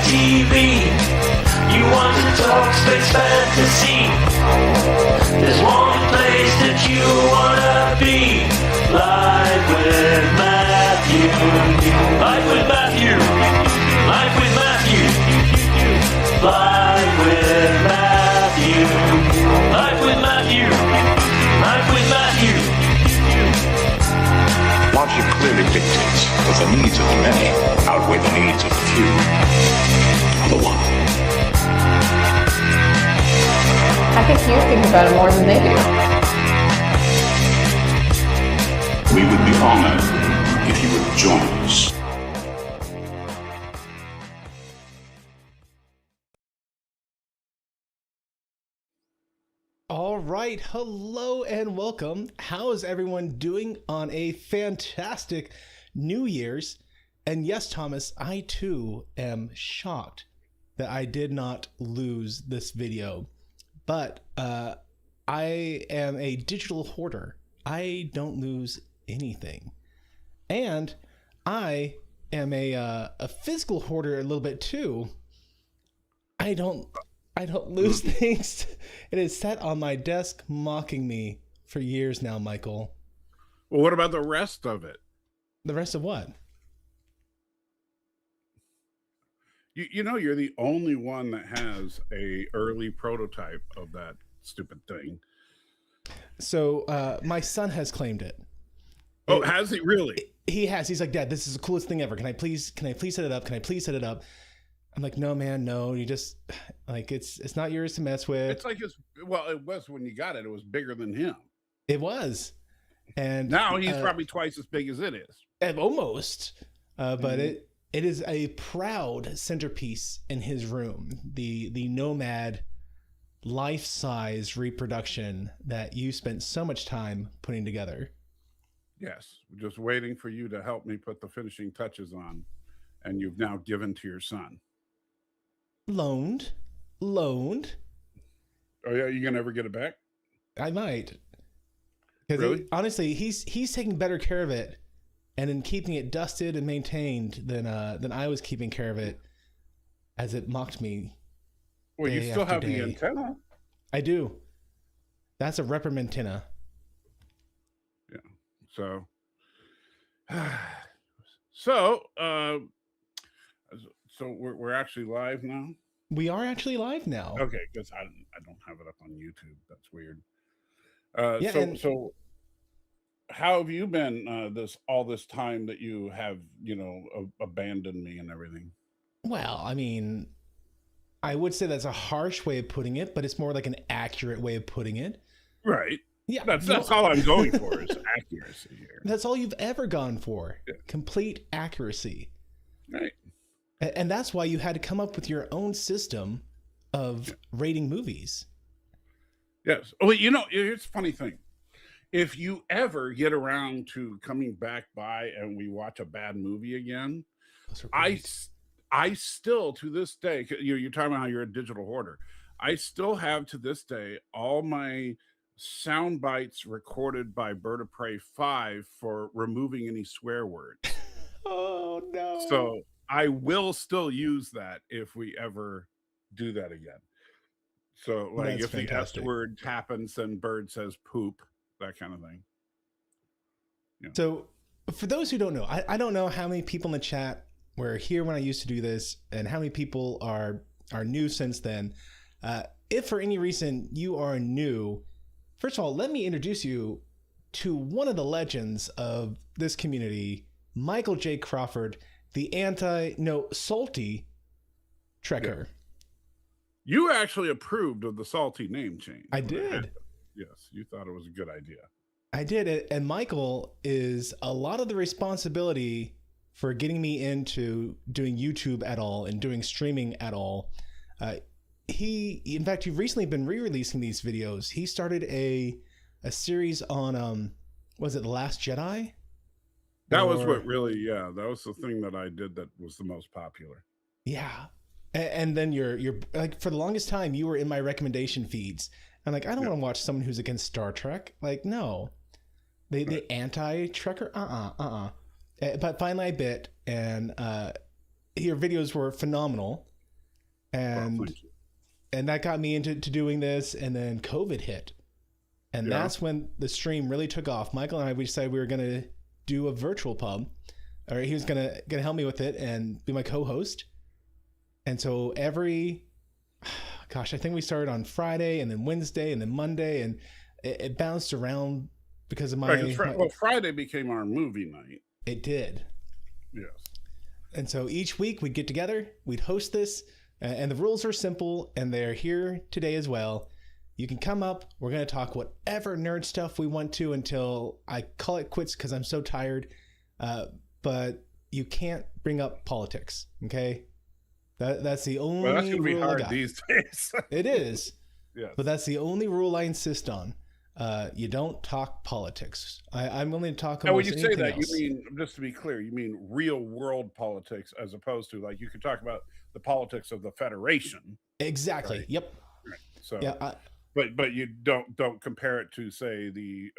TV. You want to talk space fantasy. There's one place that you wanna be. Live with Matthew. Live with Matthew. Live with Matthew. Live with Matthew. Live with Matthew. Live with Matthew. Logic clearly dictates that the needs of the many outweigh the needs of the few. The one. I think you think about it more than they do. We would be honored if you would join us. All right, hello and welcome. How is everyone doing on a fantastic New Year's? And yes, Thomas, I too am shocked that I did not lose this video. But I am a digital hoarder. I don't lose anything. And I am a physical hoarder a little bit too. I don't lose things. It is sat on my desk mocking me for years now, Michael. Well, what about the rest of it? The rest of what? You know, you're the only one that has a early prototype of that stupid thing. So my son has claimed it. Oh, has he really? He has. He's like, Dad, this is the coolest thing ever. Can I please set it up? Can I please set it up? I'm like, no, man, no. You just like it's not yours to mess with. It's like it was when you got it. It was bigger than him. It was, and now he's probably twice as big as it is. Almost, but it is a proud centerpiece in his room. The Nomad life-size reproduction that you spent so much time putting together. Yes, just waiting for you to help me put the finishing touches on, and you've now given to your son. Loaned. Oh yeah, you gonna ever get it back? I might. Because really? Honestly, he's taking better care of it, and in keeping it dusted and maintained than I was keeping care of it, as it mocked me. Well, you still have the antenna. I do. That's a reprimantenna. Yeah. So we're actually live now. We are actually live now. Okay, because I don't have it up on YouTube. That's weird. So how have you been all this time that you have abandoned me and everything? Well, I mean, I would say that's a harsh way of putting it, but it's more like an accurate way of putting it. Right. Yeah. That's all I'm going for is accuracy here. That's all you've ever gone for. Yeah. Complete accuracy. Right. And that's why you had to come up with your own system of rating movies. Yes. Well, here's a funny thing. If you ever get around to coming back by and we watch a bad movie again, I still, to this day, you're talking about how you're a digital hoarder. I still have to this day all my sound bites recorded by Bird of Prey 5 for removing any swear words. Oh, no. So I will still use that if we ever do that again. So like That's if fantastic. the S word happens and Bird says poop, that kind of thing. Yeah. So for those who don't know, I don't know how many people in the chat were here when I used to do this and how many people are new since then. If for any reason you are new, first of all, let me introduce you to one of the legends of this community, Michael J. Crawford, the salty Trekker. Yeah. You actually approved of the salty name change. I did. Yes, you thought it was a good idea. I did it, and Michael is a lot of the responsibility for getting me into doing YouTube at all and doing streaming at all. In fact, you've recently been re-releasing these videos. He started a series on, was it The Last Jedi? That was what really, that was the thing that I did that was the most popular. Yeah. And then you're like, for the longest time, you were in my recommendation feeds. I'm like, I don't want to watch someone who's against Star Trek. Like, no. The anti-Trekker? But finally I bit, and your videos were phenomenal. and thank you. and that got me into doing this. And then COVID hit, and that's when the stream really took off. Michael and I, we decided we were gonna do a virtual pub, or he was gonna help me with it and be my co-host. And so I think we started on Friday and then Wednesday and then Monday, and it bounced around because of well, Friday became our movie night. It did. Yes. And so each week we'd get together, we'd host this, and the rules are simple, and they're here today as well. You can come up, we're going to talk whatever nerd stuff we want to until I call it quits because I'm so tired. But you can't bring up politics, okay? That's the only Well, that's going to be rule I hard got. these days. It is. Yes. But that's the only rule I insist on. You don't talk politics. I'm willing to talk Now, almost when you say anything that, else. you mean, just to be clear, you mean real world politics as opposed to, like, you could talk about the politics of the Federation. Exactly. Right? Yep. Right. So, Yeah. but you don't compare it to, say, the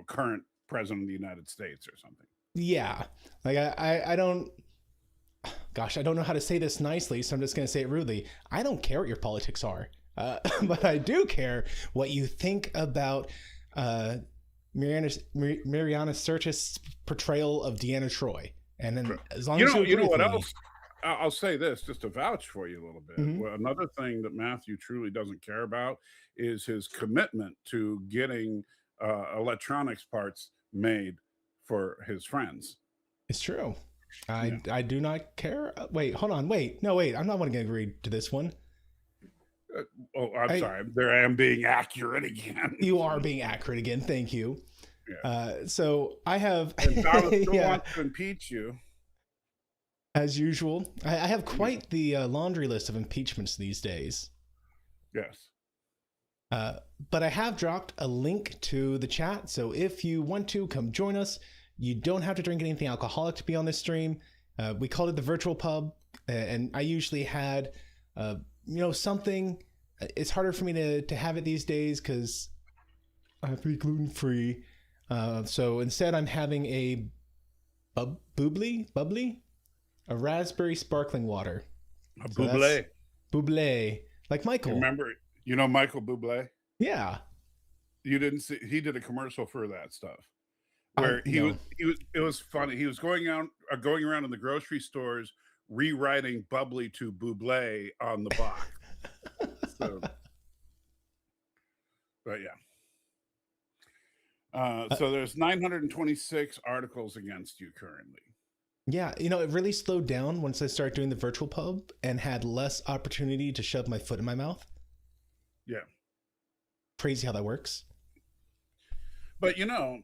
current president of the United States or something. Yeah. Like I don't. Gosh, I don't know how to say this nicely, so I'm just going to say it rudely. I don't care what your politics are, but I do care what you think about Mariana Sirtis' portrayal of Deanna Troi. And then, as long as you know agree what with me- else? I'll say this just to vouch for you a little bit. Mhm. Well, another thing that Matthew truly doesn't care about is his commitment to getting electronics parts made for his friends. It's true. I do not care. Wait, hold on. Wait, I'm not going to agree to this one. I'm sorry. There I am being accurate again. You are being accurate again. Thank you. Yeah. So I have, And Thomas still wants to impeach you. As usual. I have quite the laundry list of impeachments these days. Yes. But I have dropped a link to the chat. So if you want to come join us, you don't have to drink anything alcoholic to be on this stream. We called it the virtual pub, and I usually had, something. It's harder for me to have it these days because I have to be gluten free. So instead, I'm having a bubbly, a raspberry sparkling water. A Bublé. Bublé, like Michael. Remember, Michael Bublé? Yeah. You didn't see? He did a commercial for that stuff. Where it was funny. He was going around in the grocery stores rewriting bubbly to Bublé on the box. But yeah. So there's 926 articles against you currently. Yeah, it really slowed down once I started doing the virtual pub and had less opportunity to shove my foot in my mouth. Yeah. Crazy how that works. But on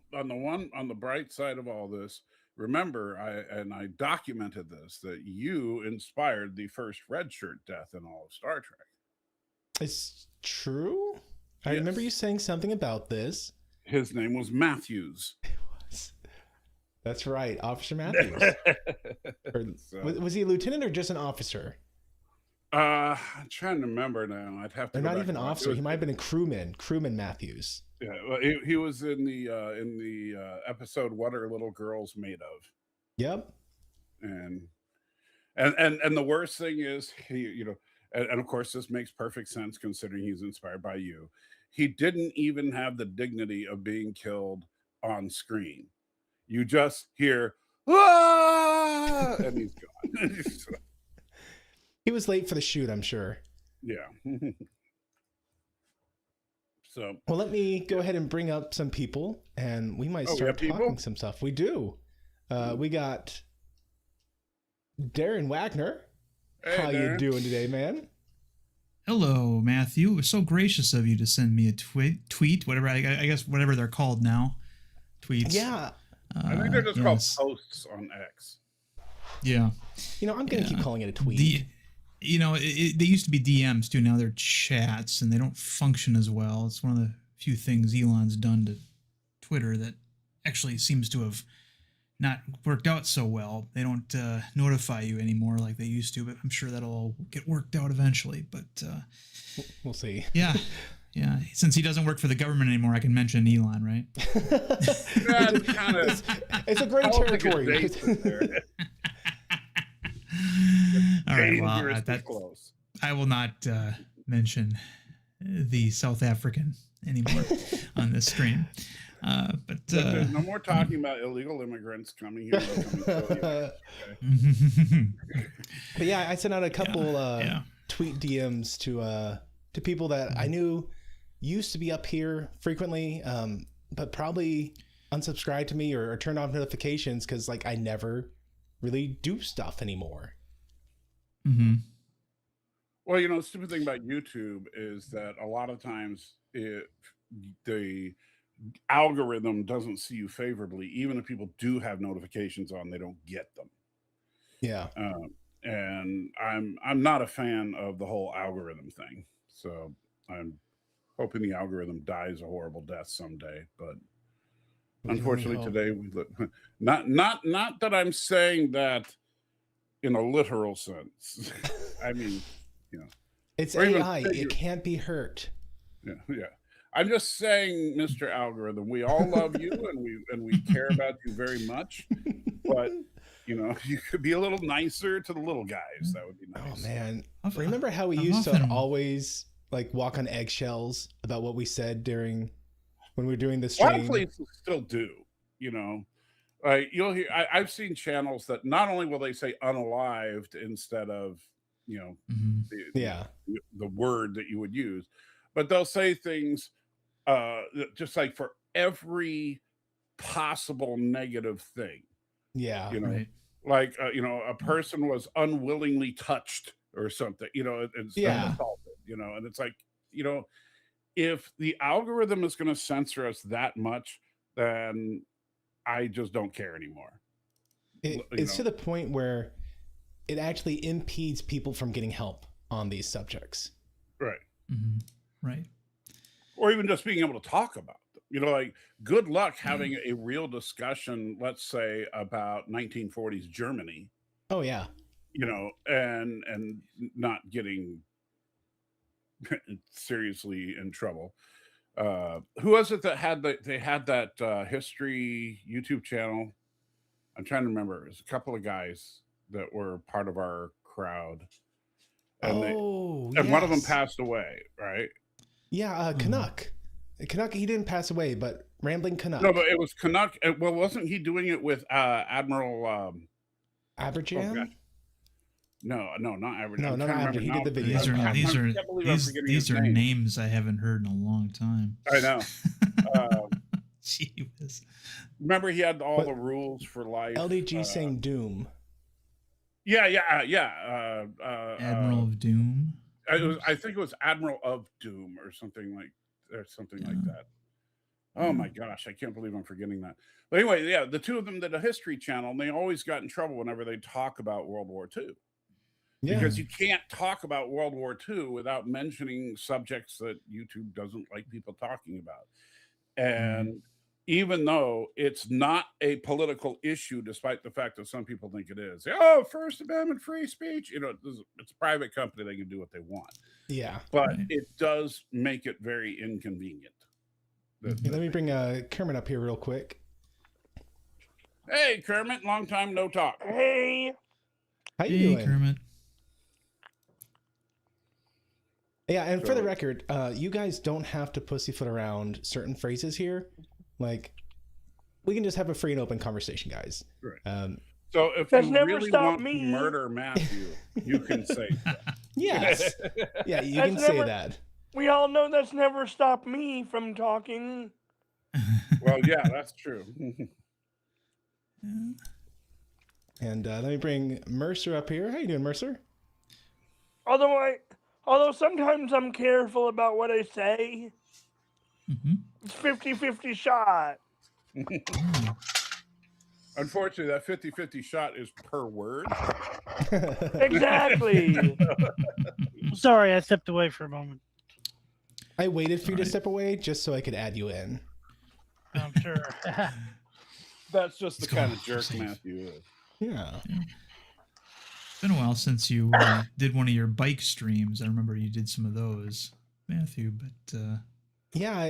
the bright side of all this, remember, I documented this, that you inspired the first red shirt death in all of Star Trek. It's true. I Yes. remember you saying something about this. His name was Matthews. That's right, Officer Matthews. Was he a lieutenant or just an officer? I'm trying to remember now. I'd have to. Or go not back even and officer. watch. He might have been a crewman Matthews. Yeah, well, he was in the episode "What Are Little Girls Made Of?" Yep. And the worst thing is and of course this makes perfect sense considering he's inspired by you. He didn't even have the dignity of being killed on screen. You just hear "Ah!" and he's gone. He was late for the shoot, I'm sure. Yeah. So well, let me go ahead and bring up some people, and we might start talking some stuff. We do. We got Darren Wagner. Hey, How Darren. you doing today, man? Hello, Matthew. It was so gracious of you to send me a tweet, whatever I guess whatever they're called now, tweets. Yeah. I think they're just called posts on X. Yeah. I'm gonna keep calling it a tweet. They used to be DMs too. Now they're chats, and they don't function as well. It's one of the few things Elon's done to Twitter that actually seems to have not worked out so well. They don't notify you anymore like they used to, but I'm sure that'll all get worked out eventually. But we'll see. Yeah. Yeah. Since he doesn't work for the government anymore, I can mention Elon, right? It's a great territory. All All right, well, dangerously close. I will not mention the South African anymore on this stream. But There's no more talking about illegal immigrants coming here. But yeah, I sent out a couple tweet DMs to people that I knew used to be up here frequently, but probably unsubscribed to me or turned off notifications because like I never really do stuff anymore. Mm-hmm. Well, the stupid thing about YouTube is that a lot of times the algorithm doesn't see you favorably. Even if people do have notifications on, they don't get them. Yeah. And I'm not a fan of the whole algorithm thing. So I'm hoping the algorithm dies a horrible death someday. But unfortunately, today we look not that I'm saying that in a literal sense. I mean, it's AI. It can't be hurt. Yeah. I'm just saying, Mr. Algorithm, we all love you and we care about you very much. But you could be a little nicer to the little guys. That would be nice. Oh man, remember how we used to always like walk on eggshells about what we said when we were doing the stream? A lot of places still do. Like you'll hear. I've seen channels that not only will they say unalived instead of the word that you would use, but they'll say things just like for every possible negative thing. Yeah. Right. Like a person was unwillingly touched or something, instead of assaulted, and it's like, if the algorithm is going to censor us that much, then I just don't care anymore. It's to the point where it actually impedes people from getting help on these subjects. Right. Mm-hmm. Right. Or even just being able to talk about them. Like good luck having a real discussion, let's say about 1940s Germany. Oh yeah. And not getting seriously in trouble. Who was it that had that history YouTube channel? I'm trying to remember. It was a couple of guys that were part of our crowd. And one of them passed away, right? Yeah, Canuck. Canuck, he didn't pass away, but Rambling Canuck. No, but it was Canuck. Well, wasn't he doing it with Admiral Aberjam? Oh, no, not Aberjam. No, not Aberjam. He did the video. These are names I haven't heard in a long time. I know. Gee whiz. Remember, he had all the rules for life. LDG saying Doom. Yeah. Admiral of Doom. I think it was Admiral of Doom or something like that. Oh my gosh, I can't believe I'm forgetting that. But anyway, yeah, the two of them did a history channel, and they always got in trouble whenever they talk about World War II. Yeah. Because you can't talk about World War II without mentioning subjects that YouTube doesn't like people talking about. And even though it's not a political issue, despite the fact that some people think it is. Oh, First Amendment free speech. It's a private company. They can do what they want. Yeah. But it does make it very inconvenient. Let me bring Kermit up here real quick. Hey, Kermit. Long time no talk. Hey. How you doing? Kermit. Yeah, and for the record, you guys don't have to pussyfoot around certain phrases here. Like, we can just have a free and open conversation, guys. Right. So if you really want to murder Matthew, you can say that. Yes. Yeah, you can say that. We all know that's never stopped me from talking. Well, yeah, that's true. And let me bring Mercer up here. How you doing, Mercer? Although sometimes I'm careful about what I say. Mm-hmm. It's 50-50 shot. Unfortunately, that 50-50 shot is per word. Exactly. Sorry, I stepped away for a moment. I waited for you to step away just so I could add you in. I'm sure. That's just the kind of jerk Matthew is. Yeah. It's been a while since you did one of your bike streams. I remember you did some of those, Matthew, but... Yeah,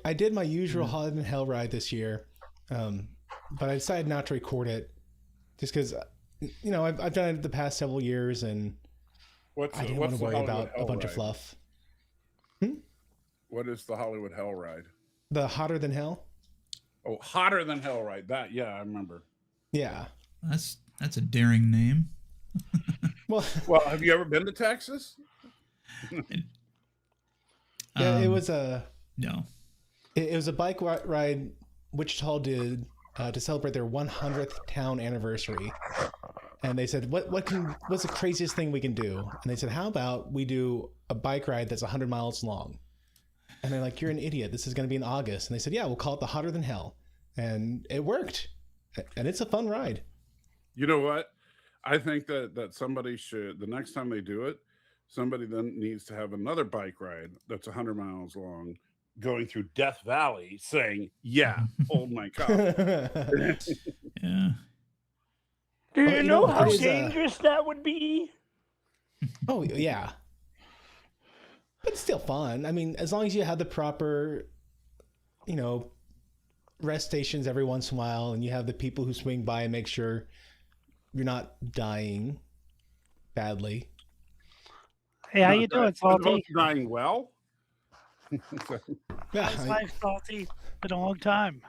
I did my usual Holland and Hell ride this year, but I decided not to record it just because, I've done it the past several years, and What's I didn't what's want to the worry Hollywood about a Hell bunch of ride? fluff. What is the Hollywood Hell ride? The hotter than hell. Oh, hotter than hell ride. That I remember. Yeah. That's a daring name. Well, Well, have you ever been to Texas? yeah, it Um, was a No. it was a bike ride Wichita did to celebrate their 100th town anniversary. And they said, what's the craziest thing we can do? And they said, how about we do a bike ride that's 100 miles long? And they're like, you're an idiot. This is going to be in August. And they said, yeah, we'll call it the Hotter Than Hell. And it worked. And it's a fun ride. You know what? I think that somebody should, the next time they do it, somebody then needs to have another bike ride that's 100 miles long, going through Death Valley, saying, "Yeah, hold my cup." Yeah. Do you Well, you know know, how it is, dangerous that would be? Oh, yeah. But it's still fun. I mean, as long as you have the proper, rest stations every once in a while, and you have the people who swing by and make sure you're not dying badly. Hey, how you doing, Salty? Dying well. Yeah, How's life, Salty? Been a long time.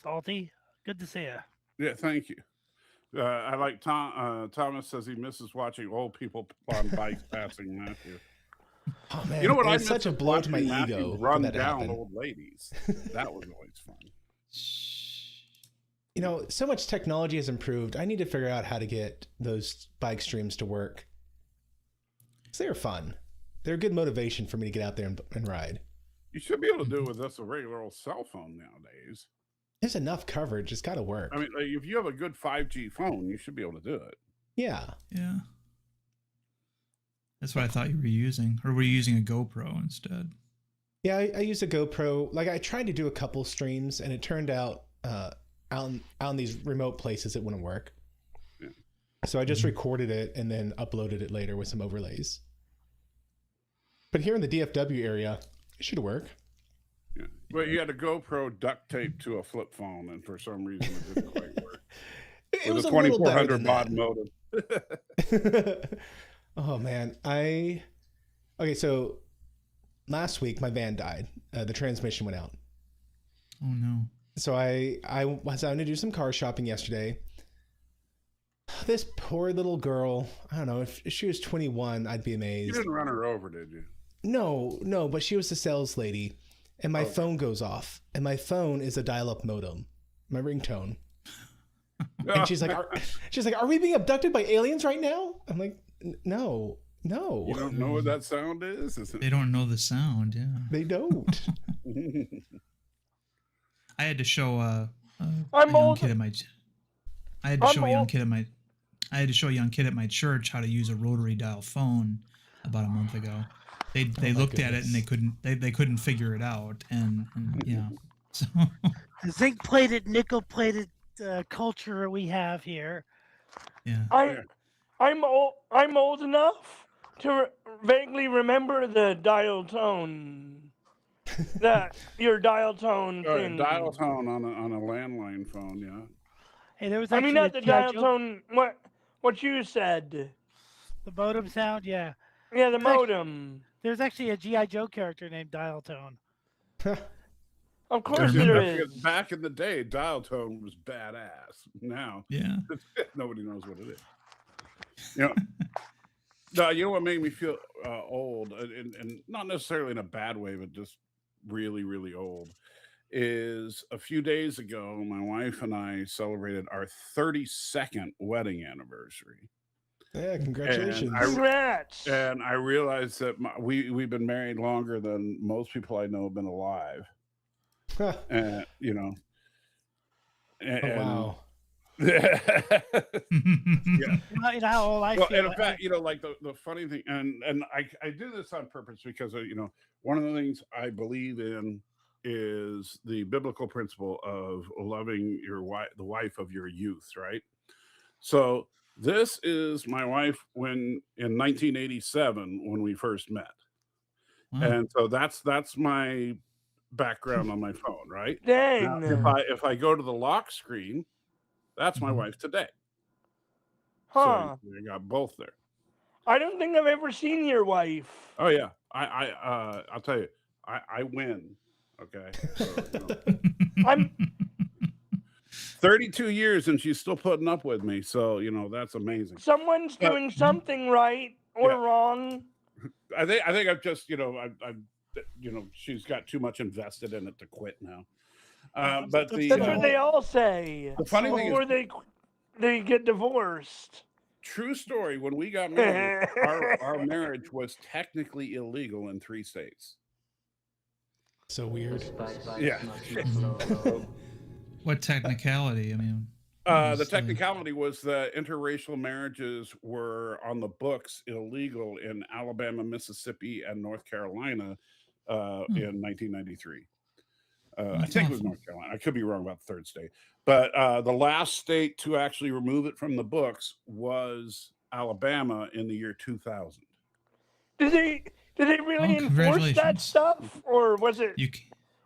Salty, good to see you. Yeah, thank you. I like Thomas says he misses watching old people on bikes passing Matthew. oh man, You know what? it I was miss such a is blow to my watching Matthew ego run for that to down happen. old ladies. That was always fun. So much technology has improved. I need to figure out how to get those bike streams to work. 'Cause they're fun. They're a good motivation for me to get out there and ride. You should be able to do it with just a regular old cell phone nowadays. There's enough coverage. It's got to work. I mean, like, if you have a good 5G phone, you should be able to do it. Yeah. Yeah. That's what I thought you were using. Or were you using a GoPro instead? Yeah, I used a GoPro. Like, I tried to do a couple streams, and it turned out out in these remote places it wouldn't work. Yeah. So I just recorded it and then uploaded it later with some overlays. But here in the DFW area, it should work. Yeah. But you had a GoPro duct taped to a flip phone, and for some reason it didn't quite work. It With was a a little better 2400 than baud that. modem. Oh man, okay. So last week my van died. The transmission went out. Oh no. So I was out to do some car shopping yesterday. This poor little girl. I don't know if she was 21. I'd be You amazed. didn't run her over, did you? No, but she was the sales lady, and my phone goes off, and my phone is a dial-up modem, my ringtone. And she's like, "Are we being abducted by aliens right now?" I'm like, "No." You don't know what that sound is? They don't know the sound, yeah. They don't. I had to show a I'm young old. kid at my I had to I'm show a young old. kid at my I had to show a young kid at my church how to use a rotary dial phone about a month ago. They looked at it and they couldn't figure it out, and yeah. So The zinc plated, nickel plated culture we have here. yeah. I'm old enough to vaguely remember the dial tone. Your dial tone thing. Dial tone on a landline phone, yeah. Hey, there was I actually mean, not the a G.I. dial Joe- tone. What you said? The modem sound, yeah. Yeah, the There's actually- modem. There's actually a G.I. Joe character named Dial Tone. Of course remember- there is. Back in the day, dial tone was badass. Now, Yeah. nobody knows what it is. You know what made me feel old, and not necessarily in a bad way, but just really, really old, is a few days ago, my wife and I celebrated our 32nd wedding anniversary. Yeah, congratulations. Congrats. And I realized that we've been married longer than most people I know have been alive. And, Oh, wow. Yeah. You know how old I Well, feel. and in fact, like the funny thing, and I do this on purpose because one of the things I believe in is the biblical principle of loving your wife, the wife of your youth, right? So this is my wife in 1987 when we first met, Wow. and so that's my background on my phone, right? Dang. Now, if I go to the lock screen, that's my Mhm. wife today. Huh. So you got both there. I don't think I've ever seen your wife. Oh yeah, I'll tell you, I win. Okay, so, I'm 32 years and she's still putting up with me. So that's amazing. someone's doing something right or wrong. I think I've just she's got too much invested in it to quit now. But That's what they all say. The funny thing before is, they get divorced. True story. When we got married, our marriage was technically illegal in 3 states. So weird. Yeah. What technicality? I mean, the technicality was that interracial marriages were on the books illegal in Alabama, Mississippi, and North Carolina in 1993. I think it was North Carolina. I could be wrong about the 3rd state. But the last state to actually remove it from the books was Alabama in the year 2000. Did they really enforce that stuff, or was it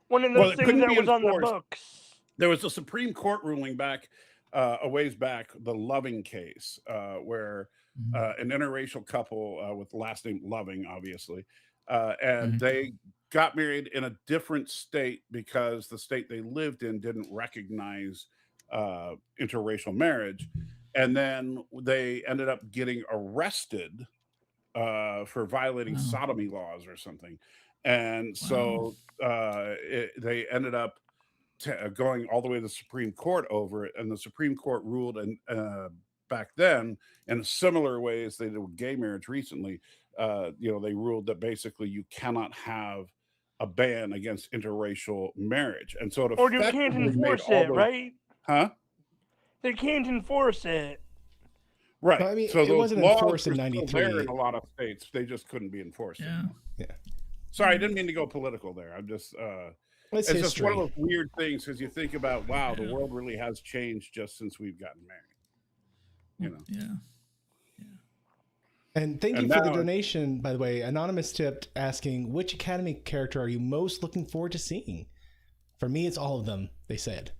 one of those things that was on the books? There was a Supreme Court ruling back a ways back, the Loving case, where an interracial couple with the last name Loving, obviously, and they got married in a different state because the state they lived in didn't recognize interracial marriage, and then they ended up getting arrested for violating sodomy laws or something, and so they ended up going all the way to the Supreme Court over it, and the Supreme Court ruled, and back then, in similar ways they did with gay marriage recently, they ruled that basically you cannot have a ban against interracial marriage, and so or you can't enforce it, right? Huh? They can't enforce it. Right. I mean, so it wasn't enforced in '93 '93. in a lot of states. They just couldn't be enforced. Yeah. Sorry, I didn't mean to go political there. I'm just it's just one of those weird things, because you think about, wow, the world really has changed just since we've gotten married. Yeah. And thank you for the donation, by the way. Anonymous tipped asking, which Academy character are you most looking forward to seeing? For me, it's all of them, they said.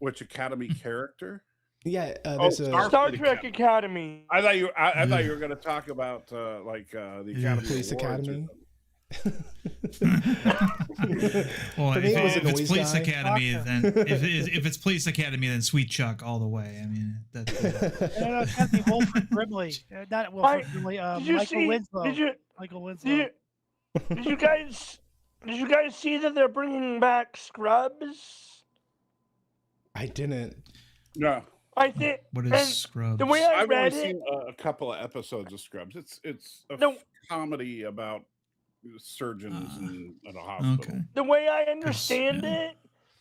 Which Academy character? Yeah, Star Trek Academy. I thought you were going to talk about the Academy Police Academy. Well, if it's Police Academy, then if it's Police Academy, then Sweet Chuck all the way. I mean, that's it's got to be Wilford Brimley, not Wilford Brimley. Michael Winslow. Michael Winslow. Did you guys see that they're bringing back Scrubs? I didn't. No. I think. What is Scrubs? The way I've read only it, seen a couple of episodes of Scrubs. It's a comedy about surgeons in a hospital. Okay. The way I understand it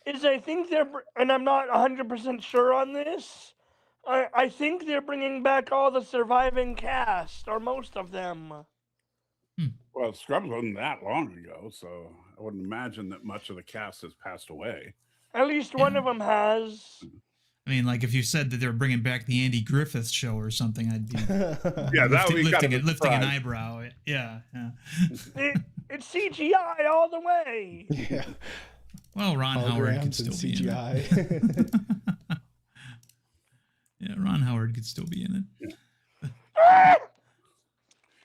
is, I think they're, and I'm not 100% sure on this, I think they're bringing back all the surviving cast, or most of them. Well, Scrubs wasn't that long ago, so I wouldn't imagine that much of the cast has passed away. At least one of them has. I mean, like if you said that they were bringing back the Andy Griffith Show or something, I'd be that would be lifting an eyebrow. Yeah. It's CGI all the way. Yeah. Well, Ron Howard could still be in it. Yeah, Ron Howard could still be in it. Yeah.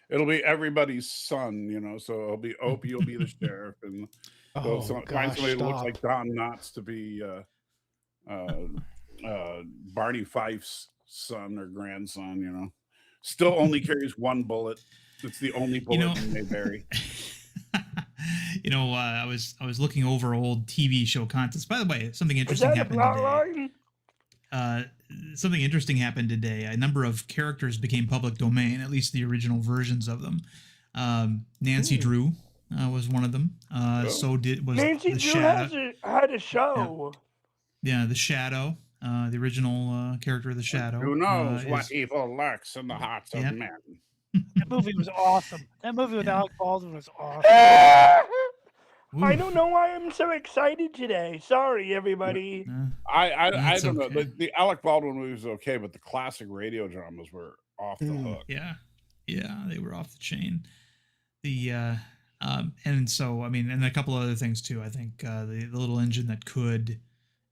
It'll be everybody's son, so it'll be Opie, you'll be the sheriff, and find somebody that looks like Don Knotts to be Barney Fife's son or grandson. Still only carries one bullet. It's the only bullet he may bury. I was looking over old TV show contests. By the way, something interesting happened today. Something interesting happened today. A number of characters became public domain, at least the original versions of them. Nancy Drew was one of them. So was Nancy the Drew Shadow. had a show. Yeah, the Shadow, the original character of the Shadow. Who knows what evil lurks in the hearts of men? That movie was awesome. That movie with Alec Baldwin was awesome. I don't know why I'm so excited today. Sorry, everybody. I don't know. The Alec Baldwin movie was okay, but the classic radio dramas were off the hook. Yeah, they were off the chain. And so and a couple other things too. I think the Little Engine That Could,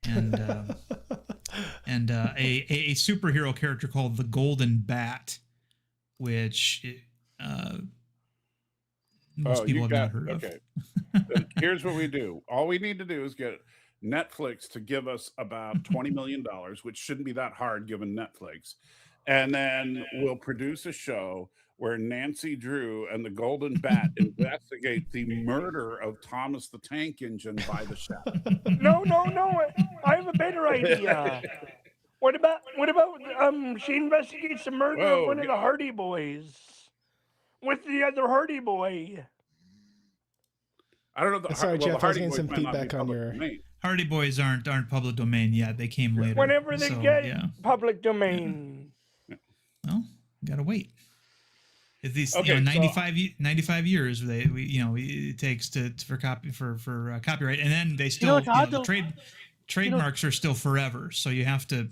and and a superhero character called the Golden Bat, which most people have not heard of. Okay. Here's what we do. All we need to do is get Netflix to give us about $20 million, which shouldn't be that hard given Netflix. And then we'll produce a show where Nancy Drew and the Golden Bat investigate the murder of Thomas the Tank Engine by the chef. No. I have a better idea. What about she investigates the murder of one of the Hardy Boys with the other Hardy Boy? I don't know. Sorry, Jeff. I was getting some feedback on your. Hardy Boys aren't public domain yet. They came later. Whenever they get public domain. Yeah. Well, gotta wait. At least 95 years it takes for copyright, and then they still the trademarks are still forever. So you have to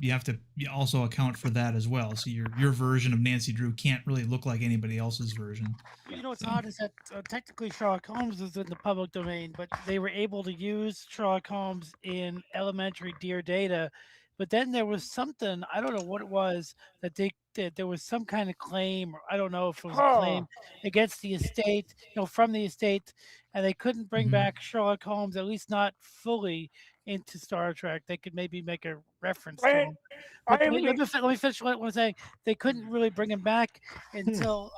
also account for that as well. So your version of Nancy Drew can't really look like anybody else's version. You know what's odd is that technically Sherlock Holmes is in the public domain, but they were able to use Sherlock Holmes in elementary Dear Data. But then there was something, I don't know what it was, that there was some kind of claim, or I don't know if it was a claim against the estate, from the estate, and they couldn't bring back Sherlock Holmes, at least not fully, into Star Trek. They could maybe make a reference to him. But let me finish what I'm saying. They couldn't really bring him back until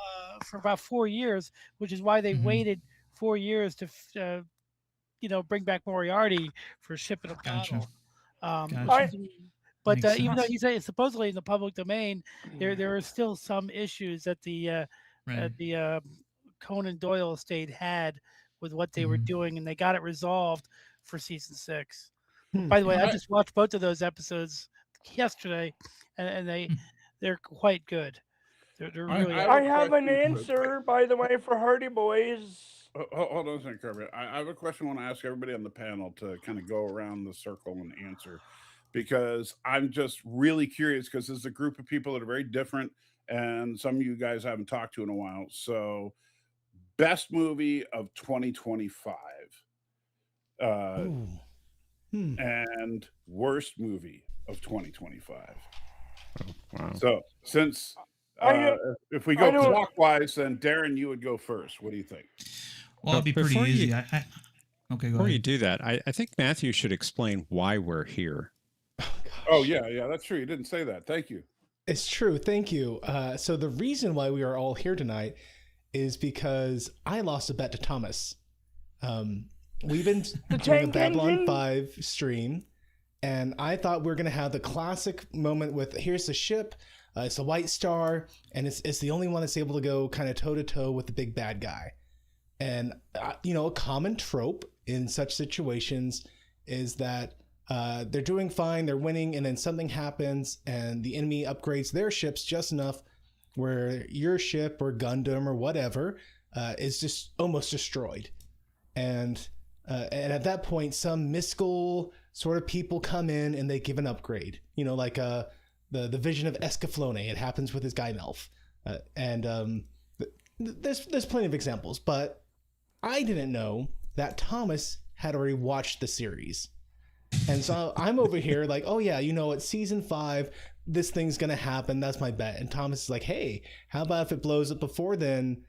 for about 4 years, which is why they waited 4 years to bring back Moriarty for Ship and O'Connell. But even though he's supposedly in the public domain, there are still some issues that the Conan Doyle estate had with what they were doing, and they got it resolved for season 6. By the way, I just watched both of those episodes yesterday, and they're quite good. They're really. I have an answer, by the way, for Hardy Boys. Hold on a second, Kirby. I have a question I want to ask everybody on the panel to kind of go around the circle and answer, because I'm just really curious, because there's a group of people that are very different, and some of you guys I haven't talked to in a while. So, best movie of 2025. And worst movie of 2025. Wow. So since if we go clockwise, then Darren, you would go first. What do you think? Well, it'd be pretty easy. Okay, go before ahead. you do that, I think Matthew should explain why we're here. Oh yeah, that's true. You didn't say that. Thank you. It's true. Thank you. So the reason why we are all here tonight is because I lost a bet to Thomas. We've been doing a Babylon 5 stream, and I thought we were going to have the classic moment with, here's the ship, it's a White Star, and it's the only one that's able to go kind of toe-to-toe with the big bad guy. And, a common trope in such situations is that they're doing fine, they're winning, and then something happens, and the enemy upgrades their ships just enough where your ship or Gundam or whatever is just almost destroyed. And at that point, some mystical sort of people come in and they give an upgrade. Like the vision of Escaflowne. It happens with his guy Melf. There's plenty of examples, but I didn't know that Thomas had already watched the series. And so I'm over here like, oh yeah, at season 5, this thing's going to happen. That's my bet. And Thomas is like, hey, how about if it blows up before then?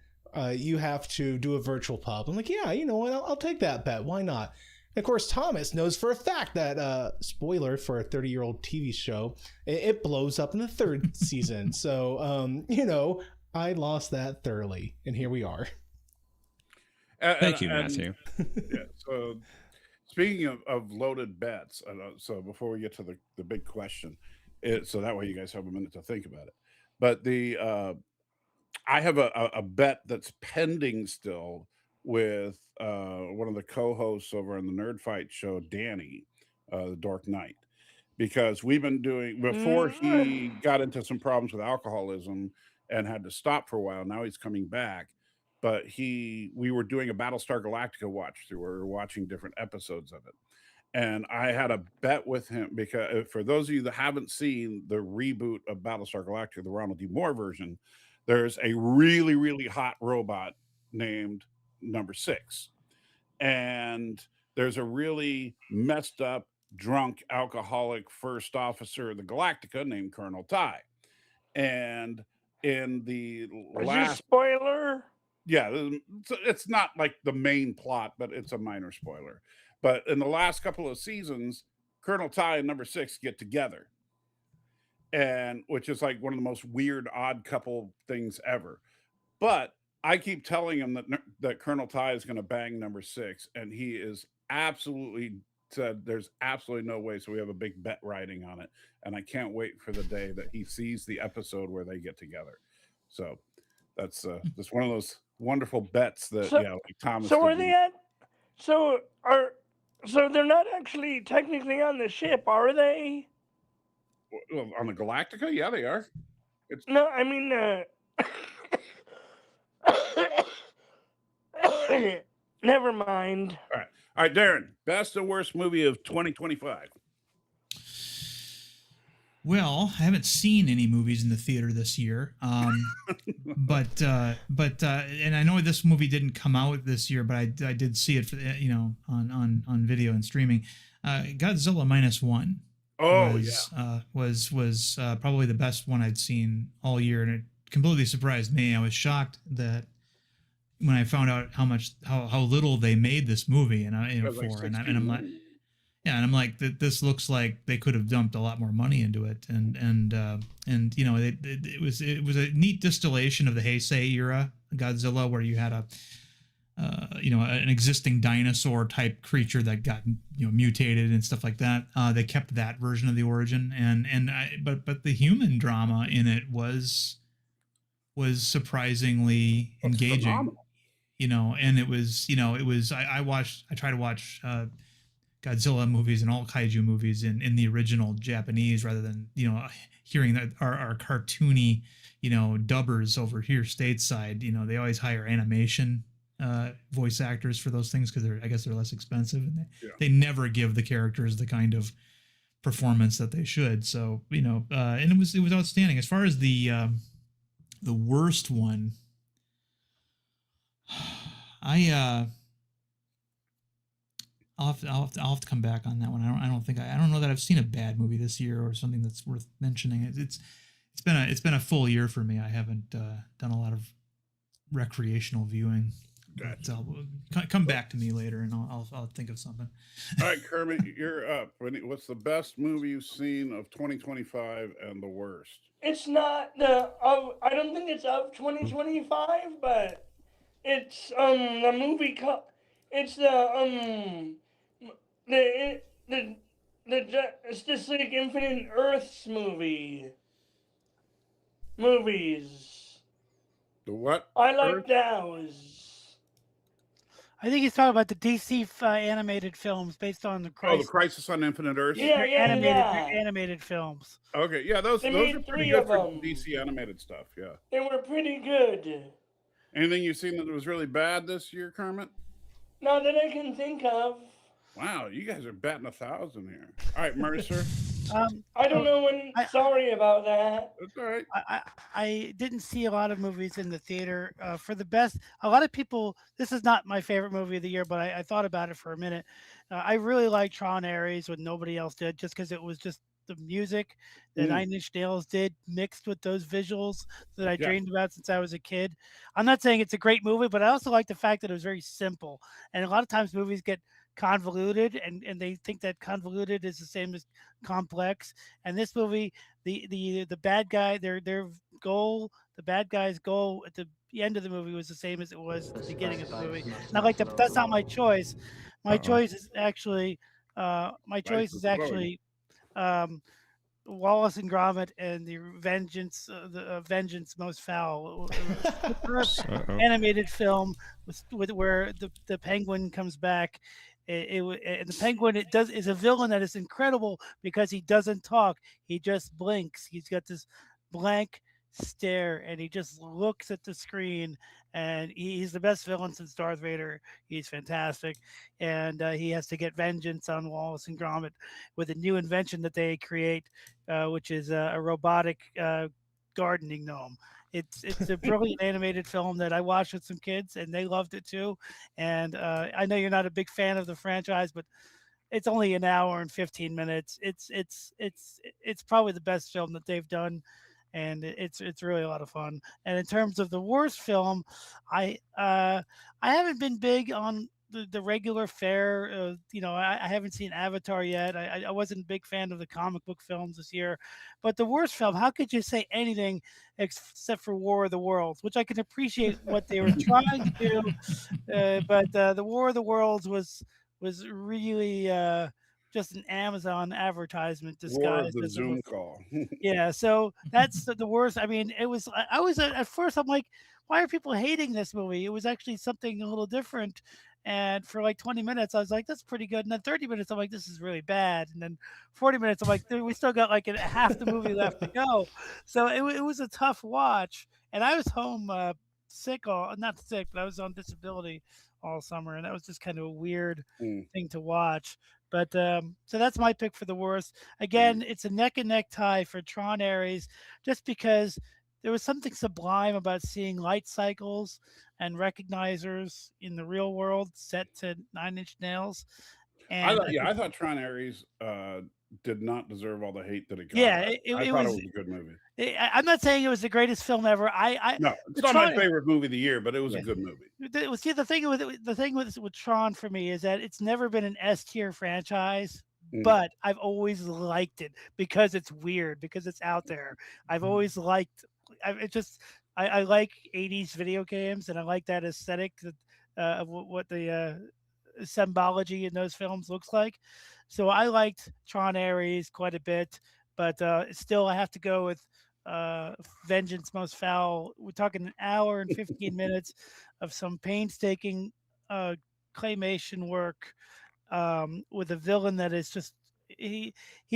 You have to do a virtual pub. I'm like, yeah, you know what? I'll take that bet. Why not? And of course, Thomas knows for a fact that, spoiler for a 30-year-old TV show, it blows up in the 3rd season. So, I lost that thoroughly. And here we are. Thank you, Matthew. Yeah. So speaking of loaded bets, so before we get to the big question, so that way you guys have a minute to think about it. But I have a bet that's pending still with one of the co-hosts over on the Nerd Fight show, Danny, the Dark Knight, because we've been doing, before he got into some problems with alcoholism and had to stop for a while. Now he's coming back, but we were doing a Battlestar Galactica watch through. We were watching different episodes of it. And I had a bet with him, because for those of you that haven't seen the reboot of Battlestar Galactica, the Ronald D. Moore version, there's a really, really hot robot named Number 6. And there's a really messed up drunk, alcoholic first officer of the Galactica named Colonel Ty. And in the Is this last, spoiler? yeah, it's not like the main plot, but it's a minor spoiler. But in the last couple of seasons, Colonel Ty and Number Six get together, and which is like one of the most weird, odd couple things ever. But I keep telling him that Colonel Ty is going to bang Number Six, and he is absolutely said there's absolutely no way. So we have a big bet riding on it, and I can't wait for the day that he sees the episode where they get together. So that's just one of those wonderful bets that like Thomas. So are they at? So they're not actually technically on the ship, are they? Well, on the Galactica? Yeah, they are. No, I mean, never mind. All right, Darren. Best and worst movie of 2025. Well, I haven't seen any movies in the theater this year, but and I know this movie didn't come out this year, but I did see it for on video and streaming. Godzilla -1. Was probably the best one I'd seen all year, and it completely surprised me. I was shocked that when I found out how little they made this movie, and I'm like. Yeah, and I'm like, this looks like they could have dumped a lot more money into it, and it was a neat distillation of the Heisei era Godzilla, where you had an existing dinosaur type creature that got mutated and stuff like that. They kept that version of the origin, but the human drama in it was surprisingly engaging. Phenomenal. And it was I try to watch Godzilla movies and all kaiju movies in the original Japanese, rather than hearing that our cartoony dubbers over here stateside. They always hire animation voice actors for those things because I guess they're less expensive, and they never give the characters the kind of performance that they should. So and it was outstanding. As far as the worst one, I'll have to come back on that one. I don't know that I've seen a bad movie this year or something that's worth mentioning. It's been a full year for me. I haven't done a lot of recreational viewing. Gotcha. But come back to me later, and I'll think of something. All right, Kermit, you're up. What's the best movie you've seen of 2025 and the worst? It's not I don't think it's of 2025, but it's the movie it's the Justice League Infinite Earths movies. The what? I like those. I think he's talking about the DC animated films based on the Crisis. The Crisis on Infinite Earths. Animated films. Okay, yeah, those are pretty good for DC animated stuff. Yeah, they were pretty good. Anything you've seen that was really bad this year, Kermit? Not that I can think of. Wow, you guys are batting 1,000 here. All right, Mercer. I don't know sorry about that. That's all right. I didn't see a lot of movies in the theater. For the best, a lot of people, this is not my favorite movie of the year, but I thought about it for a minute. I really liked Tron Ares when nobody else did, just because it was just the music that Nine Inch Nails did mixed with those visuals that I dreamed about since I was a kid. I'm not saying it's a great movie, but I also like the fact that it was very simple. And a lot of times movies get convoluted, and they think that convoluted is the same as complex. And this movie, the bad guy, their goal, the bad guy's goal at the end of the movie was the same as it was at the beginning of the movie. And I like that, but that's not my choice. My choice is actually Wallace and Gromit and the Vengeance Most Foul. The first animated film where the penguin comes back. And the penguin is a villain that is incredible because he doesn't talk. He just blinks. He's got this blank stare, and he just looks at the screen, and he's the best villain since Darth Vader. He's fantastic, and he has to get vengeance on Wallace and Gromit with a new invention that they create, which is a robotic gardening gnome. It's a brilliant animated film that I watched with some kids, and they loved it too. And I know you're not a big fan of the franchise, but it's only an hour and 15 minutes. It's probably the best film that they've done, and it's really a lot of fun. And in terms of the worst film, I haven't been big on the regular fare. I haven't seen Avatar yet. I wasn't a big fan of the comic book films this year, but the worst film. How could you say anything except for War of the Worlds, which I can appreciate what they were trying to do, but the War of the Worlds was really just an Amazon advertisement War of disguised the as a Zoom movie. call. Yeah, so that's the worst. I mean, it was. I was at first. I'm like, why are people hating this movie? It was actually something a little different. And for like 20 minutes, I was like, that's pretty good. And then 30 minutes, I'm like, this is really bad. And then 40 minutes, I'm like, we still got like half the movie left to go. So it was a tough watch. And I was home sick, not sick, but I was on disability all summer. And that was just kind of a weird thing to watch. But so that's my pick for the worst. Again, it's a neck and neck tie for Tron Ares, just because there was something sublime about seeing light cycles and recognizers in the real world set to 9 Inch Nails. And I thought Tron Ares did not deserve all the hate that it got. Yeah, I thought it was a good movie. I'm not saying it was the greatest film ever. No, it's not my favorite movie of the year, but it was a good movie. See, the thing with Tron for me is that it's never been an S tier franchise. But I've always liked it because it's weird, because it's out there. I've always liked. I like 80s video games, and I like that aesthetic of what the symbology in those films looks like. So I liked Tron Ares quite a bit, but still I have to go with Vengeance Most Foul. We're talking an hour and 15 minutes of some painstaking claymation work with a villain that is just he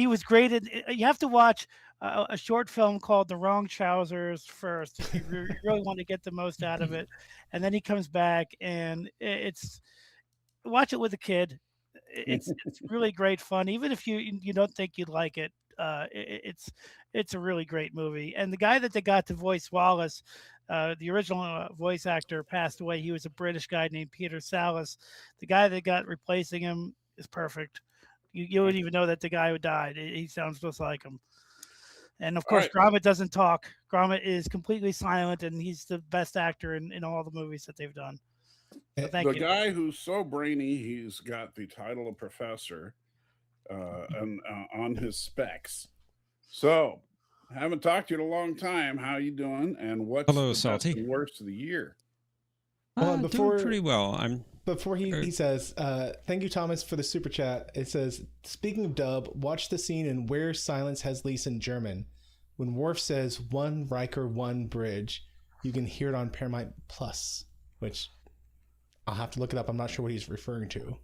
was great. You have to watch a short film called The Wrong Trousers first if you really want to get the most out of it, and then he comes back, and it's watch it with a kid. It's really great fun, even if you don't think you'd like it. It's a really great movie. And the guy that they got to voice Wallace, the original voice actor, passed away. He was a British guy named Peter Sallis. The guy that got replacing him is perfect. You wouldn't even know that the guy who died. He sounds just like him. And of course, Gromit doesn't talk. Gromit is completely silent, and he's the best actor in all the movies that they've done. So thank you. The guy who's so brainy, he's got the title of professor and on his specs. So, I haven't talked to you in a long time. How you doing? And what's Hello, the Salty. best and worst of the year? Well, Doing pretty well. Before he says, thank you, Thomas, for the super chat. It says, speaking of dub, watch the scene in Where Silence Has Lease in German. When Worf says, one Riker, one bridge, you can hear it on Paramount Plus, which I'll have to look it up. I'm not sure what he's referring to.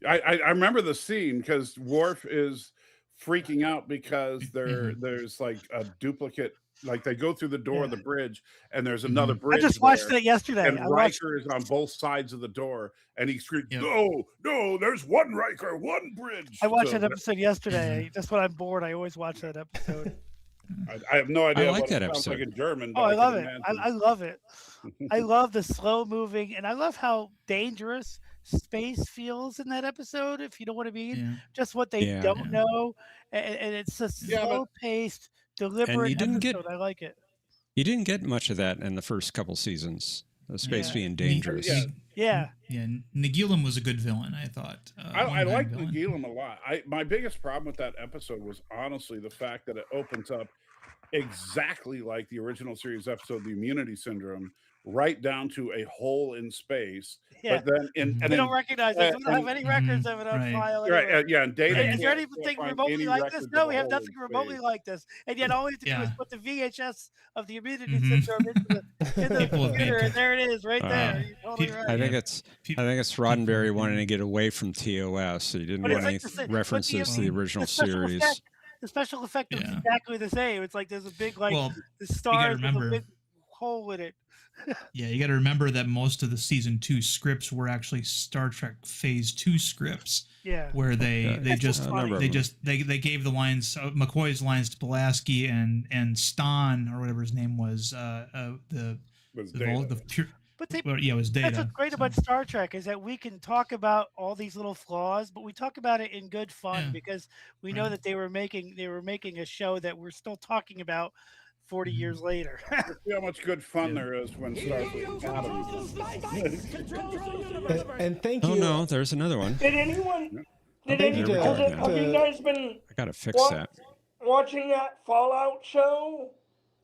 I remember the scene because Worf is freaking out because there's like a duplicate. Like they go through the door of the bridge, and there's another bridge. I just watched it yesterday. And Riker is on both sides of the door, and he screams, "No, there's one Riker, one bridge." I watched that episode yesterday. Just when I'm bored, I always watch that episode. I have no idea I like what that it sounds episode. like in German. Oh, But I love it. imagine. I love it. I love the slow moving, and I love how dangerous space feels in that episode. If you know what I mean, just what they don't know, and it's a slow paced, deliberate episode. I like it. You didn't get much of that in the first couple seasons. The space being dangerous. Yeah. Nagilum was a good villain, I thought. I like Nagilum a lot. My biggest problem with that episode was honestly the fact that it opens up exactly like the original series episode, The Immunity Syndrome, right down to a hole in space. Yeah. But then we don't recognize it. We don't have any records of it on file. Anyway. Right. Yeah. And Data. Is there anything remotely like this? No, we have nothing remotely like this. And yet all we have to do is put the VHS of the Immunity Syndrome into the computer, and there it is, right there. You're totally right. I think it's Roddenberry wanting to get away from TOS. So he didn't want any references to the original series. The special effect is exactly the same. It's like there's a big the stars with a big hole in it. Yeah, you got to remember that most of the season 2 scripts were actually Star Trek Phase 2 scripts. Yeah, where they gave the lines, McCoy's lines to Pulaski and Stan or whatever his name was, But they, Well, yeah, it was that's Data. what's great so- about Star Trek is that we can talk about all these little flaws, but we talk about it in good fun Yeah. because we know Right. that they were making a show that we're still talking about 40 years later. See how much good fun Yeah. there is when Starfleet Academy. And thank Oh you. no, there's another one. Did anyone? Did Thank any, you to- have you guys been I gotta fix wa- that. watching that Fallout show?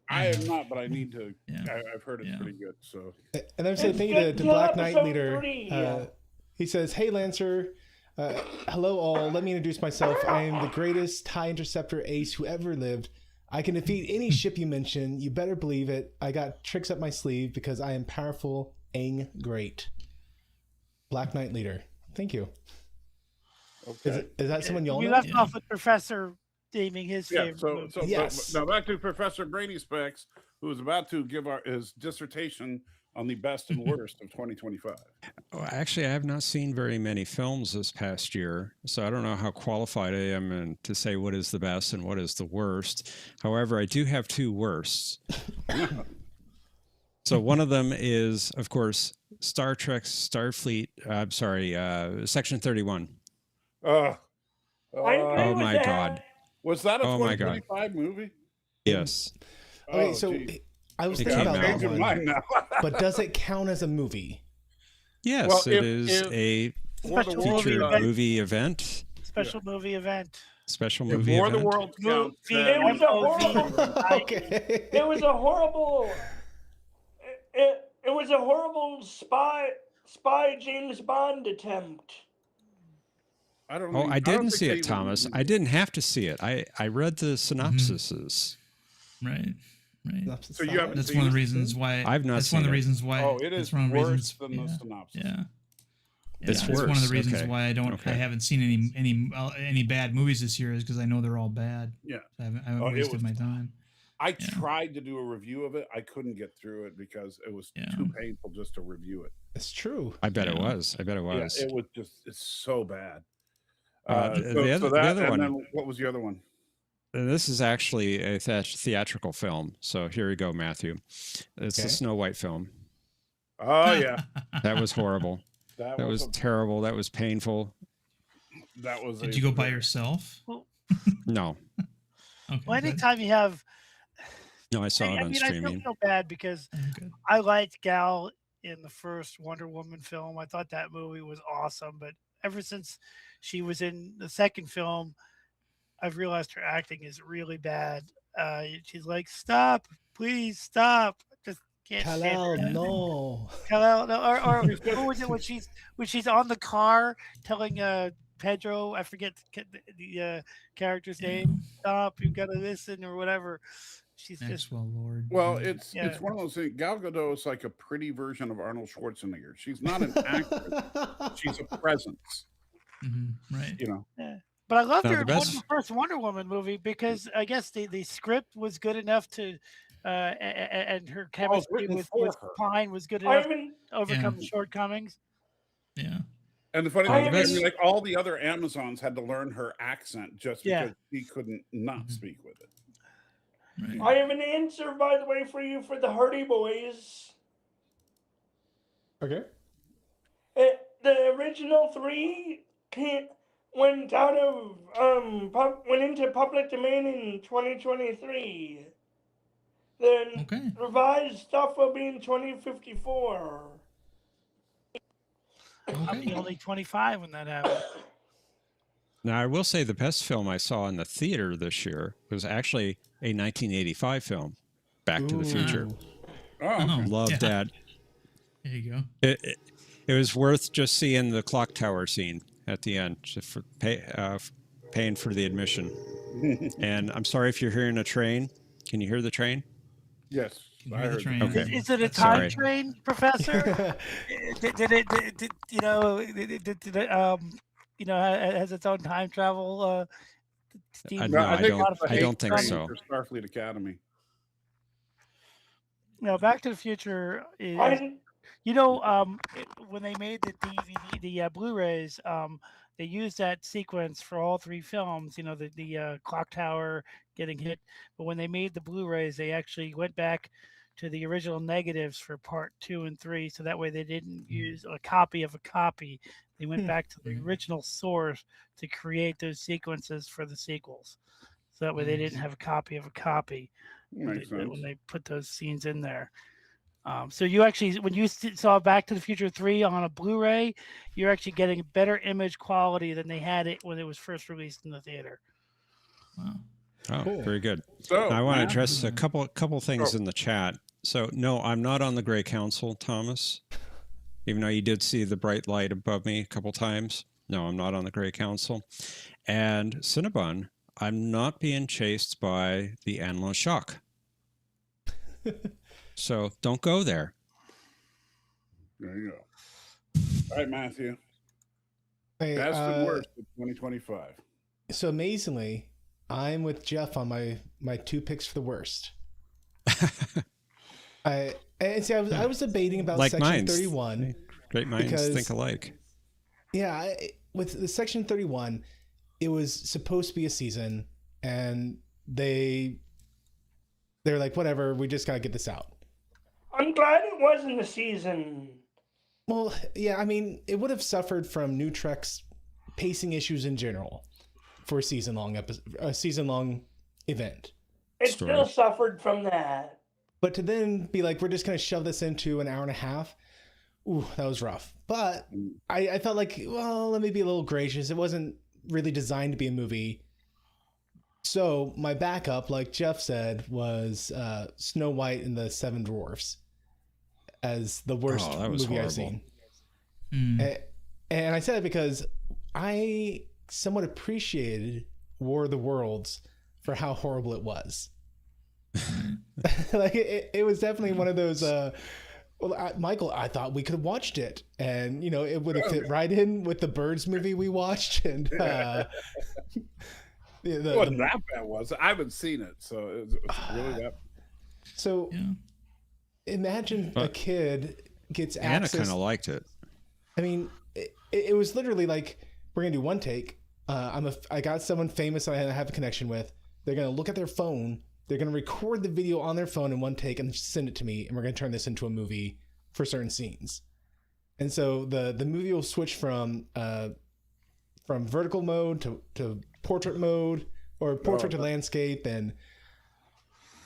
I am not, but I need to. Yeah. I've heard it's Yeah. pretty good. So And I'm saying It's thank you to good till Black Knight episode Leader. 3. He says, "Hey Lancer, hello all. Let me introduce myself. I am the greatest TIE Interceptor ace who ever lived. I can defeat any ship you mention. You better believe it. I got tricks up my sleeve because I am powerful and great." Black Knight Leader. Thank you. okay. Is that someone y'all We know? left off with Professor naming his Yeah. favorite So movie. so Yes. now back to Professor Brady Specs, who is about to give his dissertation on the best and worst of 2025. Oh, actually, I have not seen very many films this past year, so I don't know how qualified I am to say what is the best and what is the worst. However, I do have two worsts. So one of them is, of course, Star Trek Starfleet. I'm sorry, Section 31. Uh, I agree Oh with my that. God! was that a Oh my God. 2025 movie? Yes, Okay, Oh, so geez. I was It thinking came about out. that Changing one, mine now. but does it count as a movie? yes, Well, it if- is if- a For the Special world, featured event. movie event, Special movie event. special if movie War of the event. World counts, Movie. then- It was a horrible. Okay. It was a horrible. It was a horrible spy James Bond attempt. I don't. Oh, even- I don't didn't think see they it, even- Thomas. I didn't have to see it. I read the synopsises. Right. Right. So you haven't That's seen one of the it? reasons why. I've not That's one of the seen it. reasons why. Oh, it that's is one of the worse reasons, than yeah, the synopsis. Yeah. It's That's one of worse, the reasons okay. why I don't. Okay. I haven't seen any bad movies this year is because I know they're all bad. Yeah. I haven't Oh, it wasted was- my time. I Yeah. tried to do a review of it. I couldn't get through it because it was Yeah. too painful just to review it. It's true. I bet it Yeah. was. I bet it was. Yeah, it was just it's so bad. The other one- then what was the other one? And this is actually a theatrical film. So here we go, Matthew. It's Okay. the Snow White film. Oh yeah, That was horrible. that, That was a- terrible. That was painful. that was. Did a- you go by yourself? No, Okay. Well, good. anytime you have, no, I saw it I on mean, I still streaming. feel bad because Oh, good. I liked Gal in the first Wonder Woman film. I thought that movie was awesome, but ever since she was in the second film, I've realized her acting is really bad. She's like, "Stop, please stop." Just can't stand Kal-El, her. no. Kal-El, no, or what was it when she's on the car telling Pedro, I forget the character's name, "Stop, you gotta listen" or whatever. She's just Maxwell Lord. Well, yeah. it's Yeah. one of those things. Gal Gadot is like a pretty version of Arnold Schwarzenegger. She's not an actress. She's a presence. Right. You know. But I loved Now, her the in best- the first Wonder Woman movie because I guess the script was good enough to, and her chemistry written with for her. Pine was good I enough haven't. to overcome the shortcomings. Yeah. And the funny I thing is, haven't- like all the other Amazons had to learn her accent just Yeah. because she couldn't not speak with it. Right. I have an answer, by the way, for you for the Hardy Boys. Okay. The original 3 went out of went into public domain in 2023. The Okay. revised stuff will be in 2054. I'll be Okay. only 25 when that happens. Now, I will say the best film I saw in the theater this year was actually a 1985 film, Back to the Future. Ooh. Oh, okay. Oh, Loved yeah. that. There you go. It was worth just seeing the clock tower scene at the end, just for paying for the admission. And I'm sorry if you're hearing a train. Can you hear the train? Yes, Can you I hear the heard. train? Okay. Is it a time Sorry. train, Professor? did you know? You know, has its own time travel. Steam No, I don't- it's the I don't hate think train so. For Starfleet Academy. No, Back to the Future is. I, You know, when they made the DVD, the Blu-rays, they used that sequence for all 3 films. You know, the clock tower getting hit. But when they made the Blu-rays, they actually went back to the original negatives for part 2 and 3, so that way they didn't use a copy of a copy. They went back to the original source to create those sequences for the sequels. So that way they didn't have a copy of a copy Makes sense. when they put those scenes in there. So you actually, when you saw Back to the Future 3 on a Blu-ray, you're actually getting better image quality than they had it when it was first released in the theater. Wow. Oh, Cool. very good. So, I want to Matt, address a couple things Oh. in the chat. So, no, I'm not on the Gray Council, Thomas. Even though you did see the bright light above me a couple times. No, I'm not on the Gray Council. And Cinnabon, I'm not being chased by the Analog Shock. So don't go there. There you go. All right, Matthew. Hey, Best and worst of 2025. So amazingly, I'm with Jeff on my 2 picks for the worst. I was debating about Like Section minds. 31. Great minds Because- think alike. Yeah, with the Section 31, it was supposed to be a season, and they're like, whatever, we just gotta get this out. I'm glad it wasn't a season. Well, yeah, I mean, it would have suffered from New Trek's pacing issues in general for a season-long event. It Story. still suffered from that. But to then be like, we're just going to shove this into an hour and a half, ooh, that was rough. But I felt like, well, let me be a little gracious. It wasn't really designed to be a movie. So my backup, like Jeff said, was Snow White and the Seven Dwarfs as the worst Oh, that was movie I've horrible. seen. And I said it because I somewhat appreciated War of the Worlds for how horrible it was. Like it was definitely one of those. Michael, I thought we could have watched it, and it would have fit right in with the Birds movie we watched, and It wasn't that bad, was it? I haven't seen it, so it's really that. So Yeah. imagine a kid gets Anna access. kind of liked it. I mean, it was literally like, we're gonna do one take. I got someone famous I have a connection with. They're gonna look at their phone. They're gonna record the video on their phone in one take and send it to me, and we're gonna turn this into a movie for certain scenes. And so the movie will switch from vertical mode to portrait mode, or portrait to landscape, and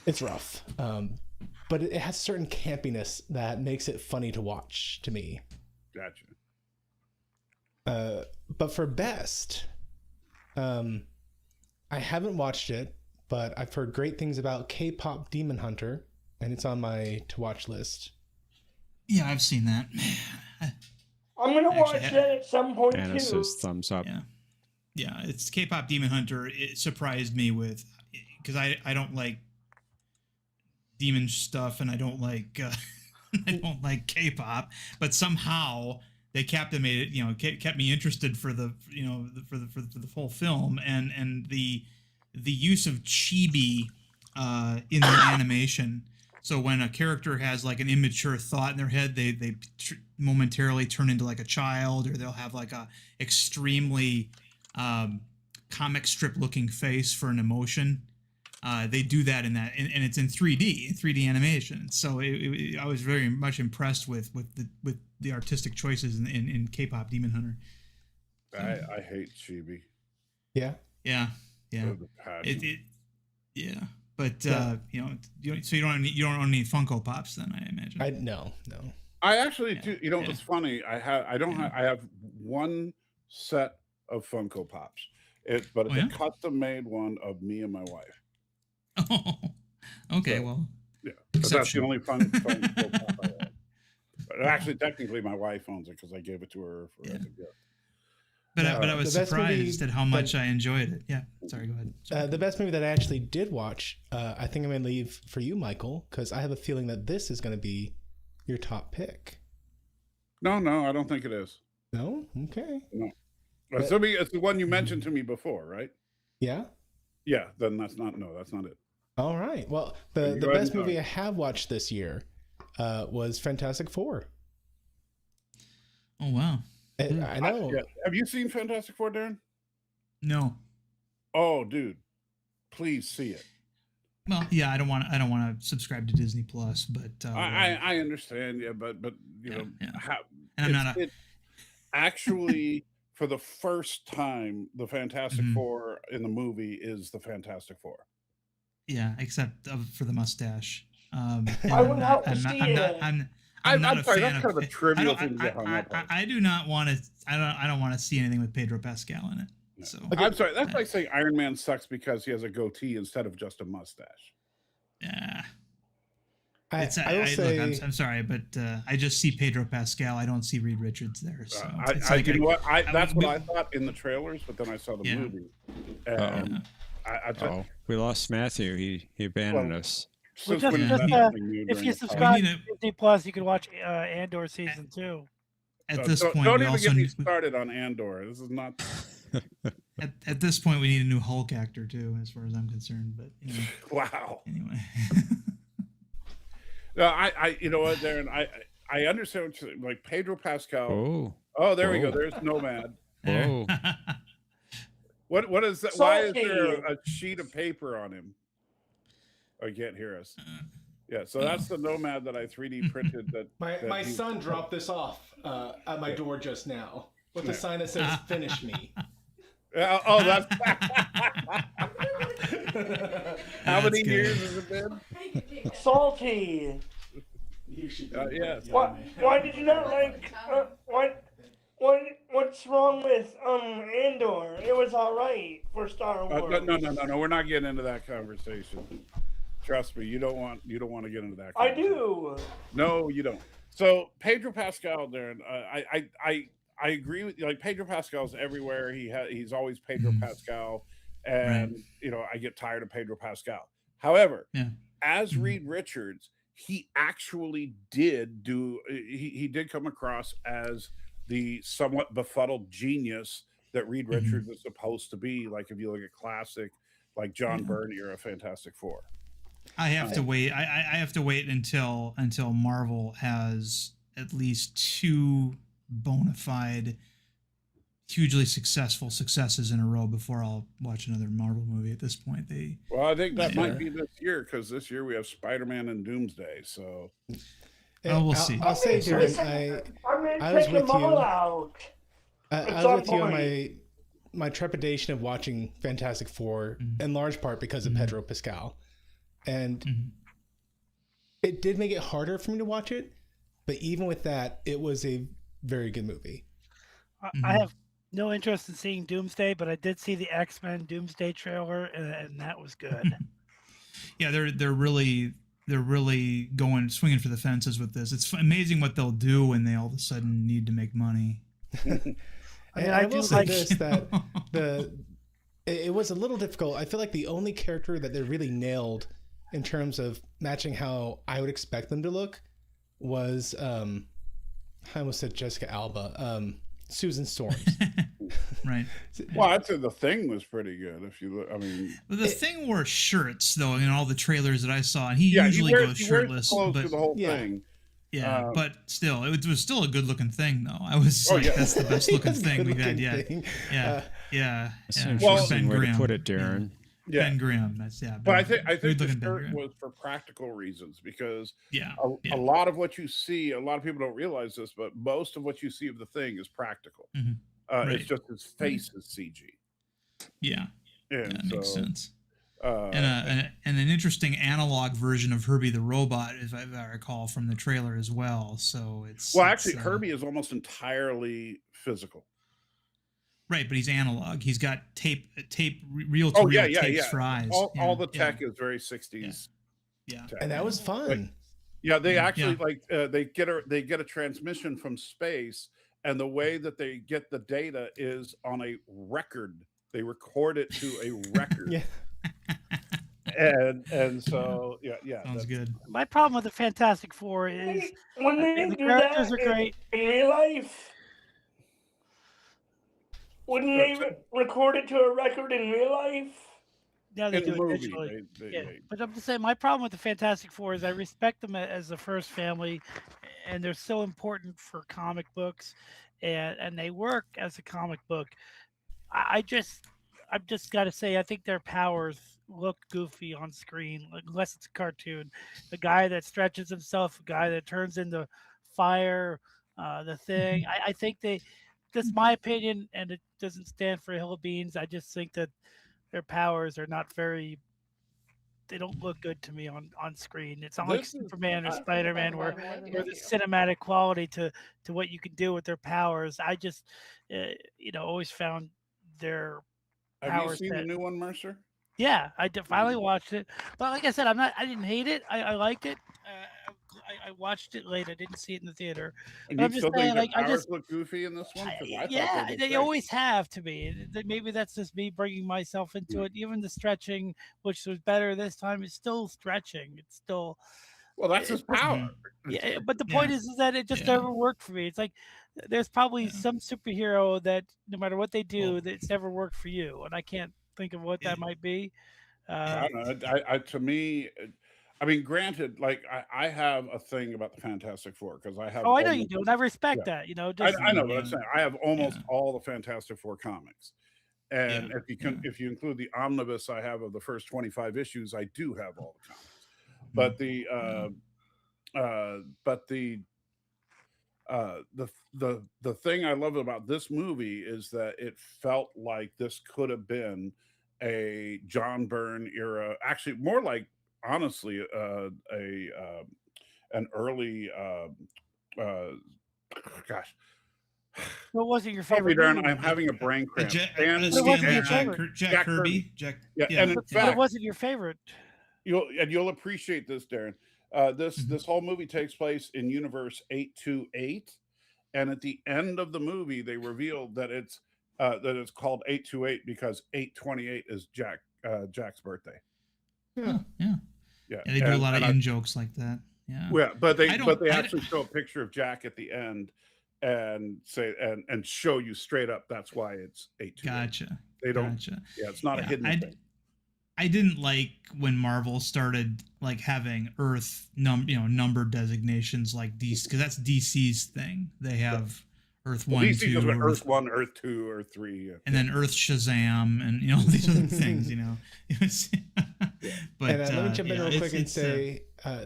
it's rough. But it has certain campiness that makes it funny to watch to me. Gotcha. But for best, I haven't watched it, but I've heard great things about K-pop Demon Hunter, and it's on my to watch list. Yeah, I've seen that. I'm gonna Actually, watch that at some point Anna too. says thumbs up. Yeah, it's K-pop Demon Hunter. It surprised me with, because I don't like demon stuff, and I don't like I don't like K-pop, but somehow they captivated, kept me interested for the for the whole film, and the use of chibi in the animation. So when a character has like an immature thought in their head, they momentarily turn into like a child, or they'll have like a extremely comic strip looking face for an emotion. They do that in that, and it's in 3D animation. So I was very much impressed with the artistic choices in K-pop Demon Hunter. I hate chibi. Yeah. Yeah. The passion. But Yeah. so you don't own any Funko Pops then, I imagine. No. I actually do. Yeah. It's funny. I have one set of Funko Pops. But it's a custom made one of me and my wife. Oh, okay. So, Well, yeah, but that's the exception. only Funko Pop I have. But actually, technically, my wife owns it because I gave it to her as a gift. But I was the best movie surprised at how much I enjoyed it. Yeah. Sorry, go ahead. The best movie that I actually did watch, I think I'm going to leave for you, Michael, because I have a feeling that this is going to be your top pick. No, I don't think it is. No? Okay. No. It's the one you mentioned to me before, right? Yeah? Yeah, then that's not it. All right. Well, the Go ahead best and movie talk. I have watched this year was Fantastic Four. Oh, wow. I know. Have you seen Fantastic Four, Darren? No. Oh, dude, please see it. Well, yeah, I don't want to subscribe to Disney Plus, but I understand, yeah, but you know, how, and I'm not it actually for the first time, the Fantastic Four in the movie is the Fantastic Four. Yeah, except for the mustache. I would have to see it. I'm not a sorry, fan that's kind of a trivial thing to get hung up on. I do not want to. I don't want to see anything with Pedro Pascal in it. No. So I'm sorry. That's like saying Iron Man sucks because he has a goatee instead of just a mustache. Yeah. I will say, look, I'm sorry, but I just see Pedro Pascal. I don't see Reed Richards there. So you know what? That's what I thought in the trailers, but then I saw the movie. And we lost Matthew. He abandoned us. If you subscribe to Disney Plus, you can watch Andor season 2. At this point, don't even get me started on Andor. This is not. At this point, we need a new Hulk actor too, as far as I'm concerned. But wow. Anyway. No, you know what, Darren, I understand what you're like. Pedro Pascal. Oh, there we go. There's Nomad. Oh. What is that? Why is there a sheet of paper on him? Oh, you can't hear us. Yeah, so that's the Nomad that I 3D printed. My son dropped this off at my door just now with a sign that says "Finish me." That's how many years has it been? Salty. You should yes. Why did you not like? What's wrong with Andor? It was all right for Star Wars. No. We're not getting into that conversation. Trust me, you don't want to get into that. I do. No, you don't. So Pedro Pascal, Darren, I agree with you. Like Pedro Pascal's everywhere. He's always Pedro Pascal, and I get tired of Pedro Pascal. However, as Reed Richards, he actually did do. He did come across as the somewhat befuddled genius that Reed Richards is supposed to be. Like if you look at classic, like John Byrne era Fantastic Four. I have to wait. I have to wait until Marvel has at least 2 bona fide, hugely successful successes in a row before I'll watch another Marvel movie. At this point, Well, I think that might be this year because this year we have Spider-Man and Doomsday. So, we'll see. I'll say, Darren, I was with you. I was with you on my trepidation of watching Fantastic Four in large part because of Pedro Pascal. And it did make it harder for me to watch it, but even with that, it was a very good movie. I have no interest in seeing Doomsday, but I did see the X-Men Doomsday trailer, and that was good. Yeah, they're really swinging for the fences with this. It's amazing what they'll do when they all of a sudden need to make money. I will say this, that it was a little difficult. I feel like the only character that they really nailed in terms of matching how I would expect them to look was I almost said Jessica Alba, Susan Storms. Right. Well, I'd say the Thing was pretty good. If you look, I mean, the Thing wore shirts though in all the trailers that I saw, and he usually goes shirtless. But the whole thing. Yeah, but still, it was still a good-looking thing, though. I was that's the best-looking thing we've had yet. Yeah. That's an interesting way to put it, Darren. Yeah. Ben Grimm. But I think the shirt was for practical reasons because a lot of what you see, a lot of people don't realize this, but most of what you see of the Thing is practical. It's just his face is CG. Yeah, that makes sense. And an interesting analog version of Herbie the Robot, if I recall from the trailer as well. So actually, Herbie is almost entirely physical. Right, but he's analog. He's got tape, reel-to-reel tapes for eyes. All the tech is very 60s. Yeah. And that was fun. They actually they get a transmission from space, and the way that they get the data is on a record. They record it to a record. And so sounds good. My problem with the Fantastic Four is when they the do characters that are great in real life. Wouldn't they record it to a record in real life? Yeah, they do it digitally. But I'm just saying, my problem with the Fantastic Four is I respect them as the first family, and they're so important for comic books, and they work as a comic book. I've just got to say, I think their powers look goofy on screen unless it's a cartoon. The guy that stretches himself, a guy that turns into fire, the Thing. I think that's my opinion, and it doesn't stand for a hill of beans. I just think that their powers are not very. They don't look good to me on screen. It's not like This is Superman or I- Spider-Man where More than the you. cinematic quality to what you can do with their powers. I just always found their have you powers seen the that new one, Mercer? yeah, finally watched it. But like I said, I didn't hate it. I liked it. I watched it late. I didn't see it in the theater. And But you I'm just still think saying, their like, I powers just, look goofy in this one? Because I thought yeah, they they looked great. always have to be. Maybe that's just me bringing myself into Mm. it. Even the stretching, which was better this time, is still stretching. It's still, Well, that's his it just, power. yeah. But the Yeah. point is that it just Yeah. never worked for me. It's like there's probably Yeah. some superhero that no matter what they do, Well, that it's never worked for you, and I can't think of what that it- might be. I don't know. To me, I mean, granted, like I have a thing about the Fantastic Four because I have. Oh, I know you almost- do, and I respect Yeah. that. You know, I just know, but I'm Yeah. saying I have almost Yeah. all the Fantastic Four comics, and Yeah. if you include the omnibus I have of the first 25 issues, I do have all the comics. Mm-hmm. But the thing I love about this movie is that it felt like this could have been a John Byrne era, actually more like honestly an early gosh. what wasn't your Help me, favorite Darren, movie? I'm having a brain cramp. Jack, Stan Lee wasn't your and favorite. Jack Kirby. Jack. Yeah, Yeah. and in But it fact, wasn't your favorite. you'll appreciate this, Darren. This whole movie takes place in universe 828, and at the end of the movie, they revealed that it's called 828 because 828 is Jack's birthday. Oh, yeah. Yeah, Yeah, they do a lot of and in jokes like that. Yeah. yeah, but they I don't- actually show a picture of Jack at the end and say and show you straight up that's why it's 828. Gotcha. They don't. Gotcha. Yeah, it's not a Yeah, hidden thing. I didn't like when Marvel started like having Earth number designations like DC, because that's DC's thing. They have Earth Well, 1, DC 2, goes with Earth, Earth 1, Earth 2, Earth 3. Yeah. and then Earth Shazam, and these other things. It was, but And let me jump in yeah, real quick and it's, say,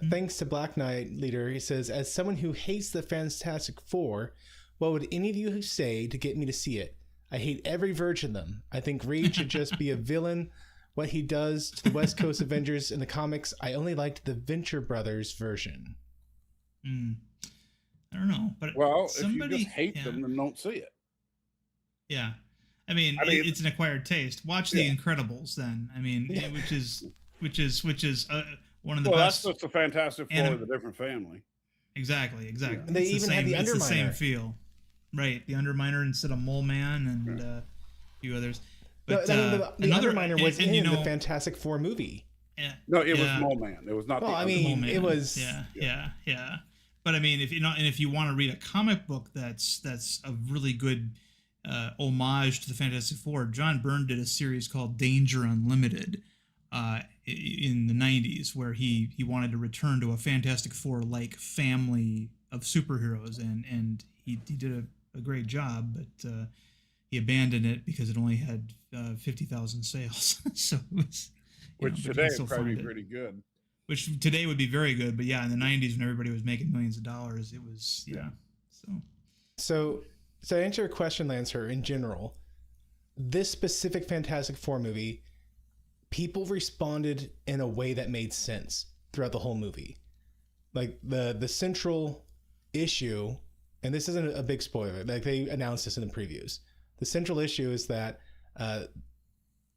thanks to Black Knight Leader, he says, as someone who hates the Fantastic Four, what would any of you say to get me to see it? I hate every version of them. I think Reed should just be a villain. What he does to the West Coast Avengers in the comics, I only liked the Venture Brothers version. I don't know, but Well, somebody, if you just hate them, then don't see it. Yeah. I mean, it's an acquired taste. Watch The Incredibles then. I mean, which is one of the That's best. just a Fantastic Four with a different family. Exactly. And they It's even had the it's the same Underminer. feel. Right, the Underminer instead of Mole Man and a few others. But No, I mean, the another Underminer was and, in the Fantastic Four movie. Yeah, No, it was yeah. Mole Man. It was not. Well, the I other mean, Mole Man. it was. Yeah. But I mean, if you want to read a comic book that's a really good homage to the Fantastic Four, John Byrne did a series called Danger Unlimited in the 90s, where he wanted to return to a Fantastic Four like family of superheroes, and he did a great job, but he abandoned it because it only had 50,000 sales. So it was, Which but you today can still would probably find be it. pretty good. Which today would be very good, but yeah, in the 90s when everybody was making millions of dollars, it was So to answer your question, Lancer, in general, this specific Fantastic Four movie, people responded in a way that made sense throughout the whole movie. Like the central issue, and this isn't a big spoiler, like they announced this in the previews. The central issue is that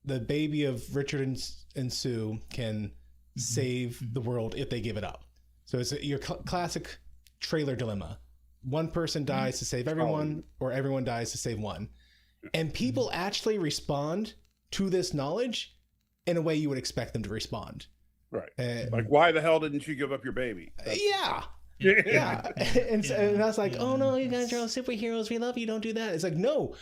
the baby of Richard and Sue can save the world if they give it up. So it's your classic trailer dilemma. One person dies to save everyone, or everyone dies to save one. And people actually respond to this knowledge in a way you would expect them to respond. Right. Like, why the hell didn't you give up your baby? Yeah. And I was like, oh no, you guys are all superheroes. We love you. Don't do that. It's like, no.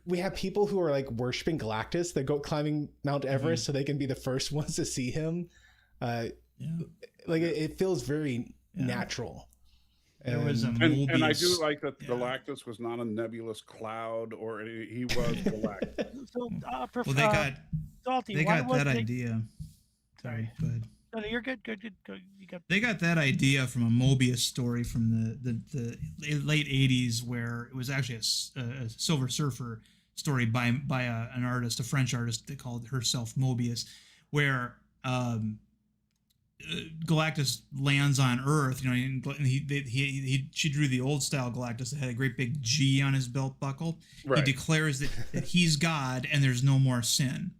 We have people who are like worshiping Galactus. They go climbing Mount Everest so they can be the first ones to see him. Like it feels very natural. There was a and I do Mobius. like that Yeah. Galactus was not a nebulous cloud, or he was Galactus. So, Well, they got Salty, they why got was that they- idea. Sorry, go ahead. No, no, you're good. You got. They got that idea from a Mobius story from the late '80s, where it was actually a Silver Surfer story by an artist, a French artist that called herself Mobius, where Galactus lands on Earth. You know, and she drew the old style Galactus that had a great big G on his belt buckle. Right. He declares that he's God and there's no more sin,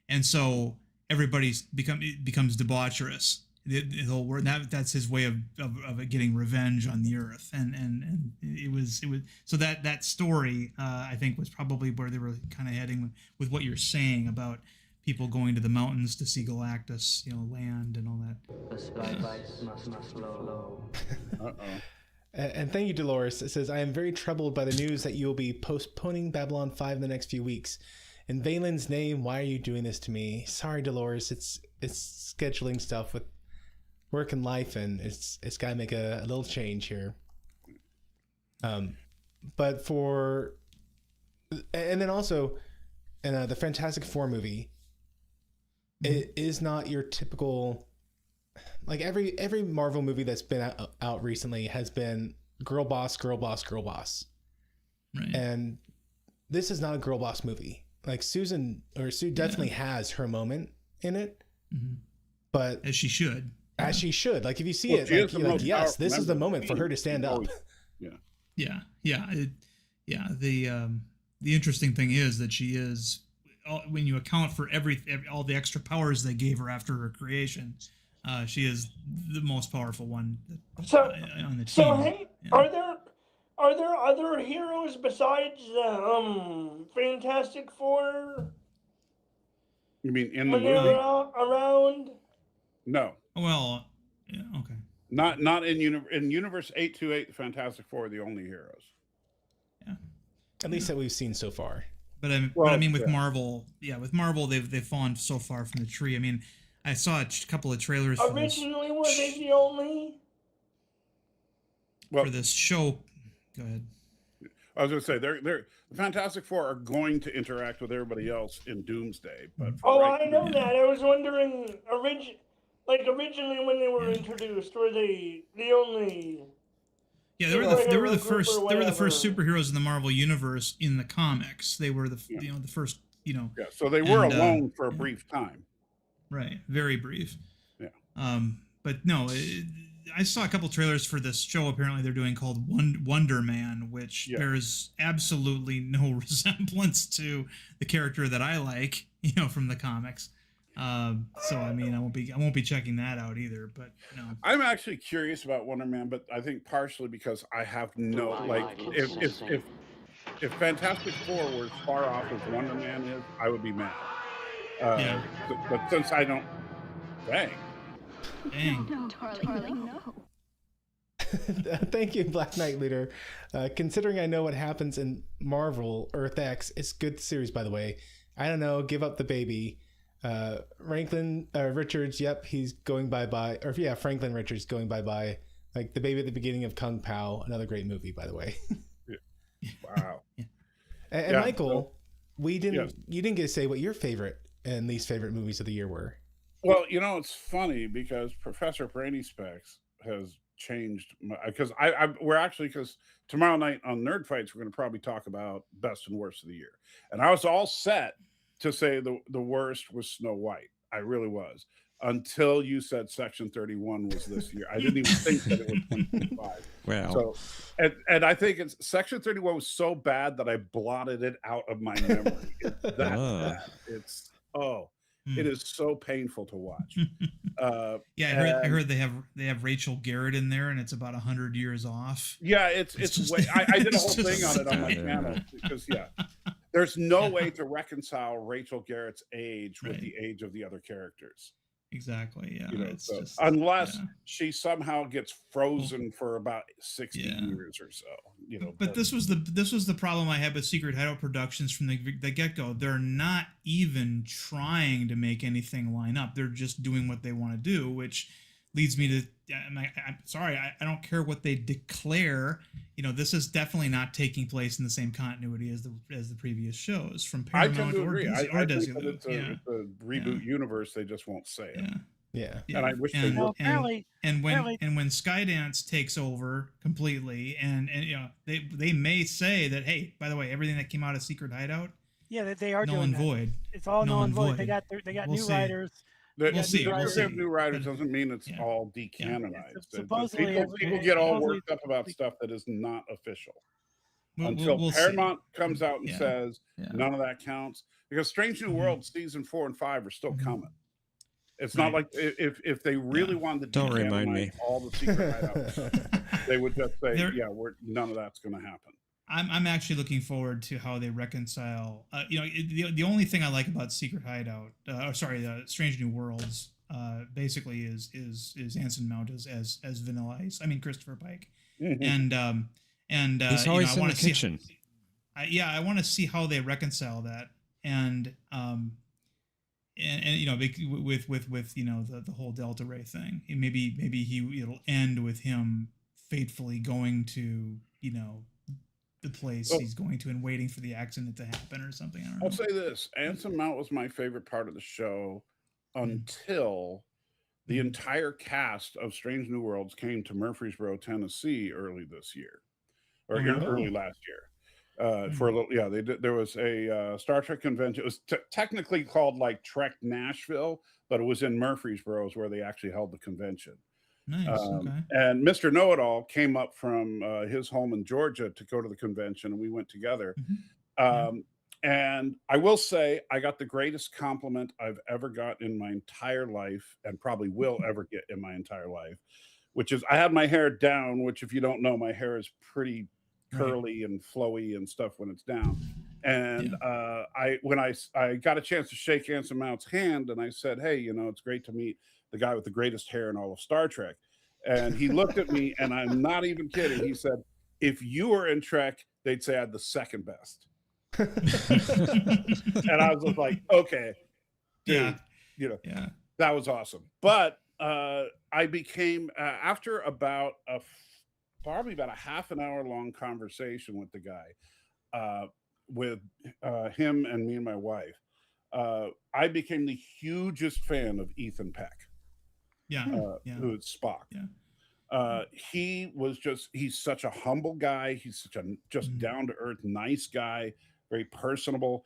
and so everybody becomes debaucherous. The whole word that's his way of getting revenge on the Earth, and it was so that story I think was probably where they were kind of heading with what you're saying about people going to the mountains to see Galactus, land and all that. The sky bites must flow. And thank you, Dolores. It says, I am very troubled by the news that you will be postponing Babylon 5 in the next few weeks. In Valen's name, why are you doing this to me? Sorry, Dolores. It's scheduling stuff with work and life, and it's got to make a little change here. But and then also, in the Fantastic Four movie, it is not your typical, like every Marvel movie that's been out recently has been girl boss, girl boss, girl boss. Right. And this is not a girl boss movie. Like Sue definitely has her moment in it, but as she should. As she should. Like if you see Well, it, she is the you're like, most yes, this powerful is the member of moment the for her to team. stand She's up. always- Yeah. The interesting thing is that she is, when you account for all the extra powers they gave her after her creation, she is the most powerful one on the team. So hey, Yeah. are there other heroes besides the Fantastic Four You mean in the when they're movie? around? No, Well, yeah, okay. not in Universe 828. The Fantastic Four are the only heroes. At least that we've seen so far. But I mean, with Marvel, they've fallen so far from the tree. I mean, I saw a couple of trailers for Originally, were they the only? this show. Go ahead. I was going to say the Fantastic Four are going to interact with everybody else in Doomsday, but Oh, I know that. I was wondering, originally when they were introduced, were they the only? Yeah, they were the first superheroes in the Marvel universe in the comics. They were the first. Yeah, so they were and, alone for a brief time. Right, very brief. Yeah. But no, I saw a couple trailers for this show. Apparently, they're doing called Wonder Man, which bears absolutely no resemblance to the character that I like, from the comics. So I mean, I won't be checking that out either. But no, I'm actually curious about Wonder Man, but I think partially because I have no if Fantastic Four were as far off as Wonder Man is, I would be mad. But since I don't, dang. No, darling, no. Thank you, Black Knight Leader. Considering I know what happens in Marvel Earth X, it's a good series, by the way. I don't know, give up the baby. Franklin Richards, yep, he's going bye-bye. Or yeah, Franklin Richards going bye-bye. Like the baby at the beginning of Kung Pao, another great movie, by the way. Wow. And Michael, you didn't get to say what your favorite and least favorite movies of the year were. Well, it's funny because Professor Brainy Specs has changed because because tomorrow night on Nerd Fights we're going to probably talk about best and worst of the year, and I was all set to say the worst was Snow White. I really was, until you said Section 31 was this year. I didn't even think that it was 2025. Well, so and I think Section 31 was so bad that I blotted it out of my memory. It's that bad. It's it is so painful to watch. I heard they have Rachel Garrett in there, and it's about 100 years off. Yeah, it's just, way. I did a whole thing on it on my channel because there's no way to reconcile Rachel Garrett's age with the age of the other characters. Exactly. Yeah. Unless she somehow gets frozen for about 60 years or so. But this was the problem I had with Secret Hideout Productions from the get-go. They're not even trying to make anything line up. They're just doing what they want to do, which leads me to I'm sorry, I don't care what they declare. This is definitely not taking place in the same continuity as the previous shows from I tend Paramount to or agree. Disney I or think Disney. that it's a reboot universe. They just won't say it. Yeah. And I wish they and, would. apparently, and when Skydance takes over completely, and they may say that, hey, by the way, everything that came out of Secret Hideout, yeah, they are null doing and that. void. It's all null and void. They got We'll new see. writers. We'll see. New writers doesn't mean it's all decanonized. Supposedly, People get all worked up about stuff that is not official. Until Paramount comes out and says none of that counts, because Strange New Worlds season 4 and 5 are still coming. It's not like if they really wanted to don't remind me all the Secret Hideout, they would just say, none of that's going to happen. I'm actually looking forward to how they reconcile. The only thing I like about Secret Hideout, Strange New Worlds, basically is Anson Mount as Vanilla Ice. I mean Christopher Pike, and he's always in the kitchen. I want to see how they reconcile that, and with the whole Delta Ray thing. And maybe it'll end with him fatefully going to the place he's going to and waiting for the accident to happen or something. I don't know. I'll say this: Anson Mount was my favorite part of the show until the entire cast of Strange New Worlds came to Murfreesboro, Tennessee, early this year, or early last year. For a little, they did. There was a Star Trek convention. It was technically called like Trek Nashville, but it was in Murfreesboro, is where they actually held the convention. Nice. Okay. And Mr. Know-It-All came up from his home in Georgia to go to the convention, and we went together. And I will say, I got the greatest compliment I've ever got in my entire life, and probably will ever get in my entire life, which is I had my hair down, which, if you don't know, my hair is pretty curly and flowy and stuff when it's down. And when I got a chance to shake Anson Mount's hand, and I said, hey, it's great to meet the guy with the greatest hair in all of Star Trek. And he looked at me, and I'm not even kidding. He said, if you were in Trek, they'd say I had the second best. And I was just like, okay, dude, that was awesome. But I became, after about probably about a half an hour long conversation with the guy, with him and me and my wife, I became the hugest fan of Ethan Peck. Who is Spock. He's such a humble guy. He's such a just down to earth, nice guy, very personable.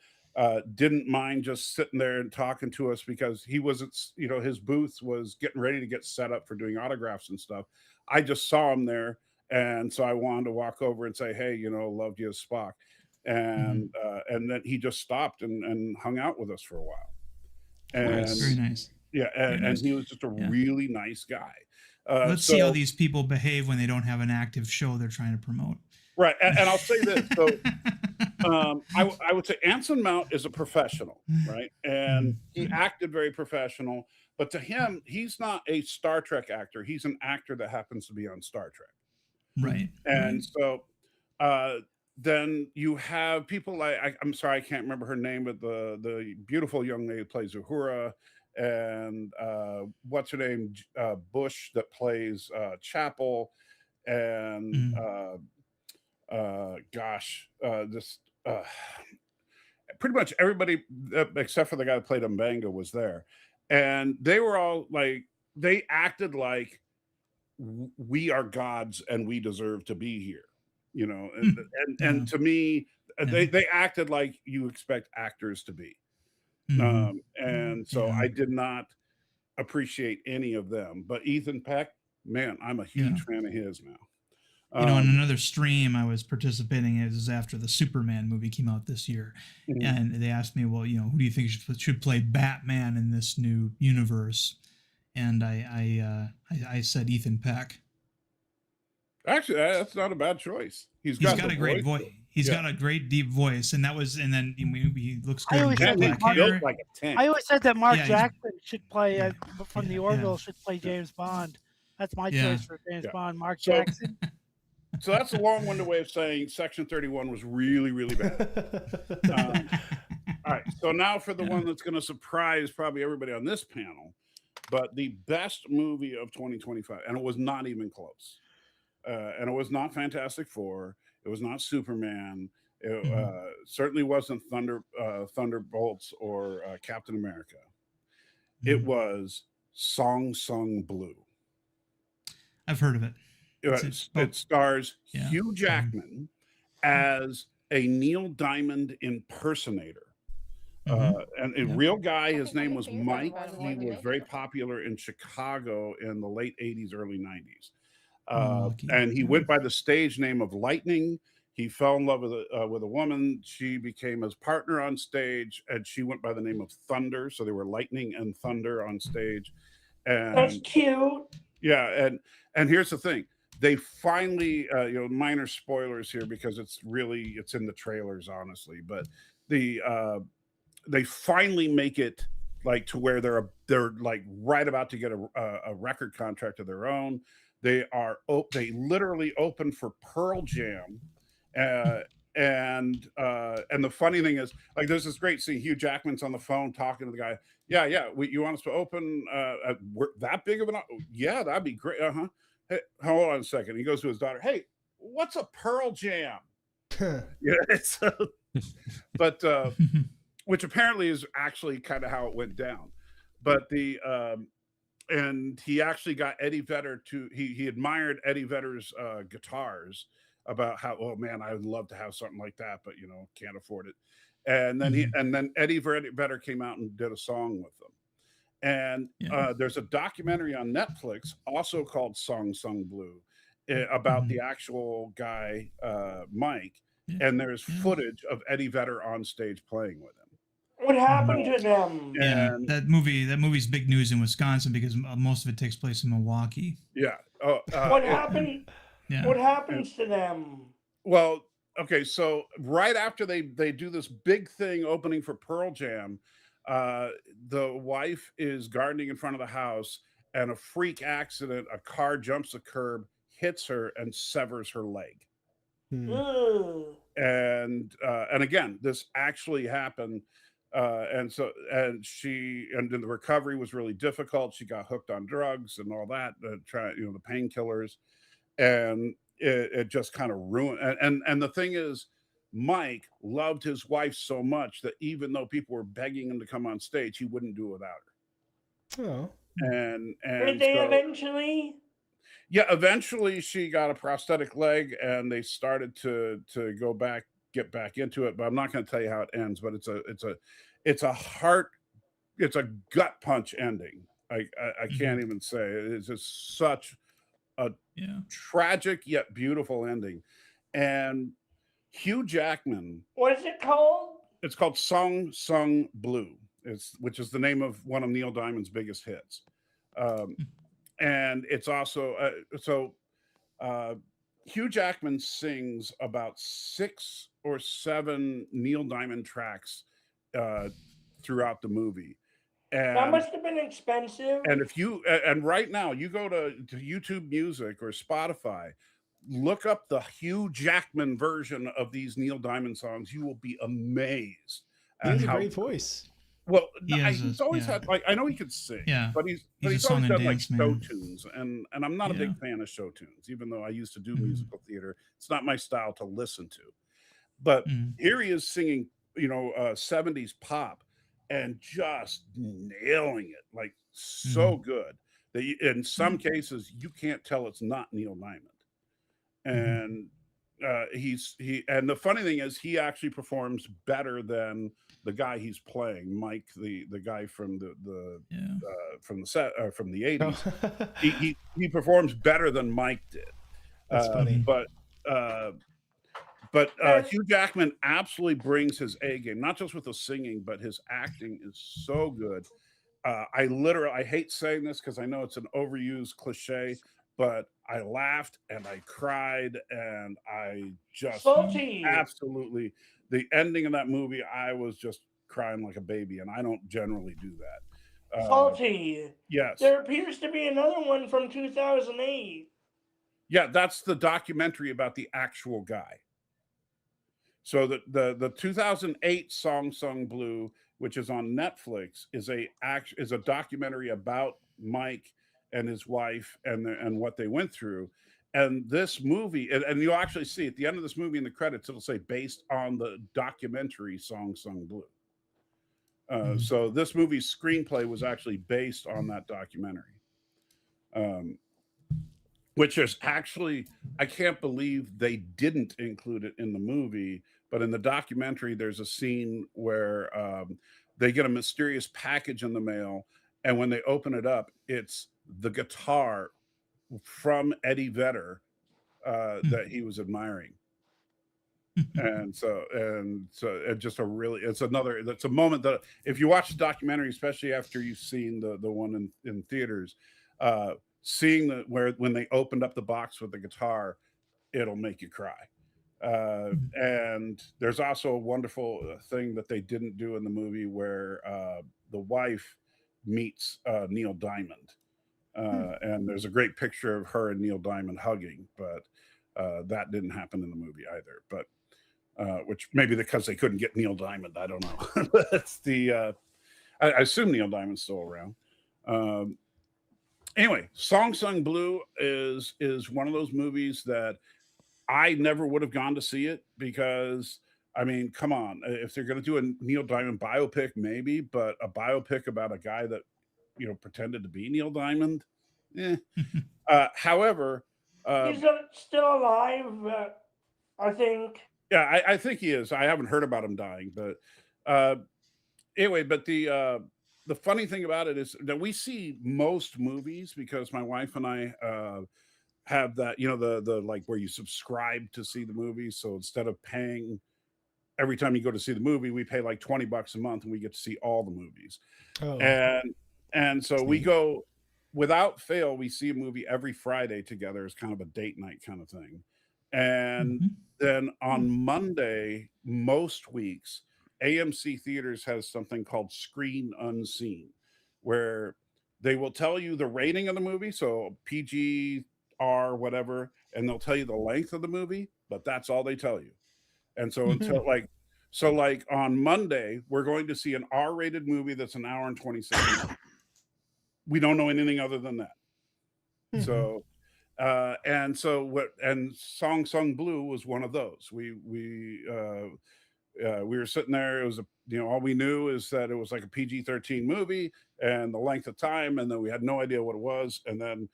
Didn't mind just sitting there and talking to us, because he wasn't, his booth was getting ready to get set up for doing autographs and stuff. I just saw him there, and so I wanted to walk over and say, hey, loved you as Spock. And then he just stopped and hung out with us for a while. And very nice. And he was just a really nice guy. Let's see how these people behave when they don't have an active show they're trying to promote. Right. And I'll say this. So I would say Anson Mount is a professional, right? And he acted very professional. But to him, he's not a Star Trek actor. He's an actor that happens to be on Star Trek. Right. And so then you have people like, I'm sorry, I can't remember her name, but the beautiful young lady who plays Uhura, and what's her name, Bush, that plays Chapel, and pretty much everybody except for the guy that played M'Benga was there, and they were all like, they acted like we are gods and we deserve to be here, and to me, they acted like you expect actors to be. And so I did not appreciate any of them. But Ethan Peck, man, I'm a huge fan of his now. On another stream I was participating in, is after the Superman movie came out this year, and they asked me, well, who do you think should play Batman in this new universe? And I said Ethan Peck. Actually, that's not a bad choice. He's got a great voice. He's got a great deep voice, and then he looks good. I always said that Mark Jackson should play from the Orville should play James Bond. That's my choice for James Bond, Mark Jackson. So that's a long-winded way of saying Section 31 was really, really bad. All right, so now for the one that's going to surprise probably everybody on this panel. but the best movie of 2025, and it was not even close. And it was not Fantastic Four. It was not Superman. It certainly wasn't Thunderbolts or Captain America. It was Song Sung Blue. I've heard of it. It stars Hugh Jackman as a Neil Diamond impersonator. And a real guy, his name was Mike. He was very popular in Chicago in the late 80s, early 90s. And he went by the stage name of Lightning. He fell in love with a woman. She became his partner on stage, and she went by the name of Thunder. So they were Lightning and Thunder on stage. And That's cute. Yeah, and here's the thing: they finally, minor spoilers here because it's in the trailers, honestly, but they finally make it like to where they're like right about to get a record contract of their own. They literally open for Pearl Jam. And the funny thing is, like, there's this great scene. Hugh Jackman's on the phone talking to the guy. Yeah, you want us to open that big of an? Yeah, that'd be great. Hey, hold on a second. He goes to his daughter. Hey, what's a Pearl Jam? It's but which apparently is actually kind of how it went down. But and he actually got Eddie Vedder he admired Eddie Vedder's guitars, about how, oh man, I would love to have something like that, but can't afford it. And then then Eddie Vedder came out and did a song with them. And there's a documentary on Netflix also called Song Sung Blue about the actual guy, Mike. And there's footage of Eddie Vedder on stage playing with him. What happened to them? Yeah, that movie's big news in Wisconsin because most of it takes place in Milwaukee. Yeah. What happened? Yeah. What happens to them? Well, okay, so right after they do this big thing opening for Pearl Jam, the wife is gardening in front of the house, and a freak accident, a car jumps a curb, hits her, and severs her leg. And again, this actually happened. And the recovery was really difficult. She got hooked on drugs and all that, the painkillers, and it just kind of ruined. And the thing is, Mike loved his wife so much that even though people were begging him to come on stage, he wouldn't do it without her. Oh. And Did they eventually? Yeah, eventually she got a prosthetic leg, and they started to get back into it. But I'm not going to tell you how it ends. But it's a gut punch ending. I can't even say it. It's just such a tragic yet beautiful ending. And Hugh Jackman. What is it called? It's called Song Sung Blue. Which is the name of one of Neil Diamond's biggest hits. And it's also Hugh Jackman sings about 6 or 7 Neil Diamond tracks throughout the movie. And that must have been expensive. And right now you go to YouTube Music or Spotify, look up the Hugh Jackman version of these Neil Diamond songs. You will be amazed. He has a great voice. Well, he's always had, like, I know he could sing, but he's always done like show tunes, and I'm not a big fan of show tunes, even though I used to do musical theater. It's not my style to listen to. But here he is singing, 70s pop, and just nailing it, like so good that in some cases you can't tell it's not Neil Diamond. And and the funny thing is, he actually performs better than the guy he's playing, Mike, the guy from the 80s. He performs better than Mike did. That's funny. But Hugh Jackman absolutely brings his A game, not just with the singing, but his acting is so good. I hate saying this because I know it's an overused cliche, but I laughed and I cried and I just absolutely, the ending of that movie, I was just crying like a baby, and I don't generally do that. Salty. Yes. There appears to be another one from 2008. Yeah, that's the documentary about the actual guy. So the 2008 Song Sung Blue, which is on Netflix, is a documentary about Mike and his wife and what they went through. And this movie, and you'll actually see at the end of this movie in the credits, it'll say based on the documentary Song Sung Blue. So this movie's screenplay was actually based on that documentary, which is actually, I can't believe they didn't include it in the movie. But in the documentary, there's a scene where they get a mysterious package in the mail, and when they open it up, it's the guitar from Eddie Vedder that he was admiring. And so it's just it's a moment that if you watch the documentary, especially after you've seen the one in theaters, seeing when they opened up the box with the guitar, it'll make you cry. And there's also a wonderful thing that they didn't do in the movie where the wife meets Neil Diamond. And there's a great picture of her and Neil Diamond hugging, but that didn't happen in the movie either. But which maybe because they couldn't get Neil Diamond, I don't know. That's I assume Neil Diamond's still around. Anyway, Song Sung Blue is one of those movies that I never would have gone to see it because, I mean, come on, if they're going to do a Neil Diamond biopic, maybe, but a biopic about a guy that pretended to be Neil Diamond. However, he's still alive, I think. Yeah, I think he is. I haven't heard about him dying, but anyway. But the funny thing about it is that we see most movies because my wife and I have that, the like where you subscribe to see the movie. So instead of paying every time you go to see the movie, we pay like $20 a month and we get to see all the movies. Oh. And so we go without fail. We see a movie every Friday together as kind of a date night kind of thing. And then on Monday, most weeks, AMC Theaters has something called Screen Unseen, where they will tell you the rating of the movie, so PG, R, whatever, and they'll tell you the length of the movie, but that's all they tell you. And so until like on Monday, we're going to see an R-rated movie that's an hour and 26 minutes. We don't know anything other than that. So and Song Sung Blue was one of those. We were sitting there. It was all we knew is that it was like a PG-13 movie and the length of time, and then we had no idea what it was. And then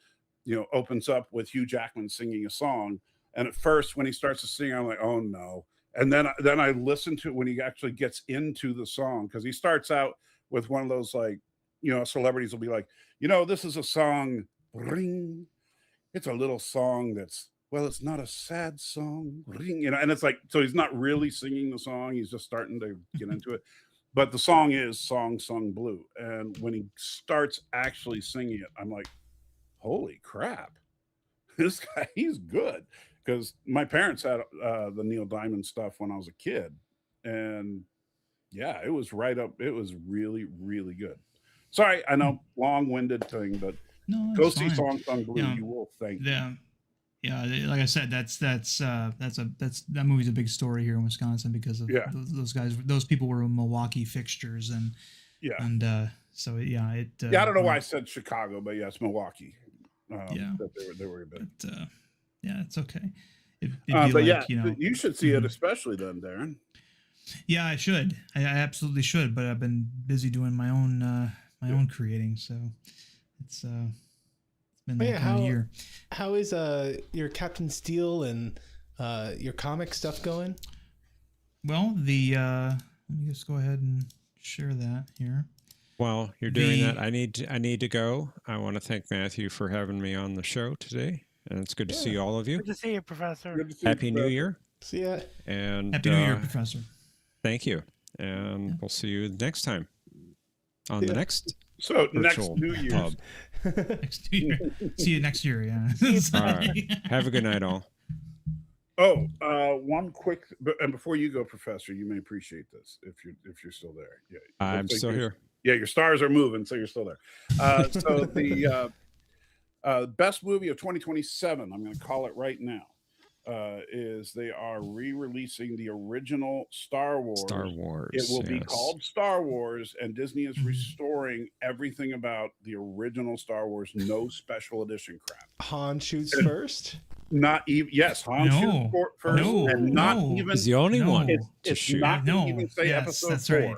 opens up with Hugh Jackman singing a song. And at first, when he starts to sing, I'm like, oh no. And then I listen to it when he actually gets into the song, because he starts out with one of those like, celebrities will be like, this is a song. Ring. It's a little song that's, well, it's not a sad song. Ring, and it's like, so he's not really singing the song. He's just starting to get into it. But the song is Song Sung Blue. And when he starts actually singing it, I'm like, holy crap. This guy, he's good. Because my parents had the Neil Diamond stuff when I was a kid. And yeah, it was right up. It was really, really good. Sorry, I know, long-winded thing, but no, go see fine. Song Sung Blue. You will thank me. Yeah, like I said, that movie's a big story here in Wisconsin because of those guys. Those people were Milwaukee fixtures, and so it. I don't know why I said Chicago, but it's Milwaukee. That they were a bit. But, it's okay. You should see it, especially then, Darren. Yeah, I should. I absolutely should. But I've been busy doing my own creating, so it's been that kind of year. How is your Captain Steel and your comic stuff going? Well, let me just go ahead and share that here. While you're doing that, I need to go. I want to thank Matthew for having me on the show today, and it's good to see all of you. Good to see you, Professor. Happy New Year. See ya. And Happy New Year, Professor. Thank you, and we'll see you next time on the next. So next New Year's. Next New Year. See you next year. Yeah. All right. Have a good night, all. Oh, one quick, and before you go, Professor, you may appreciate this if you're still there. Yeah, I'm still here. Yeah, your stars are moving, so you're still there. So the best movie of 2027, I'm going to call it right now. is they are re-releasing the original Star Wars. Star Wars. It will be yes. called Star Wars, and Disney is restoring everything about the original Star Wars. No special edition crap. Han shoots first. Not even Han shoots first, and not even He's the only one to it's shoot. not gonna even say yes, episode that's 4. right.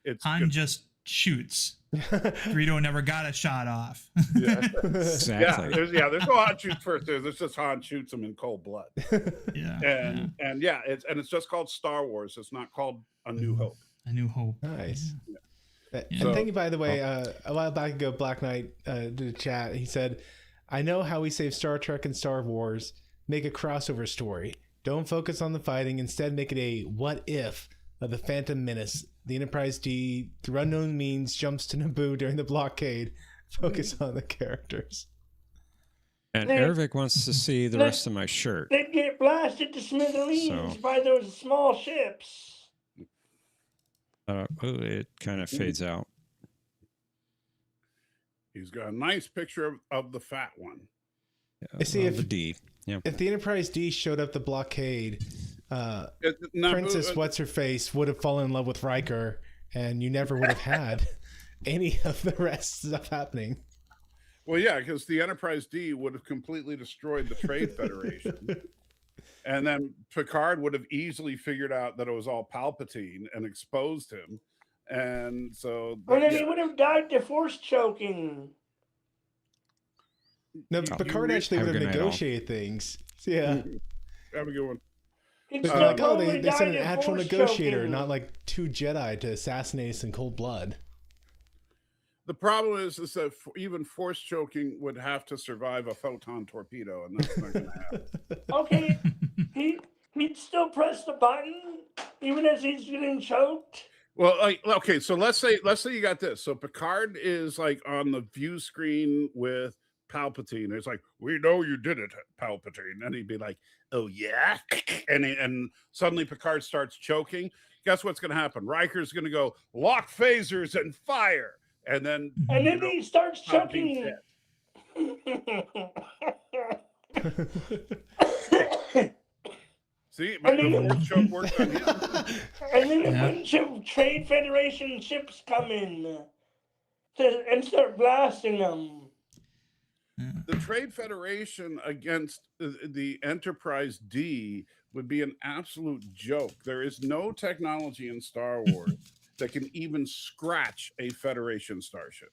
It's Han just shoots. Greedo never got a shot off. Yeah. Exactly. There's no Han shoots first. There's just Han shoots him in cold blood. Yeah. And it's just called Star Wars. It's not called A New Hope. A New Hope. Nice. Yeah. And thank you, by the way. A while back ago, Black Knight did a chat. He said, "I know how we save Star Trek and Star Wars. Make a crossover story. Don't focus on the fighting. Instead, make it a what if of the Phantom Menace. The Enterprise D, through unknown means, jumps to Naboo during the blockade. Focus on the characters." And Ervik wants to see the rest of my shirt. They get blasted to smithereens by those small ships. It kind of fades out. He's got a nice picture of the fat one. I see the D. Yeah. If the Enterprise D showed up the blockade, Princess What's-Her-Face would have fallen in love with Riker, and you never would have had any of the rest stuff happening. Well, yeah, because the Enterprise D would have completely destroyed the Trade Federation. And then Picard would have easily figured out that it was all Palpatine and exposed him. And so... Or then he would have died to force choking. No, Picard actually would have negotiated things. Yeah. Have a good one. Like, oh, they sent an actual negotiator, not like 2 Jedi to assassinate us in cold blood. The problem is that even force choking would have to survive a photon torpedo, and that's not going to happen. Okay, he'd still press the button even as he's getting choked. Well, okay, so let's say you got this. So Picard is like on the view screen with Palpatine. It's like, "We know you did it, Palpatine," and he'd be like, "Oh yeah," and suddenly Picard starts choking. Guess what's going to happen? Riker's going to go, "Lock phasers and fire," and then he starts choking. See, the force choke works on him. And then a bunch of Trade Federation ships come in and start blasting them. The Trade Federation against the Enterprise D would be an absolute joke. There is no technology in Star Wars that can even scratch a Federation starship.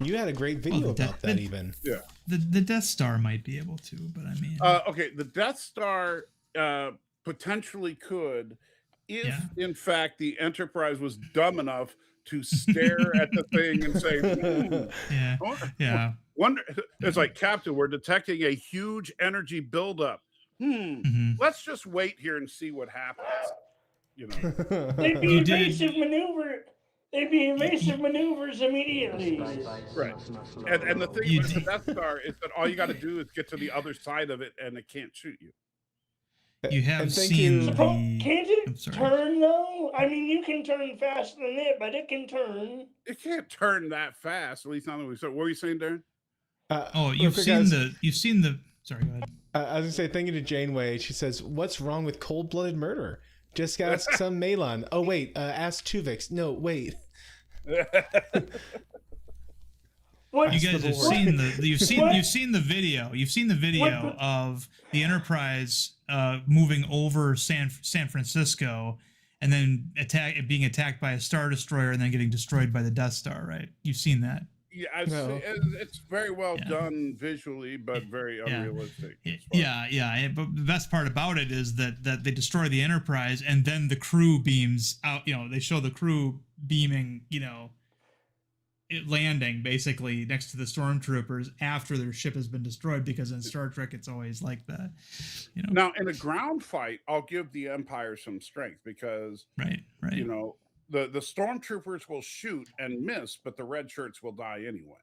You had a great video about that, even. Yeah. The Death Star might be able to, but I mean... okay, the Death Star potentially could if, in fact, the Enterprise was dumb enough to stare at the thing and say, wonder. It's like, "Captain, we're detecting a huge energy buildup. Let's just wait here and see what happens." You know, they'd be evasive maneuver. They'd be evasive maneuvers immediately. Right. And the thing with the Death Star is that all you got to do is get to the other side of it, and it can't shoot you. You have seen Can't it turn though? I mean, you can turn faster than it, but it can turn. It can't turn that fast. At least not that we saw. What were you saying, Darren? You've seen the. Sorry, go ahead. I was gonna say, thank you to Janeway. She says, "What's wrong with cold-blooded murder? Just ask some Malon. Oh wait, ask Tuvix. No, wait." You guys have seen you've seen the video. You've seen the video of the Enterprise moving over San Francisco, and then being attacked by a Star Destroyer, and then getting destroyed by the Death Star. Right? You've seen that. Yeah, it's very well done visually, but very unrealistic. Yeah. But the best part about it is that they destroy the Enterprise, and then the crew beams out. You know, they show the crew beaming. You know, landing basically next to the stormtroopers after their ship has been destroyed, because in Star Trek it's always like that. You know. Now in a ground fight, I'll give the Empire some strength because right. You know, the stormtroopers will shoot and miss, but the red shirts will die anyway.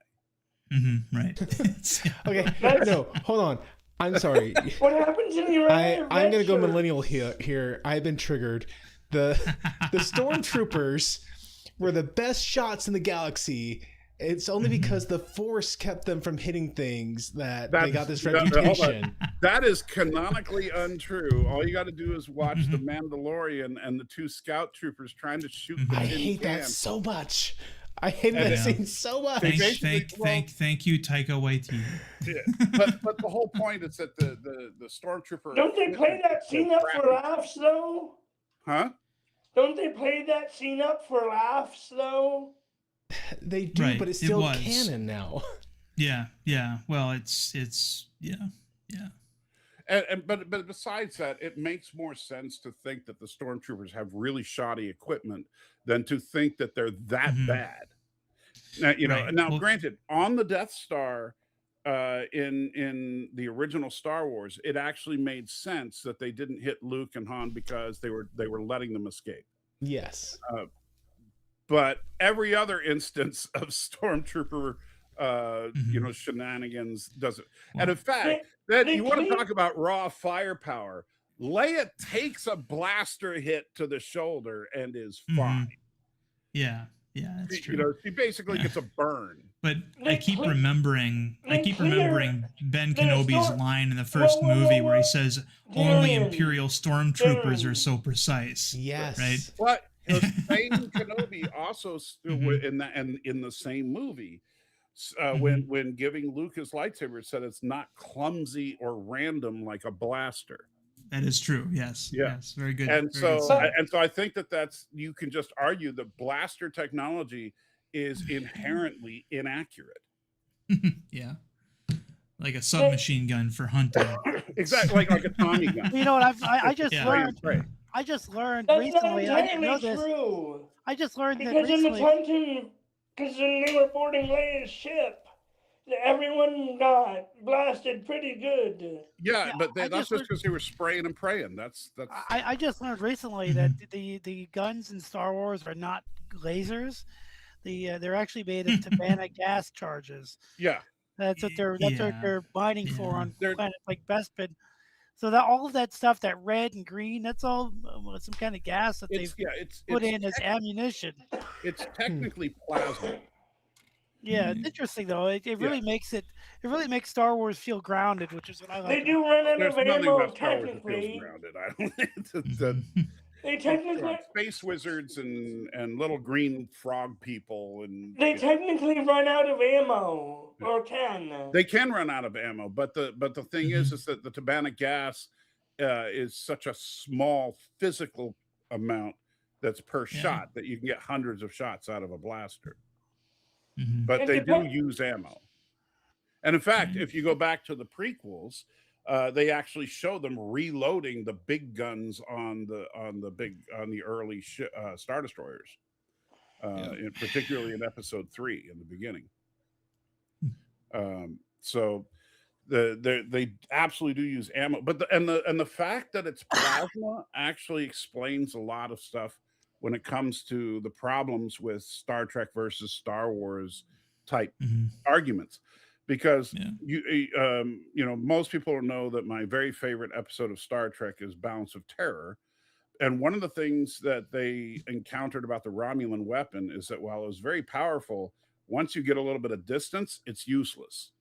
Right. Okay. No, hold on. I'm sorry. What happens in your I'm gonna go millennial here. I've been triggered. The stormtroopers were the best shots in the galaxy, It's only because the Force kept them from hitting things that they got this hold on. reputation. That is canonically untrue. All you got to do is watch The Mandalorian and the 2 scout troopers trying to shoot the I tin hate can. that so much. I hate that scene so much. Thank you, Taika Waititi. Yeah. But the whole point is that the stormtrooper. Don't they play that scene up for laughs though? Huh? Don't they play that scene up for laughs though? They do, Right, but it's it still was. canon now. Yeah. Well, it's yeah. But besides that, it makes more sense to think that the stormtroopers have really shoddy equipment than to think that they're that bad. Now, Right. Granted, on the Death Star, in the original Star Wars, it actually made sense that they didn't hit Luke and Han because they were letting them escape. Yes. But every other instance of stormtrooper shenanigans doesn't. And in fact, then you want to talk about raw firepower. Leia takes a blaster hit to the shoulder and is fine. Yeah, that's true. She basically gets a burn. But I keep remembering Ben Kenobi's line in the first movie where he says only Imperial stormtroopers are so precise. Yes. Right. But the same Kenobi also in the same movie. When giving Luke his lightsaber, said it's not clumsy or random like a blaster. That is true. Yes. Yeah. Yes. Very good. And very so good I think that's you can just argue that blaster technology is inherently inaccurate. Yeah. Like a submachine gun for hunting. Exactly, like a Tommy gun. You know what? I just learned. Right. I just learned That's recently. not I didn't know entirely this. true. I just learned that Because in the recently. because when they were boarding Leia's ship, everyone got blasted pretty good. Yeah, but that's just because they were spraying and praying. That's. I just learned recently that the guns in Star Wars are not lasers. They're actually made of Tabana gas charges. Yeah. That's what they're mining for on planets like Bespin. So that all of that stuff, that red and green, that's all some kind of gas that they've put in as ammunition. It's technically plasma. Yeah, it's interesting though. It really makes Star Wars feel grounded, which is what I like. They do run out There's of nothing ammo about Star Wars that feels technically. grounded. I don't. They technically space wizards and little green frog people and they technically run out of ammo or can. They can run out of ammo, but the thing is that the Tabana gas is such a small physical amount that's per shot that you can get hundreds of shots out of a blaster. But they do use ammo. And in fact, if you go back to the prequels, they actually show them reloading the big guns on the early Star Destroyers, particularly in Episode 3 in the beginning. So they absolutely do use ammo, but the fact that it's plasma actually explains a lot of stuff when it comes to the problems with Star Trek versus Star Wars type arguments. Because most people know that my very favorite episode of Star Trek is Balance of Terror. And one of the things that they encountered about the Romulan weapon is that while it was very powerful, once you get a little bit of distance, it's useless.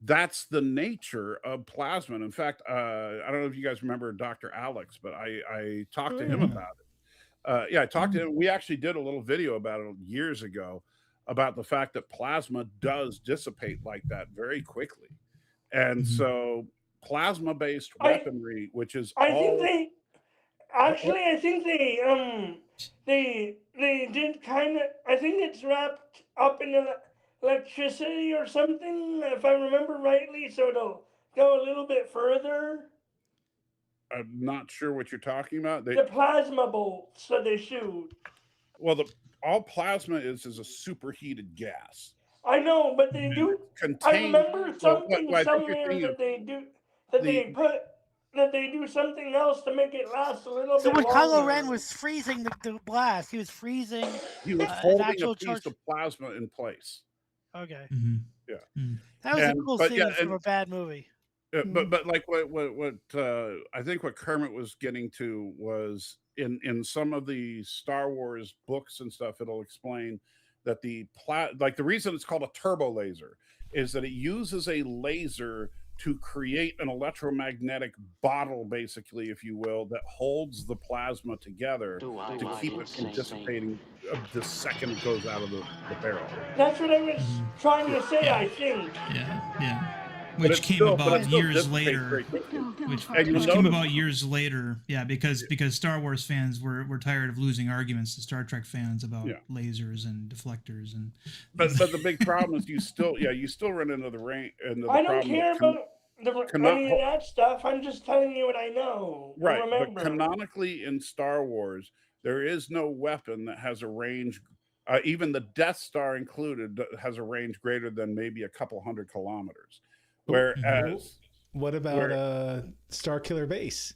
That's the nature of plasma. And in fact, I don't know if you guys remember Dr. Alex, but I talked to him about it. I talked to him. We actually did a little video about it years ago, about the fact that plasma does dissipate like that very quickly. And so plasma-based weaponry, which is I think they did kind of, I think it's wrapped up in electricity or something, if I remember rightly, so it'll go a little bit further. I'm not sure what you're talking about. The plasma bolts that they shoot. Well, all plasma is a superheated gas. I know, but they do. I remember something somewhere that they do that they do something else to make it last a little bit So when longer. Kylo Ren was freezing the blast, he was freezing. He was holding a piece of plasma in place. Okay. Yeah. That was a cool scene from a bad movie. But like what I think what Kermit was getting to was in some of the Star Wars books and stuff, it'll explain that the reason it's called a turbo laser is that it uses a laser to create an electromagnetic bottle, basically, if you will, that holds the plasma together to keep it from dissipating the second it goes out of the barrel. That's what I was trying to say, Yeah. I think. Yeah. But Which it's came still- but about it still years dissipates later. very quickly. Which And you'll came notice- about years later, because Star Wars fans were tired of losing arguments to Star Trek fans about lasers and deflectors and. But the big problem is you still run into the rain. I don't care about any of that stuff. I'm just telling you what I know. Right, Remember. but canonically in Star Wars, there is no weapon that has a range. Even the Death Star included has a range greater than maybe a couple hundred kilometers. Whereas, what about Star Killer Base?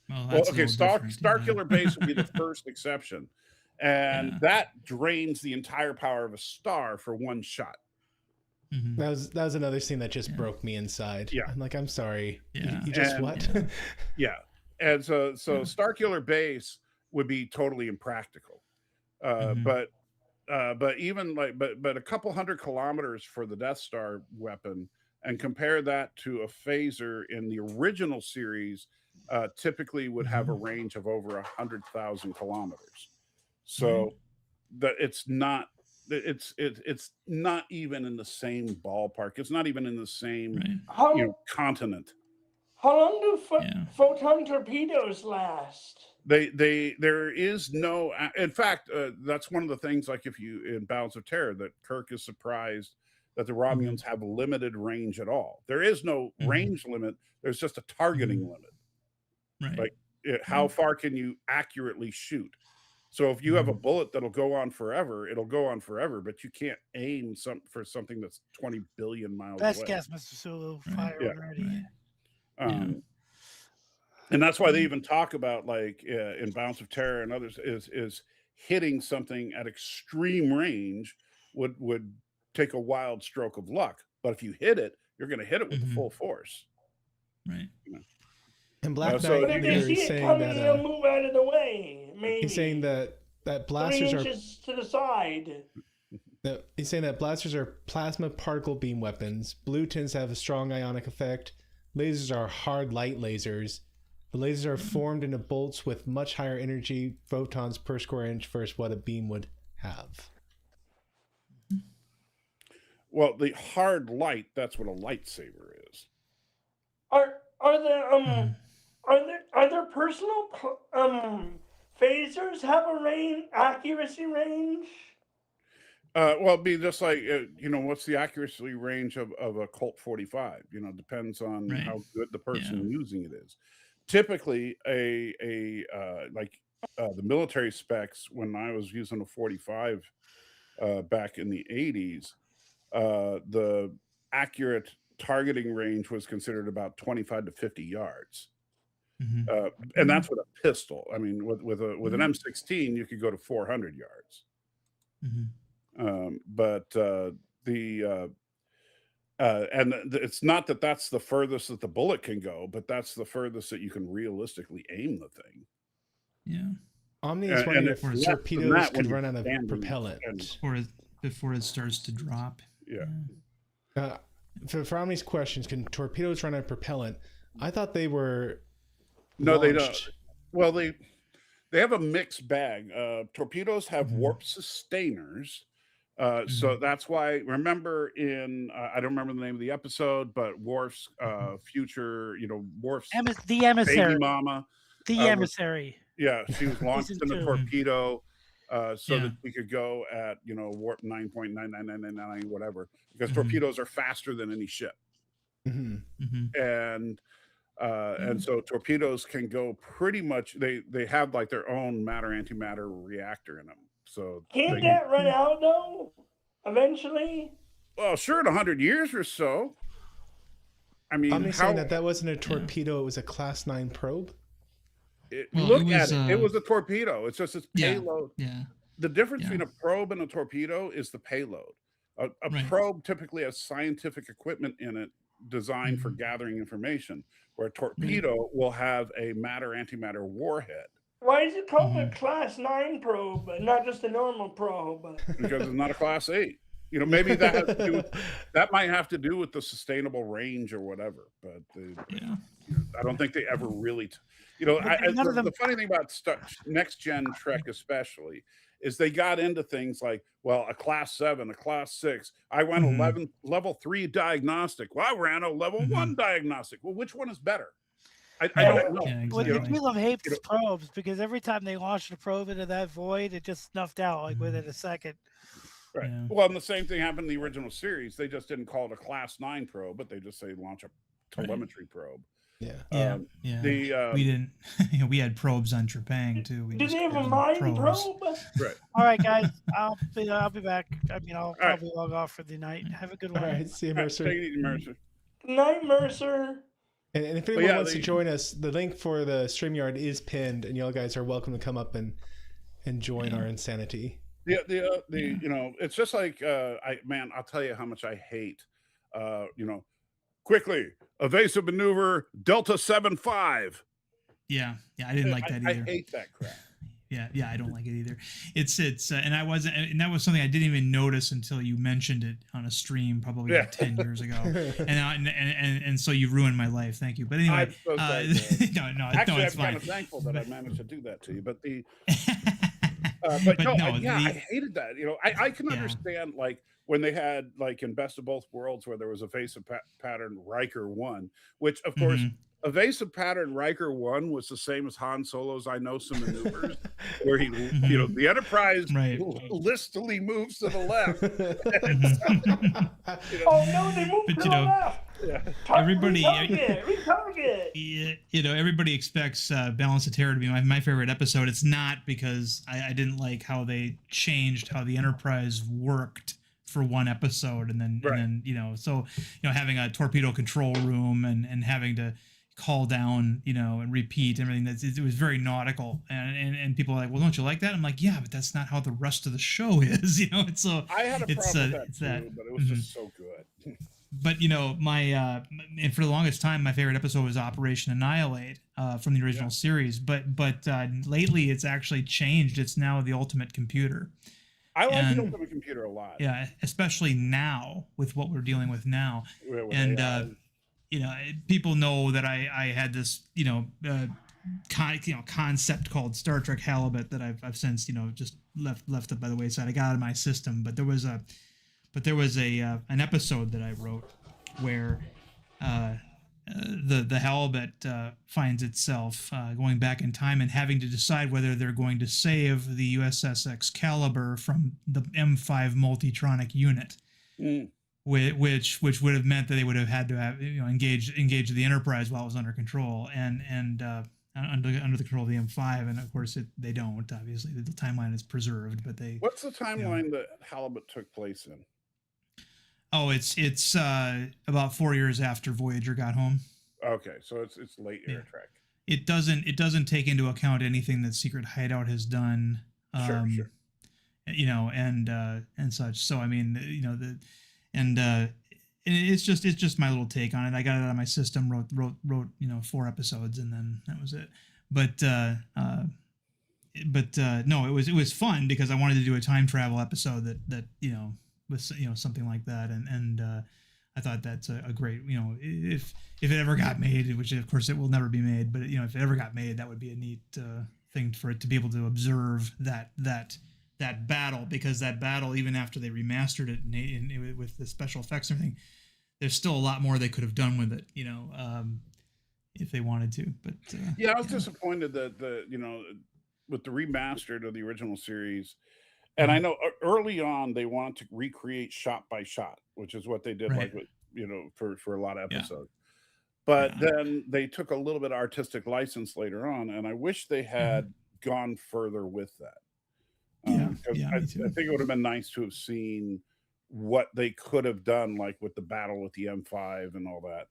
Well, okay, Star Killer Base would be the first exception, and that drains the entire power of a star for one shot. That was another scene that just broke me inside. Yeah, I'm like, I'm sorry. Yeah, you just what? Yeah, and so Star Killer Base would be totally impractical. But even but a couple hundred kilometers for the Death Star weapon, and compare that to a phaser in the original series, typically would have a range of over 100,000 kilometers. So that it's not even in the same ballpark. It's not even in the same continent. How long do photon torpedoes last? There is no, in fact, that's one of the things, like if you in Balance of Terror, that Kirk is surprised that the Romulans have limited range at all. There is no range limit. There's just a targeting limit. Right. Like how far can you accurately shoot? So if you have a bullet that'll go on forever, it'll go on forever, but you can't aim for something that's 20 billion miles Best away. guess, Mr. Sulu. Fire already. And that's why they even talk about, like in Bounce of Terror and others, is hitting something at extreme range would take a wild stroke of luck. But if you hit it, you're going to hit it with the full force. Right. And Black Knight, but if they see it coming, they'll move out of the way. Maybe he's saying that blasters 3 inches to the side. He's saying that blasters are plasma particle beam weapons. Blue tends to have a strong ionic effect. Lasers are hard light lasers. The lasers are formed into bolts with much higher energy photons per square inch versus what a beam would have. Well, the hard light, that's what a lightsaber is. Are there personal phasers have a accuracy range? Well, it'd be just like, what's the accuracy range of a Colt 45? Depends on how good the person using it is. Typically, the military specs, when I was using a 45 back in the 80s, the accurate targeting range was considered about 25 to 50 yards. And that's with a pistol. I mean, with an M16, you could go to 400 yards. It's not that that's the furthest that the bullet can go, but that's the furthest that you can realistically aim the thing. Yeah. Omni is wondering if torpedoes could run out of propellant before it starts to drop. Yeah. For Omni's questions, can torpedoes run out of propellant? I thought they were. No, they don't. Well, they have a mixed bag. Torpedoes have warp sustainers. So that's why, remember I don't remember the name of the episode, but Worf's future, Worf's the emissary, baby mama. The emissary. She was launched in a torpedo so that we could go at, warp 9.99999, whatever, because torpedoes are faster than any ship. And so torpedoes can go pretty much, they have like their own matter-antimatter reactor in them. So can't that run out though? Eventually? Well, sure, in 100 years or so. I mean, I'm saying that wasn't a torpedo; it was a Class 9 probe. It was a torpedo. It's just its payload. Yeah. The difference between a probe and a torpedo is the payload. A probe typically has scientific equipment in it designed for gathering information, where a torpedo will have a matter-antimatter warhead. Why is it called a Mhm. Class 9 probe and not just a normal probe? Because it's not a Class 8. You know, maybe that has to do with, that might have to do with the sustainable range or whatever. But Yeah. I don't think they ever really, you know, But none of them. the funny thing about next gen Trek especially is they got into things like, well, a Class 7, a Class 6. I went Mhm. level 3 diagnostic. Well, I ran a level 1 Mhm. diagnostic. Well, which one is better? I Yeah, don't know. Yeah, well, You know, the exactly. deal of hates you know, probes because every time they launched a probe into that void, it just snuffed out like within a second. right. Yeah. Well, and the same thing happened in the original series. They just didn't call it a Class 9 probe, but they just say launch a Right. telemetry probe. Yeah. Yeah. Um, Yeah. the We didn't. You know, we had probes on Trepang too. We Do just they have a called them mind probes. probe? right. All right, guys, I'll be back. I mean, I'll All right. probably log off for the night. Have a good All one. right. See you, All right, Mercer. take it easy, Mercer. Good night, Mercer. And if But anyone yeah, wants to join us, the link for the StreamYard is pinned, and y'all guys are welcome to come up and join our insanity. You know, it's just like I'll tell you how much I hate you know, quickly evasive maneuver Delta 7-5. Yeah. Yeah. I didn't like that I either. hate that crap. Yeah, I don't like it either. It's and I wasn't, and that was something I didn't even notice until you mentioned it on a stream probably like 10 years ago, and so you ruined my life. Thank you. But anyway, I'm so sorry, no, actually, it's I'm fine. kind of thankful that I managed to do that to you. But But no, no, I hated that. You know, I can Yeah. understand like when they had like in Best of Both Worlds where there was evasive pattern Riker 1, which of course Mhm. evasive pattern Riker 1 was the same as Han Solo's I Know Some Maneuvers, where he, you know, Mhm. the Enterprise Right. listily moves to the left. You know, Oh no, they moved But, to you the know, left. everybody- Retarget. You know, everybody expects Balance of Terror to be my favorite episode. It's not, because I didn't like how they changed how the Enterprise worked for one episode, and then you know, so you know, having a torpedo control room and having to call down, you know, and repeat everything. It was very nautical, and people are like, well, don't you like that? I'm like, yeah, but that's not how the rest of the show is. You know, it's so I had a problem with it's that too, but it was just so good. But you know, my and for the longest time, my favorite episode was Operation Annihilate from the original series. But lately, it's actually changed. It's now the Ultimate Computer. I like And- the Ultimate Computer a lot. Yeah, especially now with what we're dealing with now. With And AI. you know, people know that I had this, you know, concept called Star Trek Halibut that I've since, you know, just left it by the wayside. I got out of my system, but there was an episode that I wrote where the Halibut finds itself going back in time and having to decide whether they're going to save the USS Excalibur from the M5 Multitronic unit. Mm. Which would have meant that they would have had to have, you know, engage the Enterprise while it was under control and under the control of the M5, and of course they don't. Obviously, the timeline is preserved, but they. What's the timeline that Halibut took place in? Oh, it's about 4 years after Voyager got home. Okay, so it's late era Trek. It doesn't take into account anything that Secret Hideout has done. Sure. You know, and such. So I mean, you know, and it's just my little take on it. I got it out of my system, wrote you know 4 episodes, and then that was it. But no, it was fun because I wanted to do a time travel episode that you know was, you know, something like that, and I thought that's a great, you know, if it ever got made, which of course it will never be made, but you know, if it ever got made, that would be a neat thing for it to be able to observe that battle, because that battle, even after they remastered it with the special effects and everything, there's still a lot more they could have done with it, you know, if they wanted to. But yeah, I was disappointed that you know, with the remastered of the original series, and I know early on they wanted to recreate shot by shot, which is what they did, Right. like with, you know, for a lot of episodes. But then they took a little bit of artistic license later on, and I wish they had gone further with that. I think it would have been nice to have seen what they could have done, like with the battle with the M5 and all that.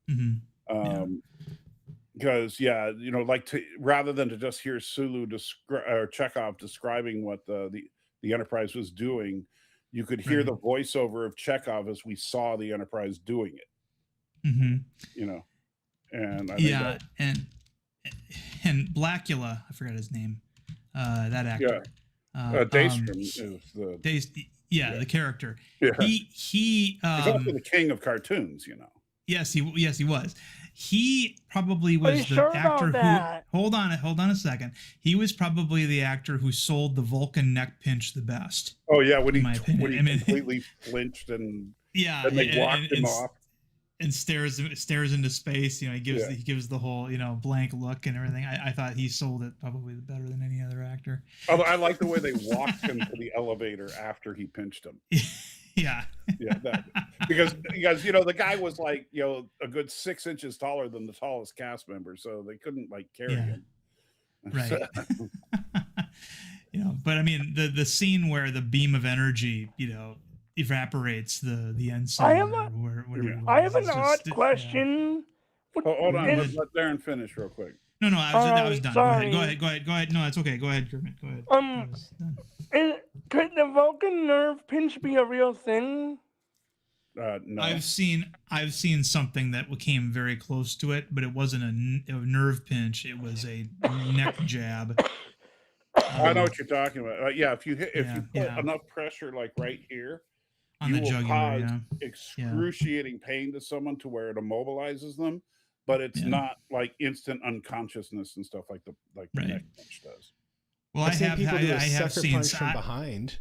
Because you know, like rather than to just hear Sulu or Chekhov describing what the Enterprise was doing, you could hear the voiceover of Chekhov as we saw the Enterprise doing it. You know, and I think and Blackula, I forgot his name. That actor. Daystrom is the the character. Yeah. He he's also the king of cartoons, you know. Yes, he was. He probably was you the sure actor about that? who. Hold on a second. He was probably the actor who sold the Vulcan neck pinch the best. Oh yeah, when he opinion. completely flinched and yeah, they walked him off and stares into space. You know, he gives the whole blank look and everything. I thought he sold it probably better than any other actor. Although I like the way they walked him to the elevator after he pinched him. Yeah. Because the guy was like a good 6 inches taller than the tallest cast member, so they couldn't like carry him. Right. But I mean the scene where the beam of energy evaporates the ensign. I have an odd question. Hold on, let Darren finish real quick. No, I was done. Sorry. Go ahead. No, it's okay. Go ahead, Kermit. Go ahead. Could the Vulcan nerve pinch be a real thing? No. I've seen something that came very close to it, but it wasn't a nerve pinch. It was a neck jab. I know what you're talking about. If you put enough pressure like right here, on the jugular, cause excruciating pain to someone to where it immobilizes them, but it's not like instant unconsciousness and stuff like the neck pinch does. Well, I have seen punch from behind.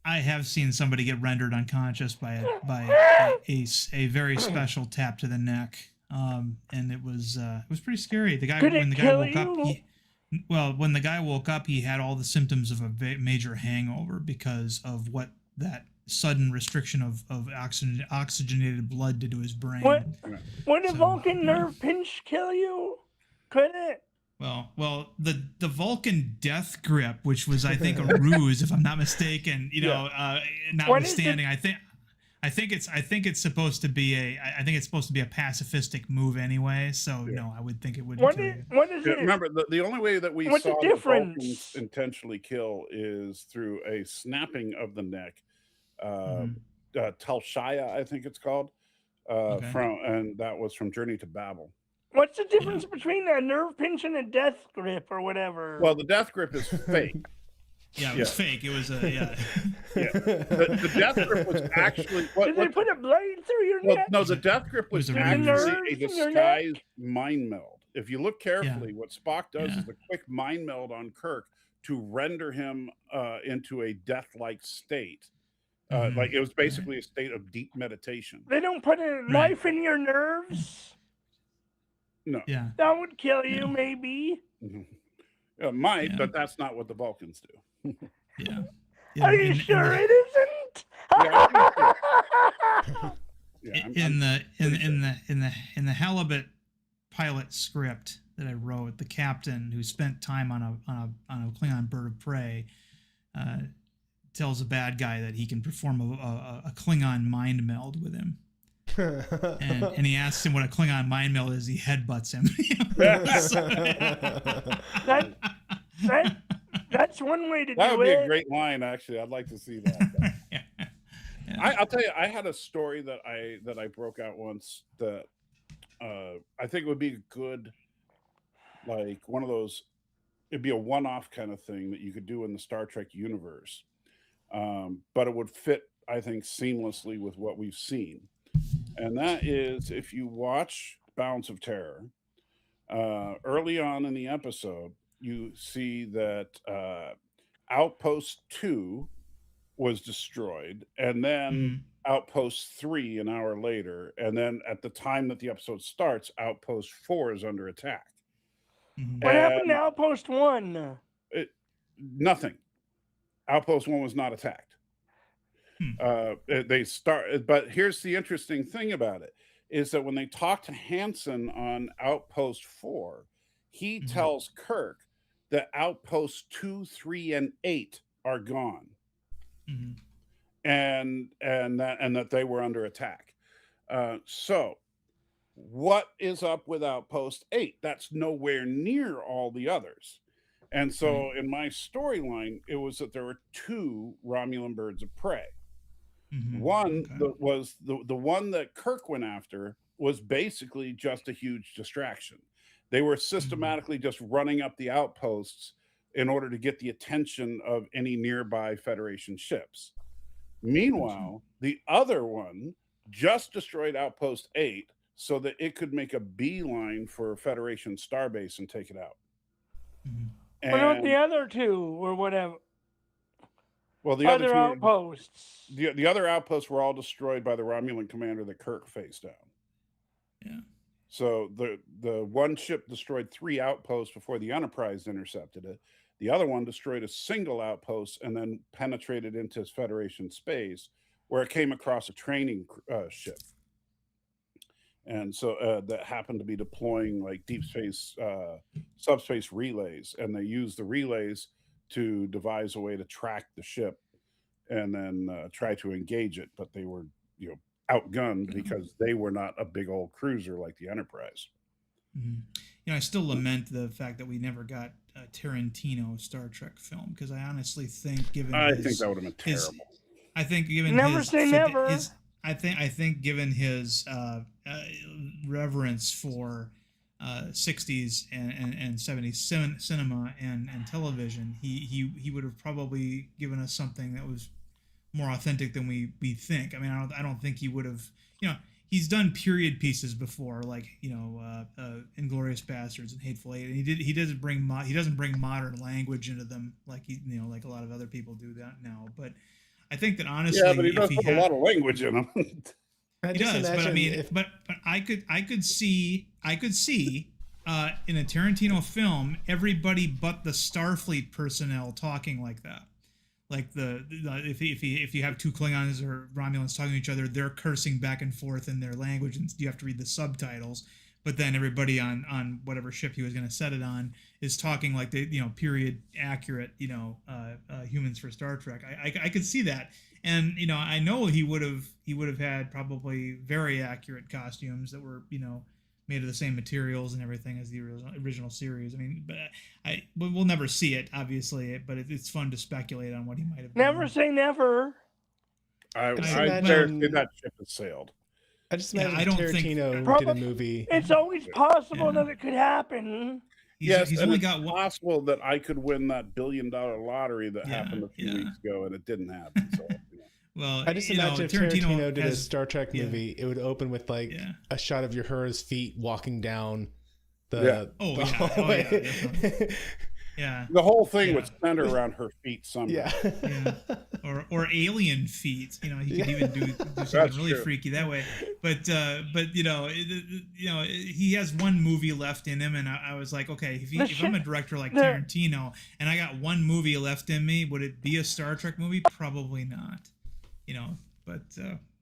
I have seen somebody get rendered unconscious by a very special tap to the neck, and it was pretty scary. The guy when the guy woke up, he had all the symptoms of a major hangover because of what that sudden restriction of oxygenated blood did to his brain. Would a Vulcan nerve pinch kill you? Could it? Well, the Vulcan death grip, which was I think a ruse, if I'm not mistaken, notwithstanding, I think it's supposed to be a pacifistic move anyway. So no, I would think it wouldn't kill you. What is it? Remember, the only way that we saw the Vulcans intentionally kill is through a snapping of the neck. Talshaya, I think it's called, and that was from Journey to Babel. What's the difference between a nerve pinch and a death grip or whatever? Well, the death grip is fake. It was fake. It was The death grip was actually. Did they put a blade through your neck? No, the death grip was actually a disguised mind meld. If you look carefully, what Spock does is a quick mind meld on Kirk to render him into a death-like state. Like it was basically a state of deep meditation. They don't put a knife in your nerves? No. Yeah. That would kill you, maybe. It might, but that's not what the Vulcans do. Are you sure it isn't? In the Halibut pilot script that I wrote, the captain who spent time on a Klingon bird of prey tells a bad guy that he can perform a Klingon mind meld with him. and he asks him what a Klingon mind meld is. He headbutts him. That's one way to do it. That would be a great line, actually. I'd like to see that. I'll tell you, I had a story that I broke out once that I think would be good, like one of those. It'd be a one-off kind of thing that you could do in the Star Trek universe, but it would fit, I think, seamlessly with what we've seen. And that is, if you watch Balance of Terror, early on in the episode, you see that Outpost 2 was destroyed, and then Outpost 3 an hour later, and then at the time that the episode starts, Outpost 4 is under attack. What happened to Outpost 1? Nothing. Outpost 1 was not attacked. But here's the interesting thing about it, is that when they talk to Hansen on Outpost 4, he tells Kirk that Outposts 2, 3, and 8 are gone. And that they were under attack. So what is up with Outpost 8? That's nowhere near all the others. And so in my storyline, it was that there were 2 Romulan birds of prey. One that was the one that Kirk went after was basically just a huge distraction. They were systematically just running up the outposts in order to get the attention of any nearby Federation ships. Meanwhile, the other one just destroyed Outpost 8 so that it could make a beeline for Federation Starbase and take it out. What about the other two or whatever? Well, the other other outposts. The other outposts were all destroyed by the Romulan commander that Kirk faced down. Yeah. So the one ship destroyed 3 outposts before the Enterprise intercepted it. The other one destroyed a single outpost and then penetrated into Federation space, where it came across a training ship. And so that happened to be deploying like deep space, subspace relays, and they used the relays to devise a way to track the ship and then try to engage it. But they were, outgunned because they were not a big old cruiser like the Enterprise. I still lament the fact that we never got a Tarantino Star Trek film, because I honestly think, I think that would have been terrible. I think given never say never. I think given his reverence for 60s and 70s cinema and television, he would have probably given us something that was more authentic than we think. I mean, I don't think he would have. He's done period pieces before, like Inglourious Bastards and Hateful Eight, and he doesn't bring modern language into them like like a lot of other people do that now. But I think that honestly, but he does put a lot of language in them. He does, but I mean, but I could see in a Tarantino film everybody but the Starfleet personnel talking like that. Like if you have 2 Klingons or Romulans talking to each other, they're cursing back and forth in their language, and you have to read the subtitles. But then everybody on whatever ship he was going to set it on is talking like the period accurate humans for Star Trek. I could see that, and I know he would have had probably very accurate costumes that were made of the same materials and everything as the original series. I mean, but we'll never see it, obviously, but it's fun to speculate on what he might have done. Never say never. I dare say that ship has sailed. I just imagine I don't Tarantino did a movie. It's always possible that it could happen. He's only got one. Possible that I could win that $1 billion lottery that happened a few weeks ago, and it didn't happen. So, well, I just imagine if Tarantino did a Star Trek movie, it would open with a shot of Uhura's feet walking down the hallway. Yeah. The whole thing would center around her feet somehow. Or alien feet. He could even do something really freaky that way. But he has one movie left in him, and I was like, okay, if I'm a director like Tarantino and I got one movie left in me, would it be a Star Trek movie? Probably not. But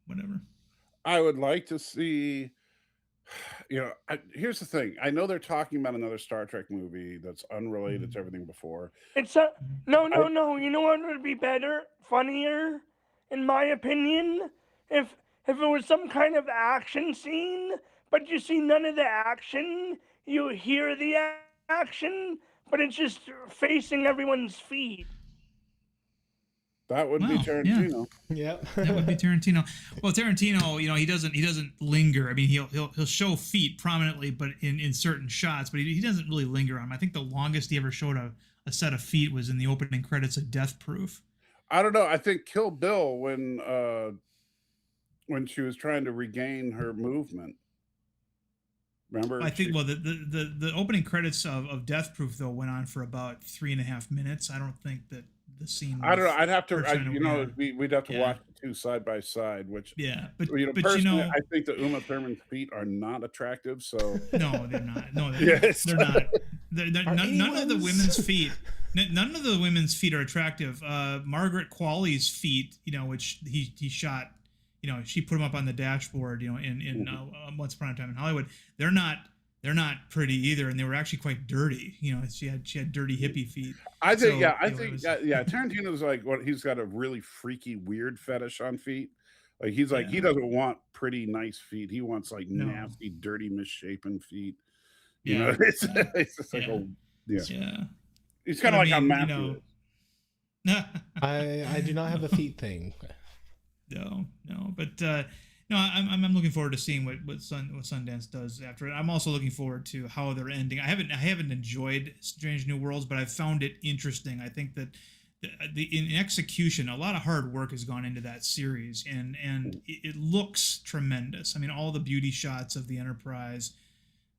whatever. I would like to see. Here's the thing. I know they're talking about another Star Trek movie that's unrelated to everything before. It's no. You know what would be better, funnier, in my opinion, if it was some kind of action scene, but you see none of the action. You hear the action, but it's just facing everyone's feet. That would be Tarantino. Yeah, that would be Tarantino. Well, Tarantino, he doesn't linger. I mean, he'll show feet prominently, but in certain shots, but he doesn't really linger on them. I think the longest he ever showed a set of feet was in the opening credits of Death Proof. I don't know. I think Kill Bill when she was trying to regain her movement. Remember? I think the opening credits of Death Proof though went on for about 3.5 minutes. I don't think that the scene. I don't know. I'd have to. We'd have to watch the two side by side. Which but personally, I think that Uma Thurman's feet are not attractive. So no, they're not. No, they're not. None of the women's feet. None of the women's feet are attractive. Margaret Qualley's feet, which he shot. She put them up on the dashboard. In Once Upon a Time in Hollywood. They're not pretty either, and they were actually quite dirty. She had dirty hippie feet. I think Tarantino's like he's got a really freaky, weird fetish on feet. Like he doesn't want pretty, nice feet. He wants nasty, dirty, misshapen feet. It's just like He's kind of like on Matthew. I do not have a feet thing. No, but No, I'm looking forward to seeing what Sundance does after it. I'm also looking forward to how they're ending. I haven't enjoyed Strange New Worlds, but I've found it interesting. I think that in execution, a lot of hard work has gone into that series, and it looks tremendous. I mean, all the beauty shots of the Enterprise,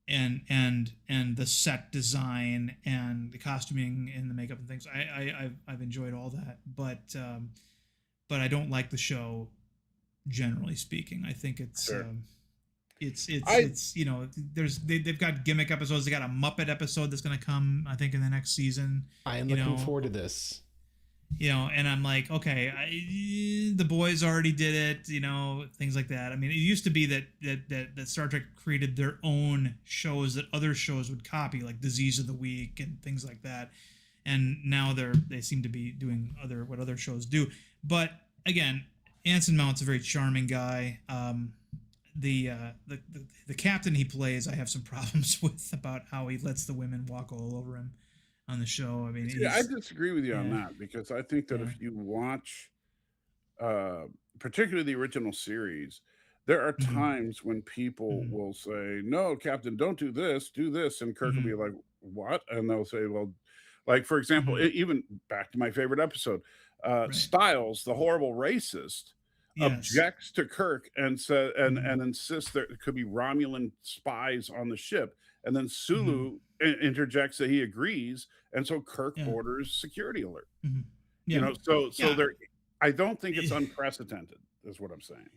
and the set design and the costuming and the makeup and things. I've enjoyed all that, but I don't like the show. Generally speaking, I think it's Sure. it's they've got gimmick episodes. They got a Muppet episode that's going to come, I think, in the next season. I am looking forward to this. And I'm like, okay, the boys already did it, things like that. I mean, it used to be that Star Trek created their own shows that other shows would copy, like Disease of the Week and things like that. And now they seem to be doing what other shows do. But again, Anson Mount's a very charming guy. The captain he plays, I have some problems with about how he lets the women walk all over him on the show. I mean, I disagree with you on that, because I think that if you watch, particularly the original series, there are times when people will say, "No, Captain, don't do this, and Kirk will be like, "What?" And they'll say, "Well," like, for example, even back to my favorite episode, Styles, the horrible racist, objects to Kirk and and insists there could be Romulan spies on the ship, and then Sulu interjects that he agrees, and so Kirk orders security alert. There, I don't think it's unprecedented, is what I'm saying.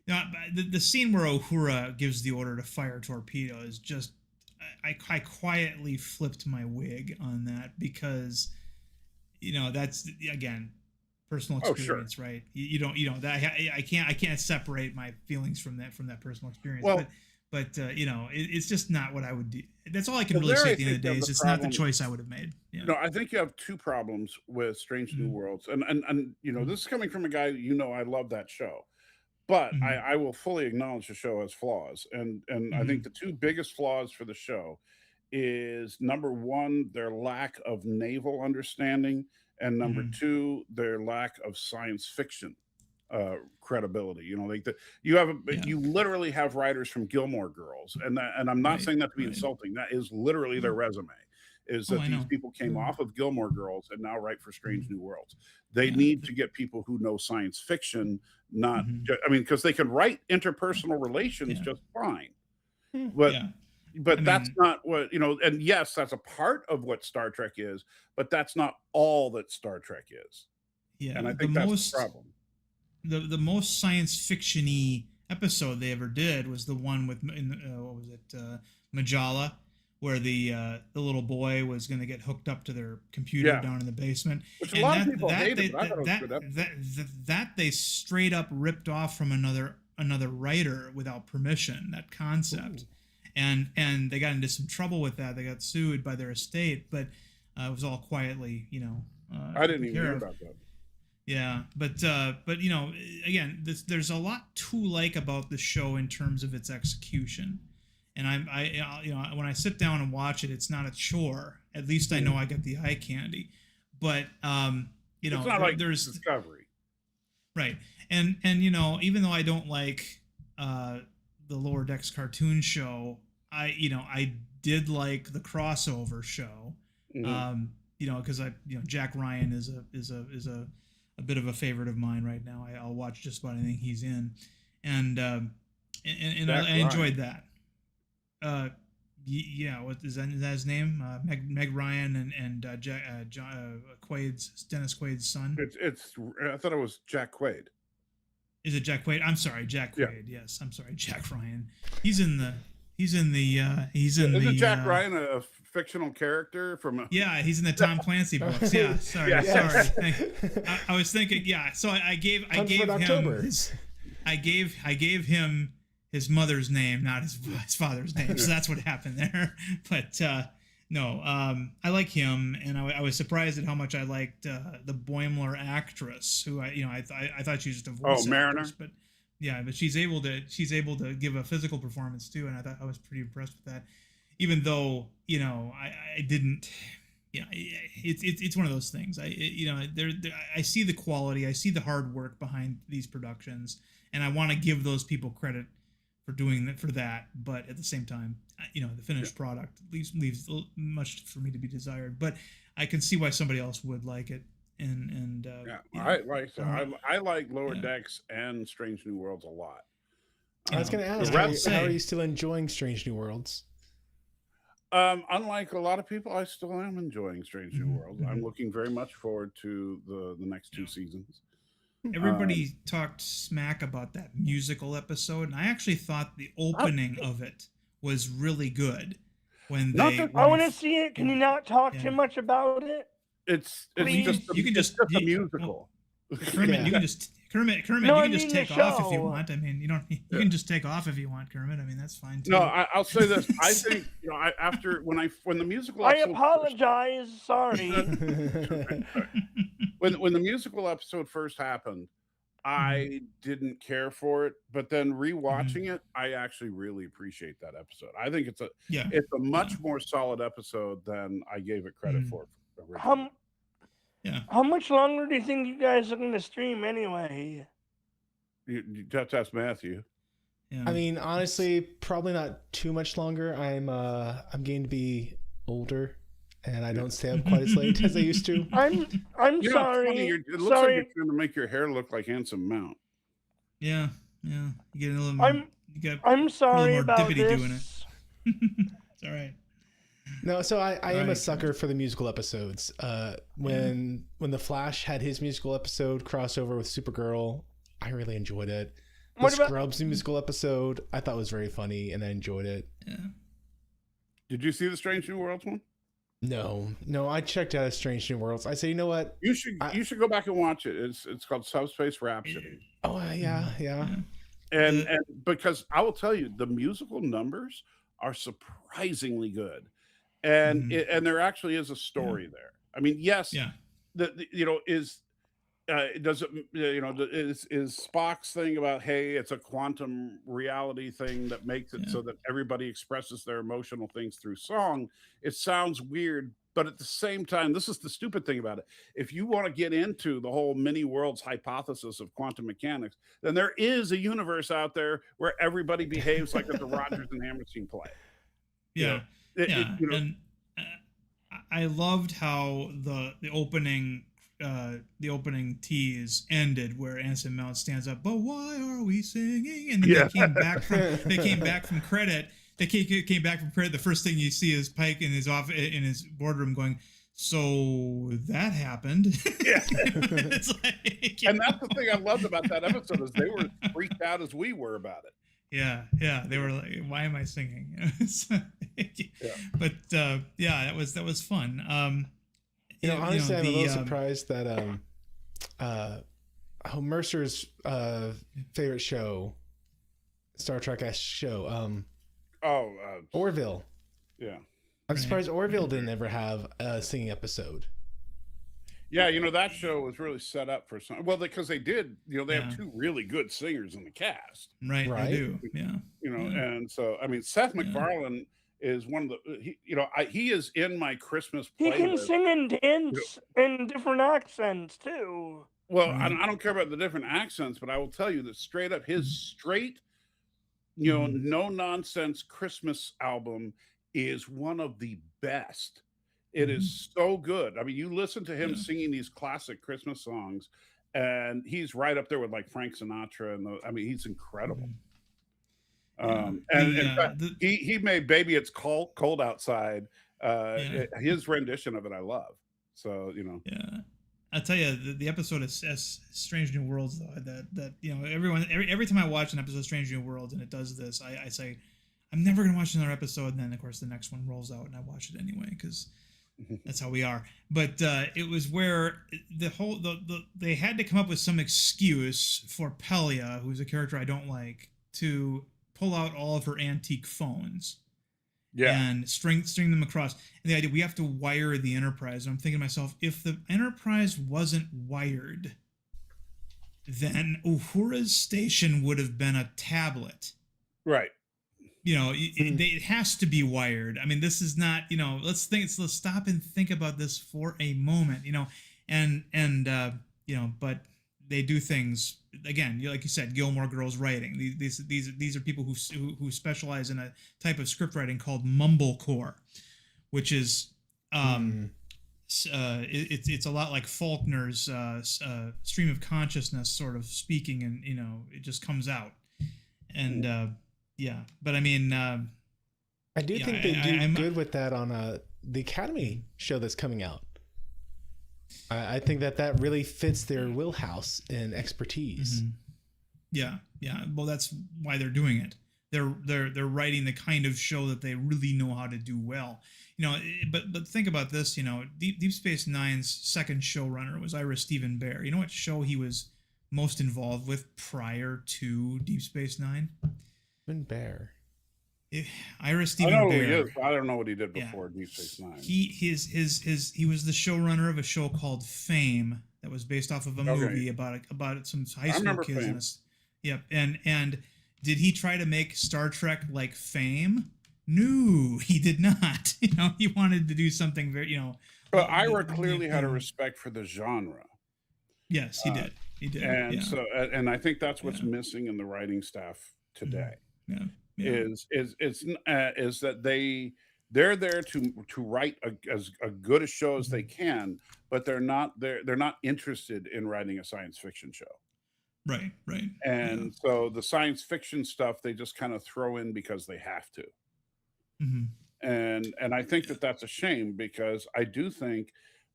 The scene where Uhura gives the order to fire torpedo is just, I quietly flipped my wig on that, because that's, again, personal experience, right? You don't that I can't separate my feelings from that personal experience. Well, but it's just not what I would do. That's all I can really say at the end of the day, is it's not the choice I would have made. I think you have two problems with Strange New Worlds, and this is coming from a guy, I love that show, but I will fully acknowledge the show has flaws, and I think the two biggest flaws for the show is, number one, their lack of naval understanding, and number two, their lack of science fiction credibility. You literally have writers from Gilmore Girls, and I'm not saying that to be insulting. That is literally their resume. Is that these people came off of Gilmore Girls and now write for Strange New Worlds. They need to get people who know science fiction, not because they can write interpersonal relations just fine, but that's not what, and yes, that's a part of what Star Trek is, but that's not all that Star Trek is. And I think that's the problem. The most science fiction-y episode they ever did was the one with what was it, Majala, where the little boy was going to get hooked up to their computer down in the basement. Which a lot of people hated, but I thought it was a good episode. That they straight up ripped off from another writer without permission, that concept. And they got into some trouble with that. They got sued by their estate, but it was all quietly, I didn't even hear about that. Yeah, but again, there's a lot to like about the show in terms of its execution, and I when I sit down and watch it, it's not a chore. At least I know I get the eye candy. But it's not like there's Discovery, right? And even though I don't like the Lower Decks cartoon show, I did like the crossover show, because Jack Ryan is a bit of a favorite of mine right now. I'll watch just about anything he's in, and I enjoyed that. What is that his name? Meg Ryan and Dennis Quaid's son. I thought it was Jack Quaid. Is it Jack Quaid? I'm sorry, Jack Quaid. Yeah. Yes, I'm sorry, Jack Ryan. Isn't Jack Ryan a fictional character from? Yeah, he's in the Tom Clancy books. Yeah, sorry. I was thinking. Yeah, so I gave him his mother's name, not his father's name. So that's what happened there. But no, I like him, and I was surprised at how much I liked the Boimler actress, who I thought she was just a voice Mariner. Actress, but yeah, but she's able to give a physical performance too, and I was pretty impressed with that. Even though I didn't, it's one of those things. I see the quality, I see the hard work behind these productions, and I want to give those people credit doing that for that. But at the same time, the finished product leaves much for me to be desired. But I can see why somebody else would like it. And I like Lower Decks and Strange New Worlds a lot. I was going to ask, how are you still enjoying Strange New Worlds? Unlike a lot of people, I still am enjoying Strange New Worlds. I'm looking very much forward to the next 2 seasons. Everybody talked smack about that musical episode, and I actually thought the opening of it was really good. I want to see it. Can you not talk too much about it? It's just a musical. Kermit, you can just Kermit, you can just take off if you want. I mean, you don't. You can just take off if you want, Kermit. I mean, that's fine too. No, I'll say this. I think when the musical. I apologize. Sorry. When the musical episode first happened, I didn't care for it, but then rewatching it, I actually really appreciate that episode. I think it's a much more solid episode than I gave it credit for. How much longer do you think you guys are going to stream anyway? You have to ask Matthew. Yeah. I mean, honestly, probably not too much longer. I'm getting to be older, and I don't stay up quite as late as I used to. I'm sorry. It looks like you're trying to make your hair look like Handsome Mount. Yeah. You get a little. I'm sorry about this. Doing it. It's all right. No, so I am a sucker for the musical episodes. When the Flash had his musical episode crossover with Supergirl, I really enjoyed it. The Scrubs musical episode I thought was very funny, and I enjoyed it. Yeah. Did you see the Strange New Worlds one? No, I checked out Strange New Worlds. I say, you know what? You should go back and watch it. It's called Subspace Rhapsody. Oh yeah. And because I will tell you, the musical numbers are surprisingly good. And there actually is a story there. I mean, yes, is Spock's thing about, hey, it's a quantum reality thing that makes it so that everybody expresses their emotional things through song. It sounds weird, but at the same time, this is the stupid thing about it. If you want to get into the whole many worlds hypothesis of quantum mechanics, then there is a universe out there where everybody behaves like it's a Rodgers and Hammerstein play. Yeah. And I loved how the opening tease ended, where Anson Mount stands up. But why are we singing? And then they came back from credit. They came back from credit. The first thing you see is Pike in his boardroom going, "So that happened." Yeah. It's like, and that's the thing I loved about that episode is they were as freaked out as we were about it. Yeah, they were like, "Why am I singing?" But that was fun. Honestly, I'm a little surprised that Mercer's favorite show, Star Trek-esque show, Orville. Yeah, I'm surprised Orville didn't ever have a singing episode. Yeah, that show was really set up for some. Well, because they did, they have 2 really good singers in the cast. Right. They do. Yeah. And so I mean, Seth MacFarlane is one of the. He is in my Christmas playlist. He can sing and dance in different accents too. Well, I don't care about the different accents, but I will tell you that straight up, his straight, no nonsense Christmas album is one of the best. It is so good. I mean, you listen to him singing these classic Christmas songs, and he's right up there with like Frank Sinatra. And he's incredible. In fact, he made "Baby It's Cold Outside." His rendition of it, I love. So Yeah, I'll tell you the episode of Strange New Worlds though. That every time I watch an episode of Strange New Worlds and it does this, I say I'm never gonna watch another episode. And then of course the next one rolls out and I watch it anyway because. That's how we are. But it was where they had to come up with some excuse for Pelia, who's a character I don't like, to pull out all of her antique phones. Yeah. And string them across. And the idea we have to wire the Enterprise. And I'm thinking to myself, if the Enterprise wasn't wired, then Uhura's station would have been a tablet. Right. It has to be wired. I mean, this is not, let's stop and think about this for a moment, but they do things again, like you said, Gilmore Girls writing. These are people who specialize in a type of script writing called mumblecore, which is it's a lot like Faulkner's stream of consciousness sort of speaking, and it just comes out. And yeah, but I mean, I do think they do good with that on the Academy show that's coming out. I think that really fits their wheelhouse and expertise. Yeah. Well, that's why they're doing it. They're writing the kind of show that they really know how to do well. But think about this. Deep Space Nine's second showrunner was Ira Steven Behr. You know what show he was most involved with prior to Deep Space Nine? Behr. Ira Steven I know Behr. who he is. I don't know what he did before Deep Space Nine. He was the showrunner of a show called Fame that was based off of a movie about some high school kids. Yep. And did he try to make Star Trek like Fame? No, he did not. He wanted to do something very, But Ira clearly had a respect for the genre. Yes, he did. He did. And and I think that's what's missing in the writing staff today. Yeah. Is that they're there to write as good a show as they can, but they're not interested in writing a science fiction show. Right. And so the science fiction stuff they just kind of throw in because they have to. And I think that that's a shame, because I do think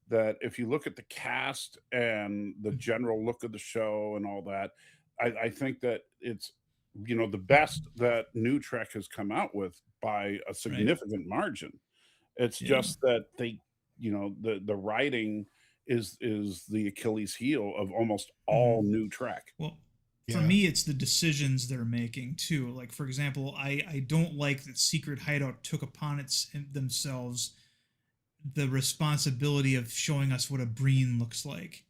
that if you look at the cast and the general look of the show and all that, I think that it's the best that New Trek has come out with by a significant margin. It's just that they, the writing is the Achilles heel of almost all New Trek. Well, for me, it's the decisions they're making too. Like, for example, I don't like that Secret Hideout took upon themselves the responsibility of showing us what a Breen looks like.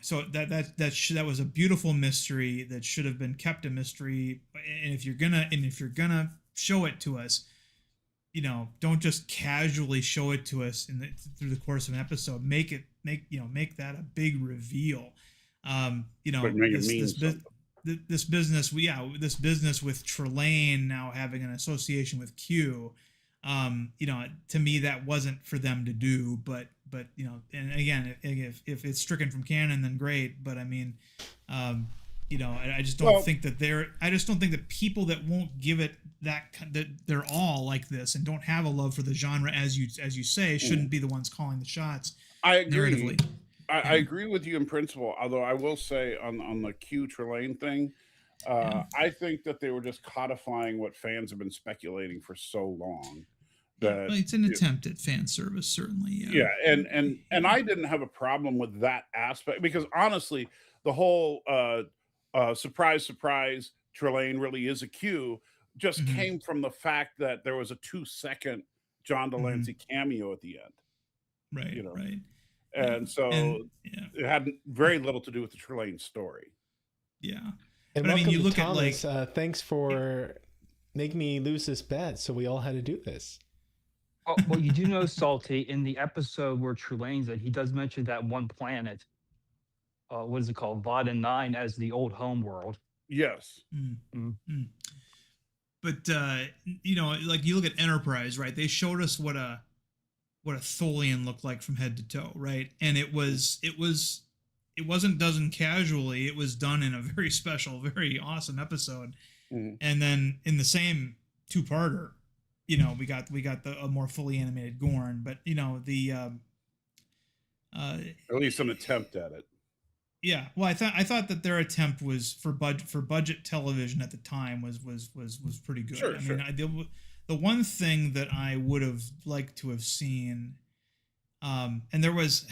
So that was a beautiful mystery that should have been kept a mystery. And if you're gonna show it to us, don't just casually show it to us through the course of an episode. Make that a big reveal. This business with Trelane now having an association with Q. To me that wasn't for them to do, but and again, if it's stricken from canon, then great. But I mean, I just don't think that people that won't give it that they're all like this and don't have a love for the genre, as you say, shouldn't be the ones calling the shots. I agree. I agree with you in principle, although I will say on the Q Trelane thing, I think that they were just codifying what fans have been speculating for so long. That it's an attempt at fan service, certainly. And I didn't have a problem with that aspect, because honestly, the whole surprise, Trelane really is a Q just came from the fact that there was a 2-second John Delancey cameo at the end. Right. And so it had very little to do with the Trelane story. Yeah. And but I mean, you look Thomas, at thanks for making me lose this bet. So we all had to do this. Well, you do know, Salty, in the episode where Trelane's at, he does mention that one planet. What is it called? Vada 9 as the old home world. Yes. But like you look at Enterprise, right? They showed us what a Tholian looked like from head to toe, right? And it wasn't done casually. It was done in a very special, very awesome episode. And then in the same two-parter, we got a more fully animated Gorn, but at least an attempt at it. Yeah, well, I thought that their attempt was for budget television at the time was pretty good. Sure, the one thing that I would have liked to have seen, and there was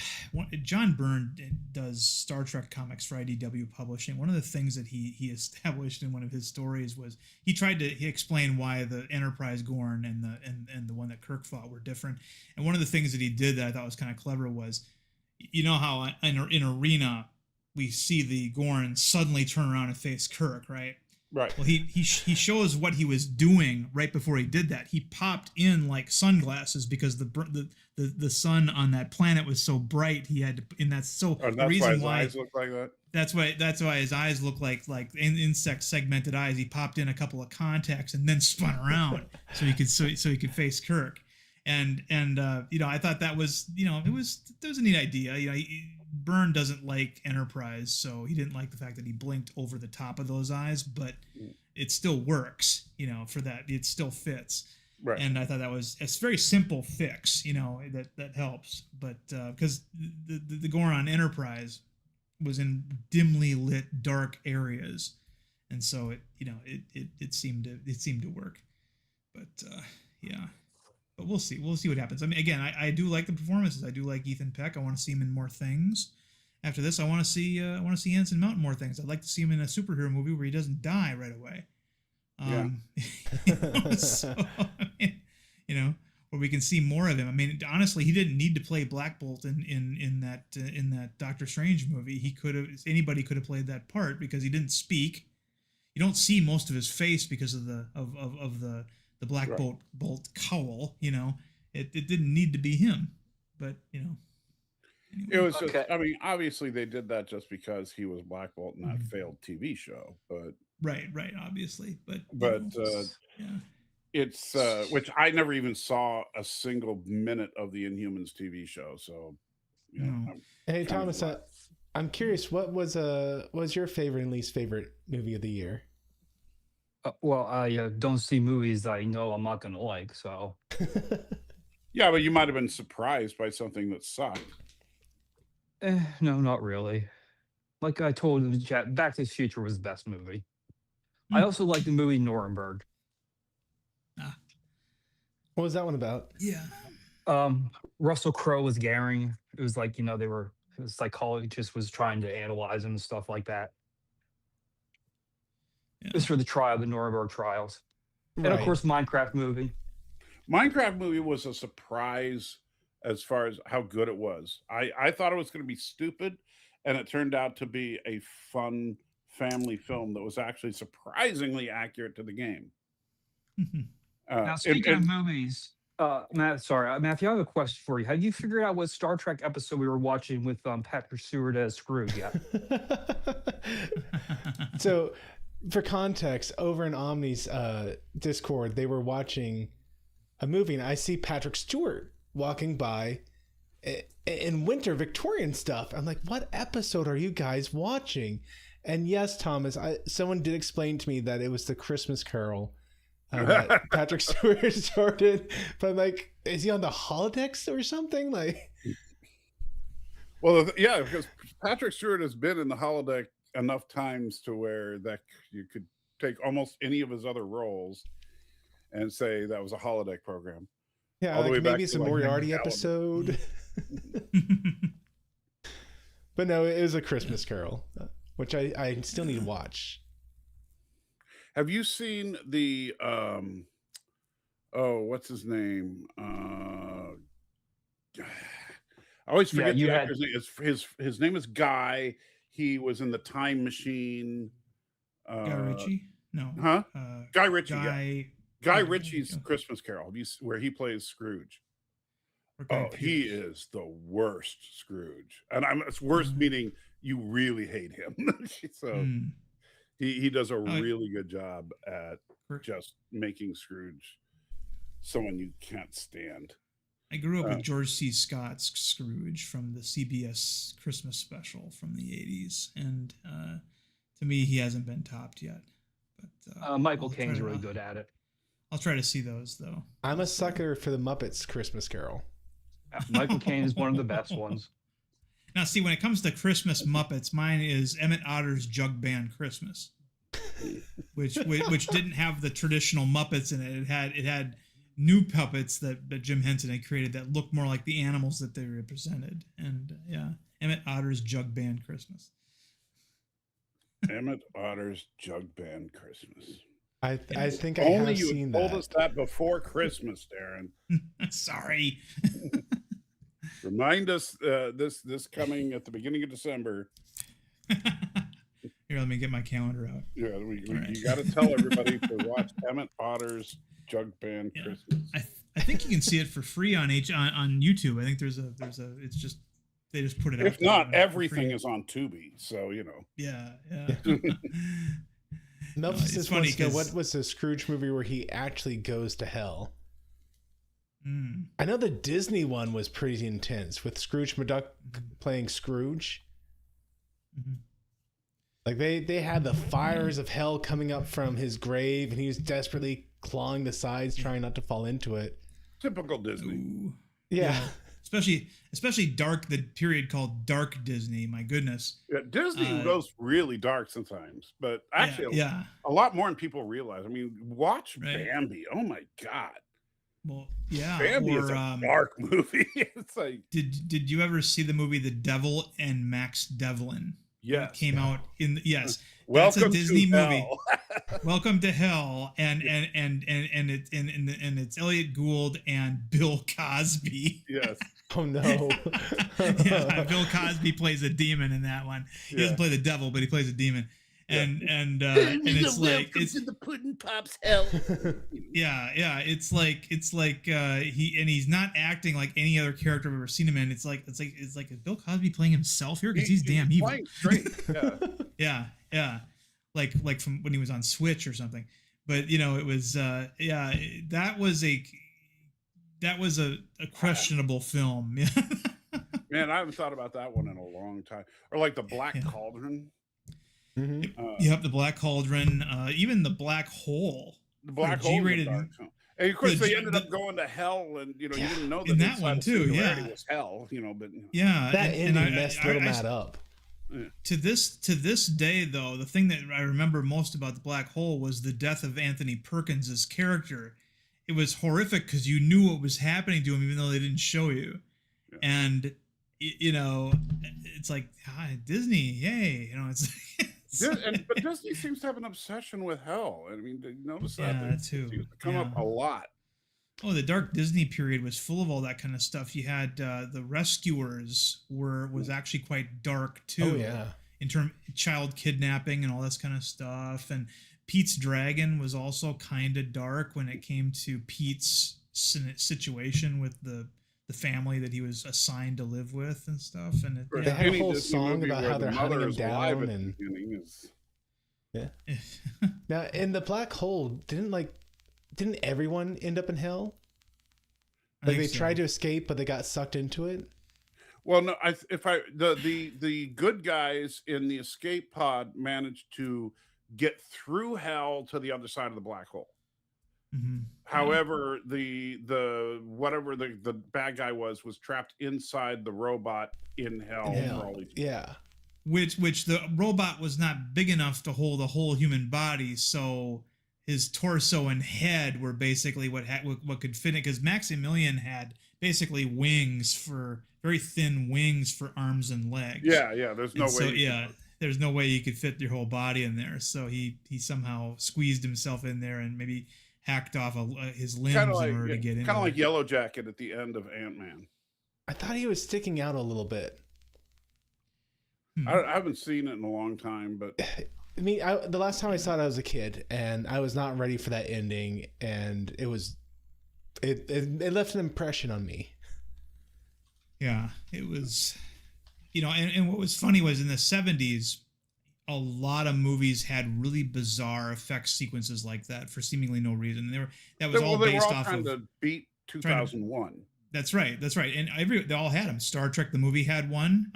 John Byrne does Star Trek comics for IDW Publishing. One of the things that he established in one of his stories was he explained why the Enterprise Gorn and the one that Kirk fought were different. And one of the things that he did that I thought was kind of clever was, how in Arena we see the Gorn suddenly turn around and face Kirk, right? Right. Well, he shows what he was doing right before he did that. He popped in like sunglasses because the sun on that planet was so bright. He had to, and that's so that's the reason why his eyes look like that. That's why his eyes look like insect segmented eyes. He popped in a couple of contacts and then spun around so he could face Kirk. And I thought that was it was a neat idea. Byrne doesn't like Enterprise, so he didn't like the fact that he blinked over the top of those eyes, but it still works. For that it still fits. Right. And I thought that was a very simple fix. That helps. But because the Goron Enterprise was in dimly lit dark areas, and so it seemed to work. But but we'll see what happens. I mean, again, I do like the performances. I do like Ethan Peck. I want to see him in more things. After this, I want to see Anson Mount in more things. I'd like to see him in a superhero movie where he doesn't die right away. Where we can see more of him. I mean, honestly, he didn't need to play Black Bolt in that Doctor Strange movie. Anybody could have played that part because he didn't speak. You don't see most of his face because of the Black Bolt cowl. It didn't need to be him, but anyway. It was just, I mean, obviously they did that just because he was Black Bolt in that failed TV show, but right, obviously, but it's which I never even saw a single minute of the Inhumans TV show. So, hey Thomas, I'm curious, what was your favorite and least favorite movie of the year? Well, I don't see movies I know I'm not gonna like, so. Yeah, but you might have been surprised by something that sucked. No, not really. Like I told in the chat, Back to the Future was the best movie. I also like the movie Nuremberg. What was that one about? Yeah. Russell Crowe was Goering. It was like, a psychologist was trying to analyze him and stuff like that. Yeah. It was for the Nuremberg trials. Right. And of course, Minecraft movie. Minecraft movie was a surprise as far as how good it was. I thought it was going to be stupid, and it turned out to be a fun family film that was actually surprisingly accurate to the game. Now, speaking of movies, Matthew, I have a question for you. Have you figured out what Star Trek episode we were watching with Patrick Stewart as Scrooge yet? So, for context, over in Omni's Discord, they were watching a movie, and I see Patrick Stewart walking by in winter Victorian stuff. I'm like, what episode are you guys watching? And yes, Thomas, someone did explain to me that it was the Christmas Carol that Patrick Stewart started, but I'm like, is he on the holodecks or something? Like, well, yeah, because Patrick Stewart has been in the holodeck enough times to where that you could take almost any of his other roles and say that was a holodeck program. Yeah, like maybe it's a Moriarty episode. But no, it was a Christmas Carol, which I still need to watch. Have you seen the what's his name? I always forget the actor's name. His name is Guy. He was in the Time Machine. Guy Ritchie? No. Huh? Guy Ritchie. Guy Ritchie's Christmas Carol, where he plays Scrooge. He is the worst Scrooge, and it's worst meaning you really hate him. So he does a really good job at just making Scrooge someone you can't stand. I grew up with George C. Scott's Scrooge from the CBS Christmas special from the 80s, and to me, he hasn't been topped yet. But Michael Caine's really good at it. I'll try to see those, though. I'm a sucker for the Muppets Christmas Carol. Michael Caine is one of the best ones. Now, see, when it comes to Christmas Muppets, mine is Emmett Otter's Jug Band Christmas, which didn't have the traditional Muppets in it. It had new puppets that Jim Henson had created that looked more like the animals that they represented. And Emmett Otter's Jug Band Christmas. Emmett Otter's Jug Band Christmas. I think I have seen that. Only you told us that before Christmas, Darren. Sorry. Remind us this coming at the beginning of December. Here, let me get my calendar out. Yeah, you got to tell everybody to watch Emmett Otter's Jug Band Christmas. I think you can see it for free on YouTube. I think there's a it's just they just put it out. If there not, for everything free. is on Tubi, so you know. Yeah. Memphis it's is funny funny because 'cause- what was the Scrooge movie where he actually goes to hell? Mm. I know the Disney one was pretty intense with Scrooge McDuck playing Scrooge. Mhm. Like they had the fires of hell coming up from his grave, and he was desperately clawing the sides, trying not to fall into it. Typical Disney. Ooh. Yeah. Especially dark, the period called dark Disney. My goodness. Yeah, Disney goes really dark sometimes, but actually, yeah. a lot more than people realize. I mean, watch Right. Bambi. Oh my god, Well, yeah. Bambi is a dark movie. It's like, did you ever see the movie The Devil and Max Devlin? yes, It came out in yes. Welcome That's a Disney to movie. hell. Welcome to Hell, and it's Elliot Gould and Bill Cosby. Yes. Oh no. Yeah, Bill Cosby plays a demon in that one. He doesn't play the devil, but he plays a demon. And it's like it's the Puddin' Pops hell. yeah, it's like he's not acting like any other character I've ever seen him in. It's like is Bill Cosby playing himself here because he's damn evil. Playing straight. Yeah. Like from when he was on Switch or something. But you know, it was that was a questionable film. Man, I haven't thought about that one in a long time. Or like the Black Cauldron. Yep, the Black Cauldron, even the Black Hole. The Black G Hole. rated. And of course, they ended up going to hell, and you know, you didn't know that in that inside one of too. Singularity Yeah, was hell. You know, but yeah, that ending messed Little Matt up. To this day, though, the thing that I remember most about the Black Hole was the death of Anthony Perkins' character. It was horrific because you knew what was happening to him, even though they didn't show you. Yeah. And you know, it's like Disney, yay! You know, but Disney seems to have an obsession with hell. I mean, did you notice that? Yeah, that too. It come up a lot. Oh, the dark Disney period was full of all that kind of stuff. You had the Rescuers was actually quite dark too. Oh yeah. In terms of child kidnapping and all this kind of stuff. And Pete's Dragon was also kind of dark when it came to Pete's situation with the family that he was assigned to live with and stuff. And they had a whole song about how they're hunting him down and yeah. Now in the Black Hole, didn't everyone end up in hell? Like they tried to escape, but they got sucked into it. Well, no, the good guys in the escape pod managed to get through hell to the other side of the black hole. Mm-hmm. However, the bad guy was trapped inside the robot in hell. For all these yeah. Which the robot was not big enough to hold a whole human body, so his torso and head were basically what could fit it. Because Maximilian had basically very thin wings for arms and legs. Yeah. There's no way. So there's no way you could fit your whole body in there. So he somehow squeezed himself in there and maybe hacked off his limbs in order to get in. Kind of like Yellow Jacket at the end of Ant-Man. I thought he was sticking out a little bit. I haven't seen it in a long time, but I mean, the last time I saw it, I was a kid, and I was not ready for that ending, and it left an impression on me. Yeah, it was, and what was funny was in the 70s, a lot of movies had really bizarre effect sequences like that for seemingly no reason. That was all based off trying of to beat 2001. That's right. And they all had them. Star Trek the movie had one.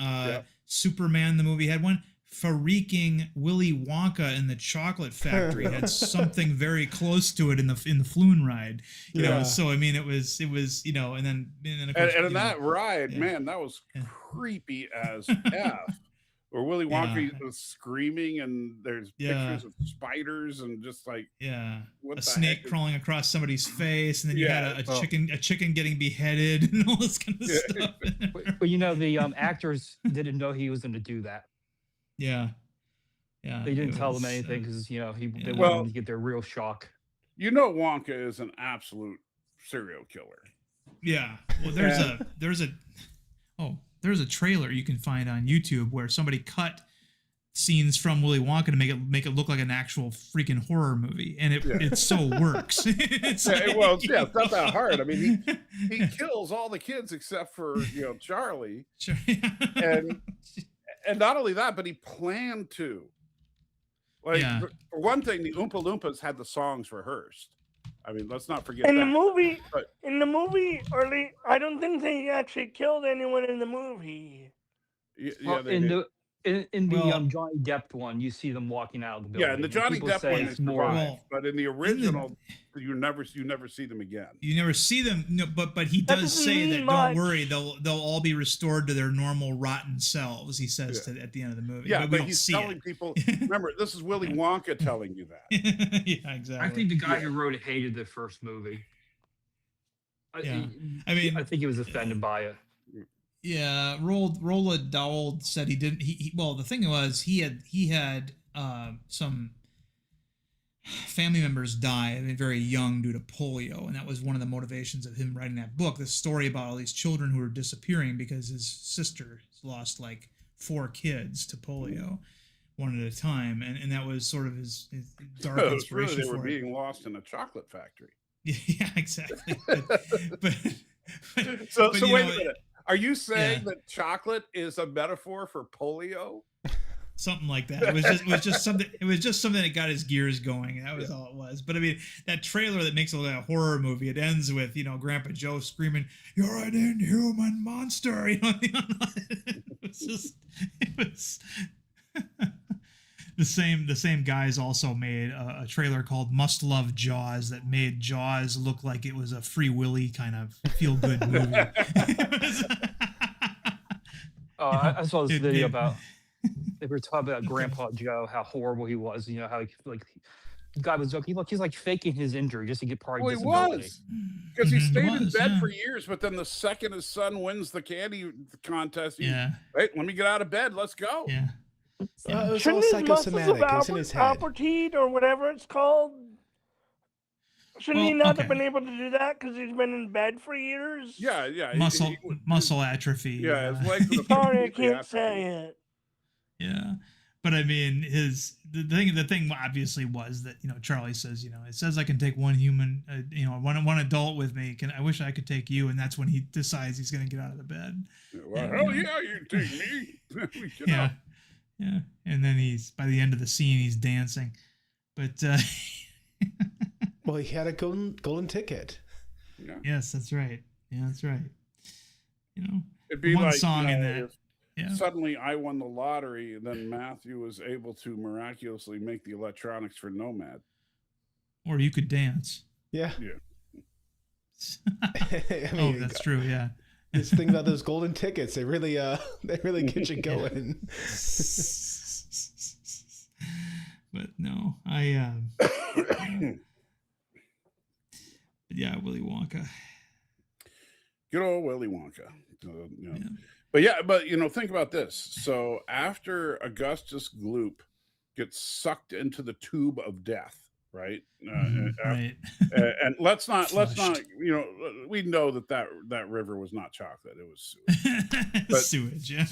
Superman the movie had one. Freaking Willy Wonka and the Chocolate Factory had something very close to it in the Floon ride. You know, so I mean, it was and then of course, and in that ride, man, that was creepy as f. Where Willy Wonka was screaming, and there's pictures of spiders, and just like a snake crawling across somebody's face, and then you had a chicken getting beheaded, and all this kind of stuff. But the actors didn't know he was going to do that. Yeah. They didn't tell them anything because they wanted to get their real shock. Wonka is an absolute serial killer. Yeah. Well, there's a trailer you can find on YouTube where somebody cut scenes from Willy Wonka to make it look like an actual freaking horror movie, and it so works. It's it's not that hard. I mean, he kills all the kids except for Charlie, Sure. and not only that, but he planned to. Like for one thing, the Oompa Loompas had the songs rehearsed. I mean, let's not forget in that. In the movie, early, I don't think they actually killed anyone in the movie. In the Johnny Depp one, you see them walking out of the building. Yeah, and the Johnny Depp one is more, but in the original, you never see them again. You never see them, no, but he does say that don't worry, they'll all be restored to their normal rotten selves. He says at the end of the movie. Yeah, but we he's see telling people. Remember, this is Willy Wonka telling you that. Yeah, exactly. I think the guy who wrote it hated the first movie. I think he was offended by it. Yeah, Roald Dahl said he didn't. Well, the thing was he had some family members die very young due to polio, and that was one of the motivations of him writing that book. This story about all these children who are disappearing because his sister lost like 4 kids to polio, one at a time, and that was sort of his dark inspiration. They were being lost in a chocolate factory. Yeah, exactly. So wait a minute. Are you saying that chocolate is a metaphor for polio? Something like that. It was just something. It was just something that got his gears going. That was all it was. But I mean, that trailer that makes it look like a horror movie. It ends with Grandpa Joe screaming, "You're an inhuman monster!" It was the same guys also made a trailer called Must Love Jaws that made Jaws look like it was a Free Willy kind of feel good movie. I saw this video about they were talking about Grandpa Joe, how horrible he was. How the guy was joking. Look, he's like faking his injury just to get part of disability. Well, he was, because he stayed in bed for years. But then the second his son wins the candy contest, hey, let me get out of bed. Let's go. Yeah. It was all Shouldn't his muscles psychosomatic. It was in his head. Albertine or whatever it's called? Shouldn't he not have been able to do that because he's been in bed for years? Yeah. Muscle atrophy. Yeah, his legs. Sorry, I can't say it. Yeah, but I mean, the thing obviously was that Charlie says it says I can take one human, one adult with me. I wish I could take you, and that's when he decides he's going to get out of the bed. Well, hell yeah, you take me. Yeah. Yeah, and then by the end of the scene, he's dancing, but well, he had a golden ticket. Yeah. Yes, that's right. Yeah, that's right. It'd be one like song in that. Suddenly, I won the lottery, and then Matthew was able to miraculously make the electronics for Nomad. Or you could dance. Yeah. I mean, that's true. Yeah. This thing about those golden tickets, they really get you going. But no, Willy Wonka. Good old Willy Wonka. But think about this. So after Augustus Gloop gets sucked into the tube of death, right? Right. And let's not, we know that river was not chocolate; it was sewage. Sewage, yeah.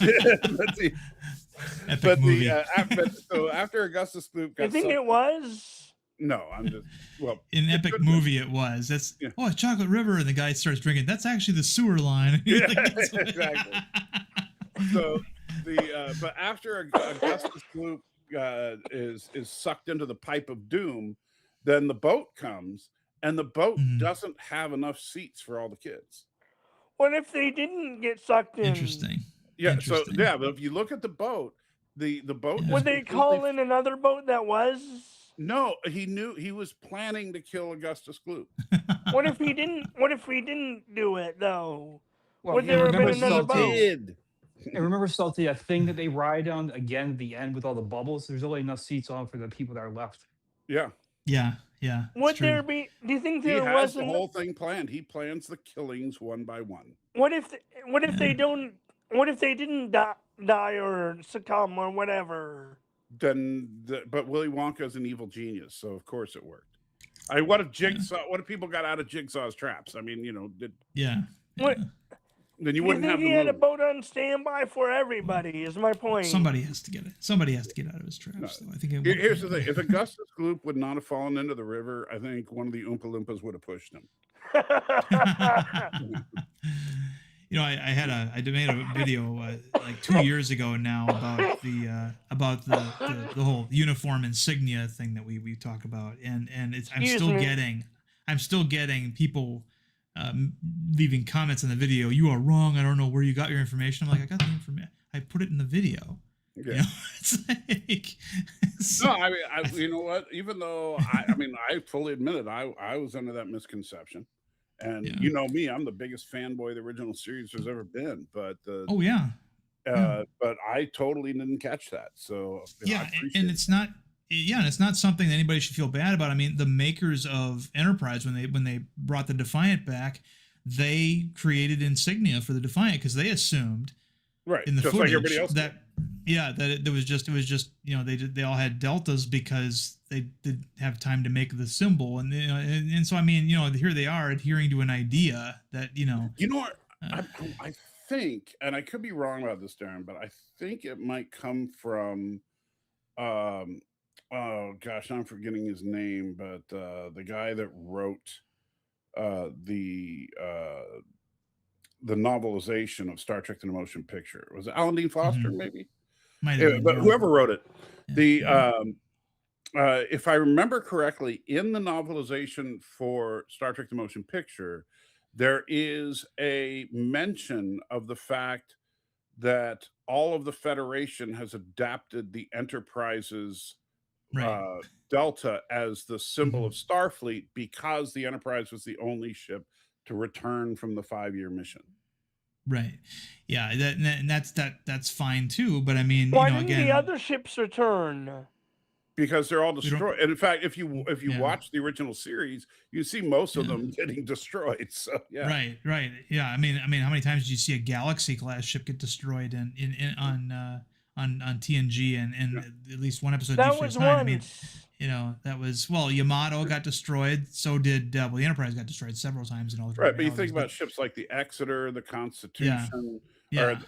So after Augustus Gloop got, I think it was. No, I'm just in Epic Movie it was. That's it's Chocolate River, and the guy starts drinking. That's actually the sewer line. Yeah, exactly. So but after Augustus Gloop is sucked into the pipe of doom, then the boat comes, and the boat doesn't have enough seats for all the kids. What if they didn't get sucked in? Interesting. Yeah. So but if you look at the boat, the boat. Would they call in another boat that was? No, he knew he was planning to kill Augustus Gloop. What if he didn't? What if we didn't do it though? Well, Would there have been another boat? And remember, Salty, that thing that they ride on again at the end with all the bubbles. There's only enough seats on for the people that are left. Yeah. Yeah. Would there be? Do you think there has wasn't the whole thing planned? He plans the killings one by one. What if they don't? What if they didn't die or succumb or whatever? But Willy Wonka is an evil genius, so of course it worked. What if people got out of Jigsaw's traps? I mean, Yeah. then you You wouldn't think have he the had a movie. boat on standby for everybody? Is my point. Somebody has to get it. Somebody has to get out of his traps. Though I think it Here's the thing: if Augustus Gloop would not have fallen into the river, I think one of the Oompa Loompas would have pushed him. You know, I made a video like 2 years ago now about the whole uniform insignia thing that we talk about, and I'm still getting people leaving comments in the video. You are wrong. I don't know where you got your information. I'm like, I got the information. I put it in the video. Yeah. You know, it's like, no, I mean, you know what? Even though I fully admit it, I was under that misconception. And Yeah. you know me, I'm the biggest fanboy of the original series there's ever been. But oh yeah. But I totally didn't catch that. So yeah, and it's not. Yeah, and it's not something that anybody should feel bad about. I mean, the makers of Enterprise, when they brought the Defiant back, they created insignia for the Defiant because they assumed, right, in the just footage, like everybody else that it was just you know they all had deltas because they didn't have time to make the symbol, and you know, and so I mean, you know, here they are adhering to an idea that you know what I think, and I could be wrong about this, Darren, but I think it might come from oh gosh, I'm forgetting his name, but the guy that wrote the novelization of Star Trek: The Motion Picture. Was it Alan Dean Foster? Maybe. Might have been, but whoever wrote it, if I remember correctly, in the novelization for Star Trek: The Motion Picture, there is a mention of the fact that all of the Federation has adapted the Enterprise's Delta as the symbol of Starfleet because the Enterprise was the only ship to return from the 5-year mission. Right. Yeah. And that's fine too. But I mean, why you know, didn't again, the other ships return? Because they're all destroyed. And in fact, if you watch the original series, you see most of them getting destroyed. So yeah. Right. Yeah. I mean, how many times did you see a Galaxy class ship get destroyed on TNG and at least one episode? That was Nine? once. I mean, you know, that was Yamato got destroyed. So did the Enterprise got destroyed several times in all the right. But you think about ships like the Exeter, the Constitution, or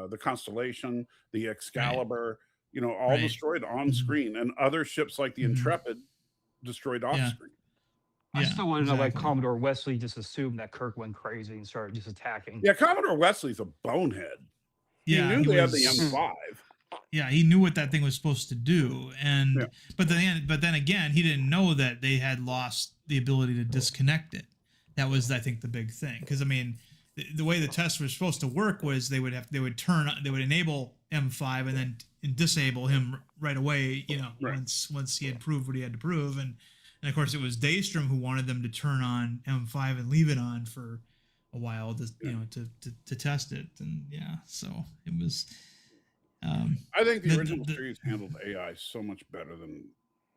the Constellation, the Excalibur. Right. You know, all destroyed on screen, and other ships like the Intrepid destroyed off screen. I still want to know why Commodore Wesley just assumed that Kirk went crazy and started just attacking. Yeah, Commodore Wesley's a bonehead. He knew they had the M5. Yeah, he knew what that thing was supposed to do, and but then again, he didn't know that they had lost the ability to disconnect it. That was, I think, the big thing. Because I mean, the way the test was supposed to work was they would enable M5 and then disable him right away. You know, once he had proved what he had to prove, and of course it was Daystrom who wanted them to turn on M5 and leave it on for a while, to test it, and so it was. I think the original series handled AI so much better than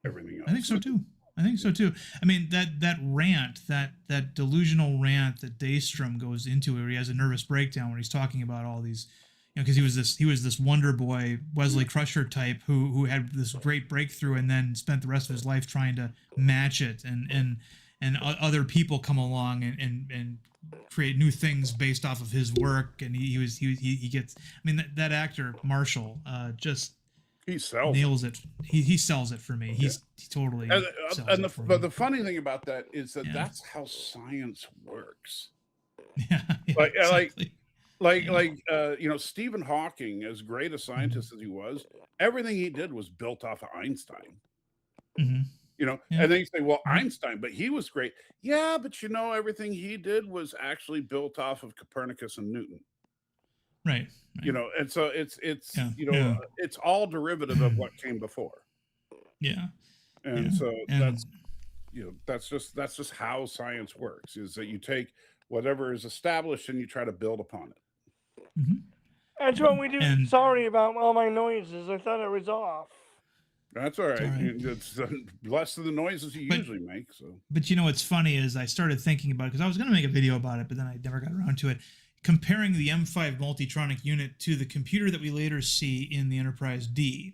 everything else. I think so too. I mean, that rant, that delusional rant that Daystrom goes into, where he has a nervous breakdown when he's talking about all these, you know, because he was this Wonder Boy Wesley Crusher type who had this great breakthrough and then spent the rest of his life trying to match it, and other people come along and create new things based off of his work, and he gets. I mean, that actor Marshall just he sells nails it. He sells it for me. He totally. But the funny thing about that is that that's how science works. Like you know, Stephen Hawking, as great a scientist as he was, everything he did was built off of Einstein. You know, and then you say, well, Einstein, but he was great. Yeah, but you know, everything he did was actually built off of Copernicus and Newton. Right. You know, and so it's you know, it's all derivative of what came before. Yeah. And so that's, you know, that's just how science works, is that you take whatever is established and you try to build upon it. That's what we do. Sorry about all my noises. I thought it was off. That's all right. It's less than the noises you usually make. So, but you know what's funny is I started thinking about it because I was going to make a video about it, but then I never got around to it. Comparing the M5 Multitronic unit to the computer that we later see in the Enterprise D,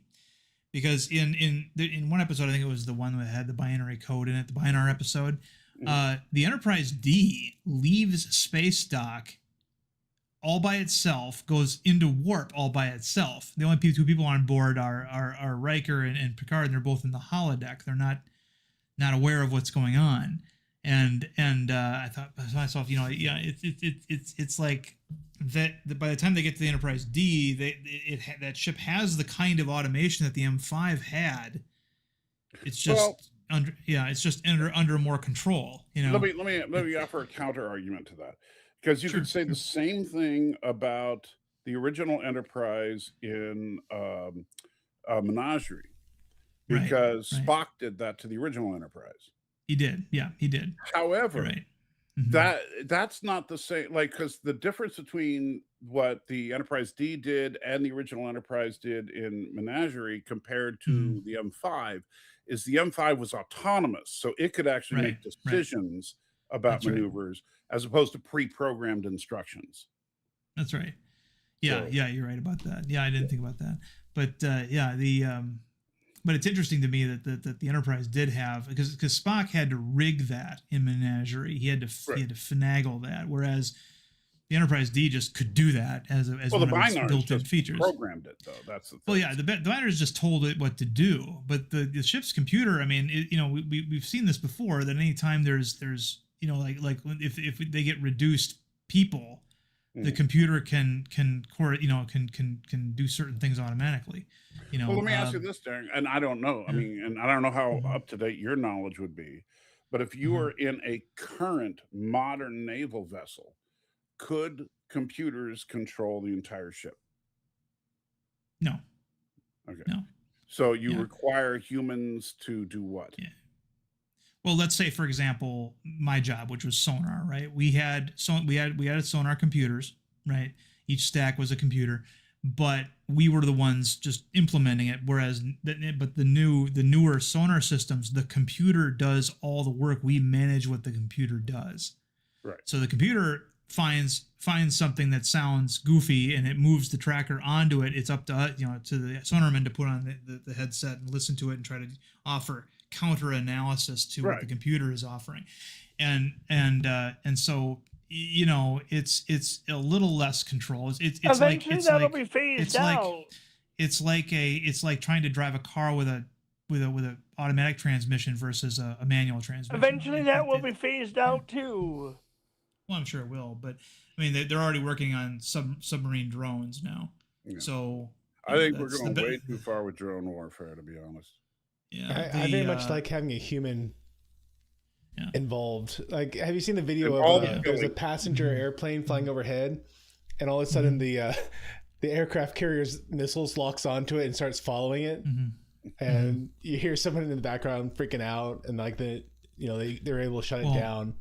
because in one episode, I think it was the one that had the binary code in it, the Binar episode. The Enterprise D leaves space dock all by itself, goes into warp all by itself. The only two people on board are Riker and Picard, and they're both in the holodeck. They're not aware of what's going on. And I thought to myself, it's like that by the time they get to the Enterprise D, that ship has the kind of automation that the M5 had. It's just under more control. Let me offer a counter argument to that, because you could say the same thing about the original Enterprise in Menagerie, because Spock did that to the original Enterprise. He did. Yeah, he did. However, that's not the same, like, because the difference between what the Enterprise D did and the original Enterprise did in Menagerie compared to the M5 is the M5 was autonomous, so it could actually make decisions about maneuvers as opposed to pre-programmed instructions. That's right. Yeah, you're right about that. Yeah, I didn't think about that. But but it's interesting to me that the Enterprise did have, because Spock had to rig that in Menagerie. He had to finagle that, whereas the Enterprise D just could do that as one of its built-in features. Programmed it though. That's the thing. Well, yeah, the binary just told it what to do, but the ship's computer. I mean, we've seen this before, that anytime there's like if they get reduced people, the computer can do certain things automatically. Well, let me ask you this, Darren, and I don't know. I mean, and I don't know how up to date your knowledge would be, but if you were in a current modern naval vessel, could computers control the entire ship? No. Okay. No. So you require humans to do what? Yeah. Well, let's say, for example, my job, which was sonar, right? We had sonar computers, right? Each stack was a computer, but we were the ones just implementing it. Whereas, but the newer sonar systems, the computer does all the work. We manage what the computer does. Right. So the computer finds something that sounds goofy and it moves the tracker onto it. It's up to to the sonarman to put on the headset and listen to it and try to offer counter analysis to what the computer is offering, and so it's a little less control. It's eventually like, that'll be phased out. It's like trying to drive a car with a automatic transmission versus a manual transmission. Eventually that will be phased out too. Well, I'm sure it will, but I mean they're already working on submarine drones now. Yeah. So I think we're going way too far with drone warfare, to be honest. Yeah, I very much like having a human involved. Like, have you seen the video of there's a passenger airplane flying overhead, and all of a sudden the aircraft carrier's missiles locks onto it and starts following it, and you hear someone in the background freaking out, and like they're able to shut it down,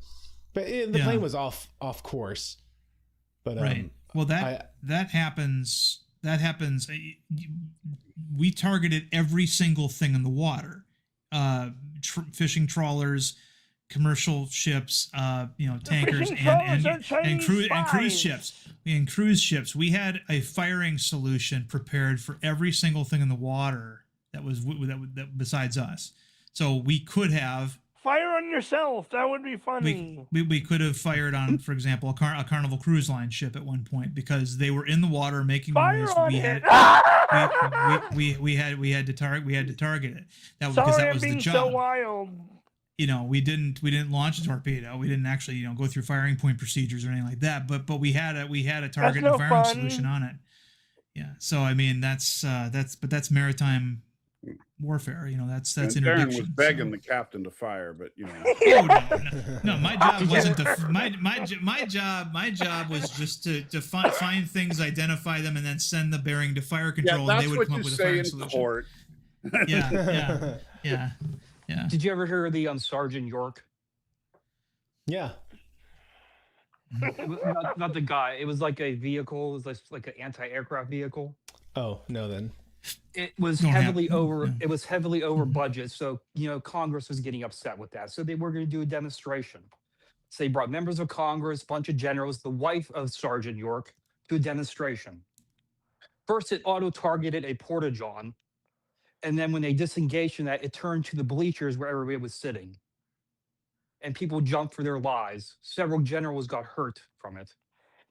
but the plane was off course. But well, that happens. That happens. We targeted every single thing in the water, fishing trawlers, commercial ships, tankers, and cruise ships. And cruise ships. We had a firing solution prepared for every single thing in the water that was that besides us. So we could have. Fire on yourself. That would be funny. We could have fired on, for example, a Carnival Cruise Line ship at one point because they were in the water making noise. We had to target it. Because that was the job. So wild. We didn't launch a torpedo. We didn't actually go through firing point procedures or anything like that. But we had a target and firing solution on it. Yeah. So I mean that's maritime warfare. That's interdiction. Darren was begging the captain to fire, but no, my job wasn't my job was just to find things, identify them, and then send the bearing to fire control, and they would come up with a firing solution. Court. Yeah. Did you ever hear of the Sergeant York? Yeah. not the guy. It was like a vehicle. It was like an anti-aircraft vehicle. Oh no, then. It was heavily over. It was heavily over budget, so Congress was getting upset with that. So they were going to do a demonstration. So they brought members of Congress, a bunch of generals, the wife of Sergeant York, to a demonstration. First, it auto-targeted a porta-john, and then when they disengaged from that, it turned to the bleachers where everybody was sitting, and people jumped for their lives. Several generals got hurt from it.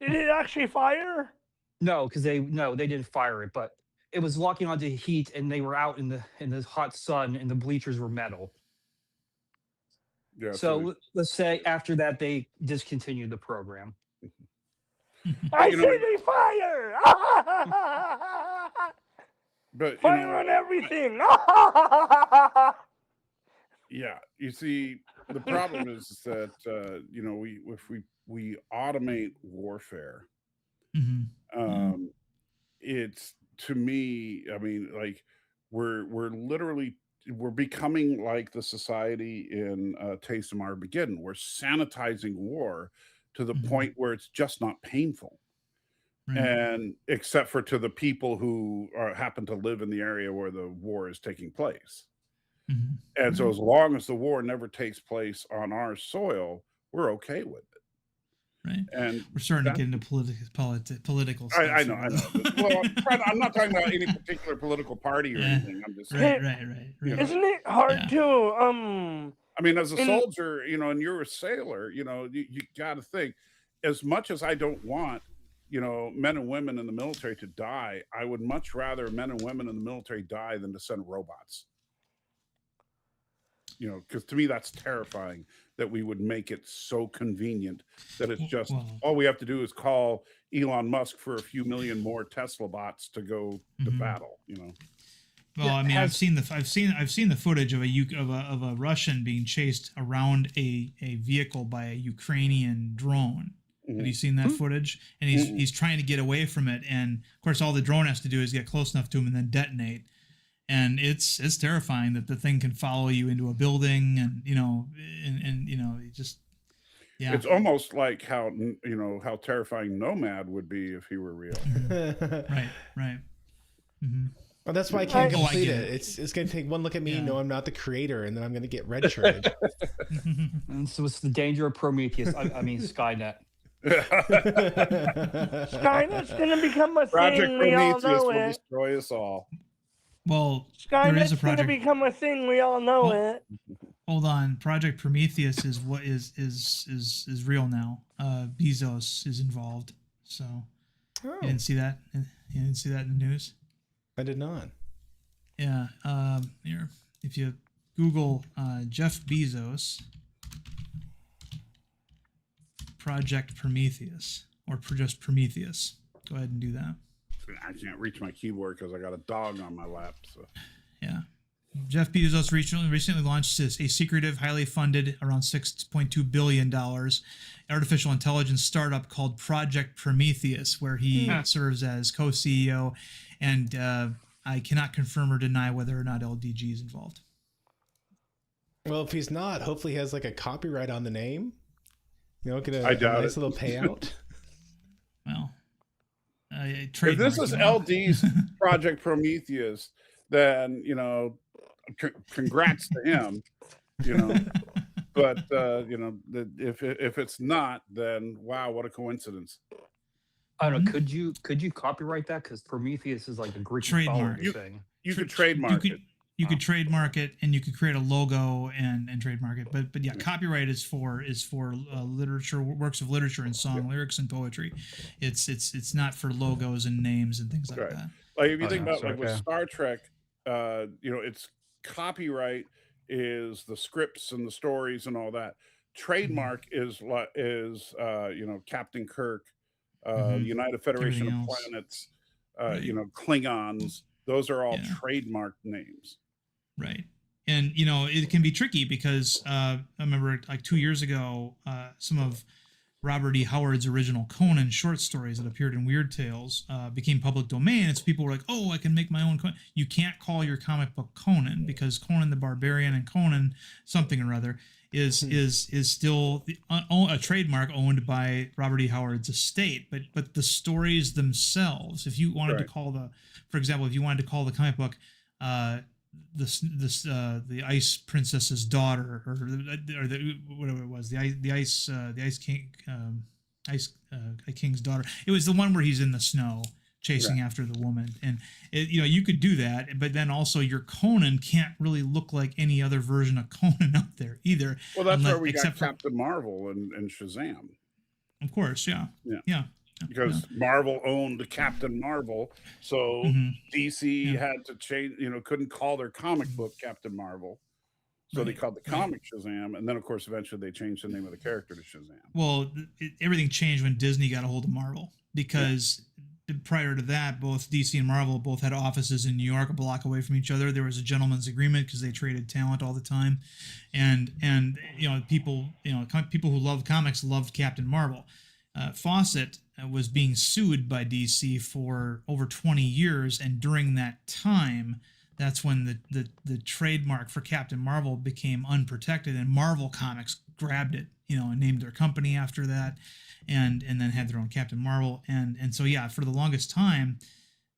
Did it actually fire? No, because they didn't fire it, but it was locking onto heat, and they were out in the hot sun, and the bleachers were metal. Yeah. So let's say after that they discontinued the program. I say they fire! But fire on everything! Yeah, you see, the problem is that if we automate warfare, it's, to me, I mean, like we're becoming like the society in Taste of Armageddon. We're sanitizing war to the point where it's just not painful. And except for to the people who happen to live in the area where the war is taking place. And so as long as the war never takes place on our soil, we're okay with it. Right. And we're starting to get into political stuff. I know. Well, I'm not talking about any particular political party or anything. I'm just saying. Right. Isn't it hard to I mean, as a soldier, and you're a sailor, you got to think, as much as I don't want, men and women in the military to die, I would much rather men and women in the military die than to send robots. Because to me, that's terrifying that we would make it so convenient that it's just all we have to do is call Elon Musk for a few million more Tesla bots to go to battle. Well, I mean, I've seen the footage of a Russian being chased around a vehicle by a Ukrainian drone. Have you seen that footage? And he's trying to get away from it, and of course, all the drone has to do is get close enough to him and then detonate. And it's terrifying that the thing can follow you into a building, and it just, yeah. It's almost like how terrifying Nomad would be if he were real. Right. Well, that's why I can't complete it. It's going to take one look at me, no, I'm not the creator, and then I'm going to get redshirted. And so it's the danger of Prometheus. I mean, Skynet. Skynet's going to become a Project thing. We all know will it. destroy us all. Well, Skynet's going to become a thing. We all know it. Hold on, Project Prometheus is what is real now. Bezos is involved, so you didn't see that. You didn't see that in the news. I did not. Yeah. Here, if you Google Jeff Bezos, Project Prometheus, or just Prometheus, go ahead and do that. I can't reach my keyboard because I got a dog on my lap. So. Yeah. Jeff Bezos recently launched a secretive, highly funded, around $6.2 billion artificial intelligence startup called Project Prometheus, where he serves as co-CEO, and I cannot confirm or deny whether or not LDG is involved. Well, if he's not, hopefully he has like a copyright on the name. Get a nice little payout. Well, if this is LD's Project Prometheus, then congrats to him. But if it's not, then wow, what a coincidence. I don't know. Could you copyright that? Because Prometheus is like a Greek mythology thing. You could trademark it. You could trademark it, and you could create a logo and trademark it. But yeah, copyright is for literature, works of literature and song, lyrics and poetry. It's not for logos and names and things like that. Like if you think about with Star Trek, it's copyright is the scripts and the stories and all that. Trademark is Captain Kirk, United Federation of Planets, Klingons. Those are all trademarked names. Right. And, it can be tricky because I remember like 2 years ago, some of Robert E. Howard's original Conan short stories that appeared in Weird Tales became public domain. And so people were like, oh, I can make my own Conan. You can't call your comic book Conan because Conan the Barbarian and Conan something or other is still a trademark owned by Robert E. Howard's estate. But the stories themselves, if you wanted to call for example, if you wanted to call the comic book the Ice Princess's Daughter, or whatever it was, the Ice King's Daughter. It was the one where he's in the snow chasing after the woman, and you could do that, but then also your Conan can't really look like any other version of Conan out there either. Well, that's where we got Captain Marvel and Shazam. Of course, yeah. because Marvel owned Captain Marvel, so DC had to change. Couldn't call their comic book Captain Marvel, so they called the comic Shazam, and then of course eventually they changed the name of the character to Shazam. Well, everything changed when Disney got a hold of Marvel, because prior to that, both DC and Marvel both had offices in New York, a block away from each other. There was a gentleman's agreement because they traded talent all the time, and people who loved comics loved Captain Marvel. Fawcett was being sued by DC for over 20 years, and during that time, that's when the trademark for Captain Marvel became unprotected, and Marvel Comics grabbed it, and named their company after that, and then had their own Captain Marvel, and so for the longest time,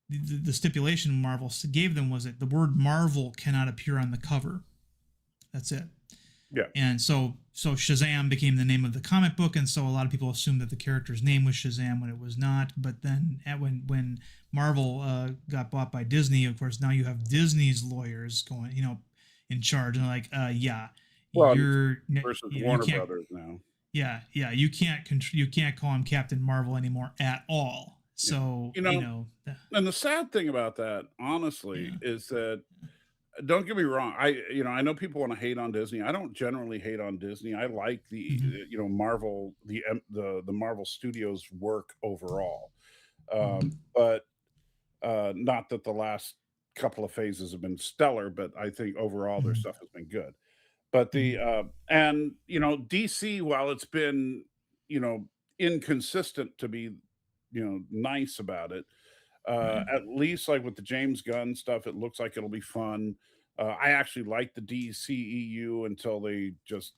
the stipulation Marvel gave them was that the word Marvel cannot appear on the cover. That's it. Yeah. And so Shazam became the name of the comic book, and so a lot of people assumed that the character's name was Shazam when it was not. But then when Marvel got bought by Disney, of course, now you have Disney's lawyers going, in charge, and like, you're versus Warner Brothers now. Yeah, you can't call him Captain Marvel anymore at all. So and the sad thing about that, honestly, is that, don't get me wrong, I know people want to hate on Disney. I don't generally hate on Disney. I like the Marvel, the Marvel Studios work overall, but not that the last couple of phases have been stellar, but I think overall their stuff has been good. But and DC, while it's been inconsistent, to be nice about it, at least like with the James Gunn stuff, it looks like it'll be fun. I actually like the DCEU until they just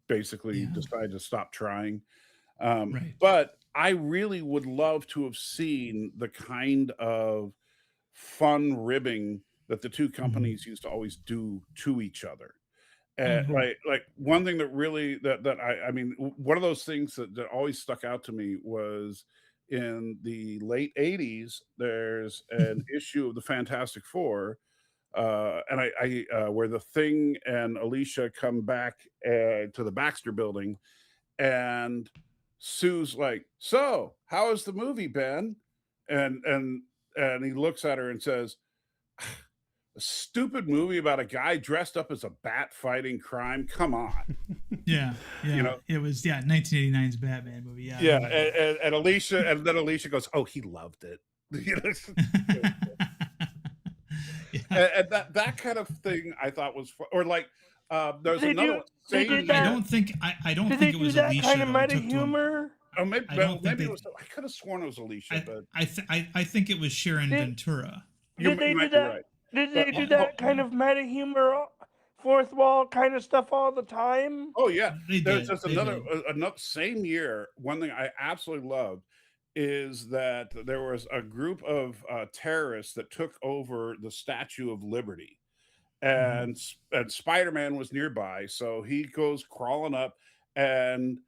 basically decide to stop trying. But I really would love to have seen the kind of fun ribbing that the two companies used to always do to each other. And like one thing that really that I mean, one of those things that always stuck out to me was in the late 80s, there's an issue of the Fantastic Four, and I where the Thing and Alicia come back to the Baxter Building, and Sue's like, "So, how is the movie, Ben?" And he looks at her and says, "A stupid movie about a guy dressed up as a bat fighting crime. Come on." Yeah. It was 1989's Batman movie. And Alicia goes, "Oh, he loved it." And that kind of thing I thought was fun. Or like there's another one. I don't think it was Alicia. Kind of meta humor. Oh, maybe it was. I could have sworn it was Alicia, but I think it was Sharon Ventura. Did they do that? Right. Did they do that kind of meta humor, fourth wall kind of stuff all the time? Oh yeah, there's another same year. One thing I absolutely loved is that there was a group of terrorists that took over the Statue of Liberty, and Spider-Man was nearby, so he goes crawling up, and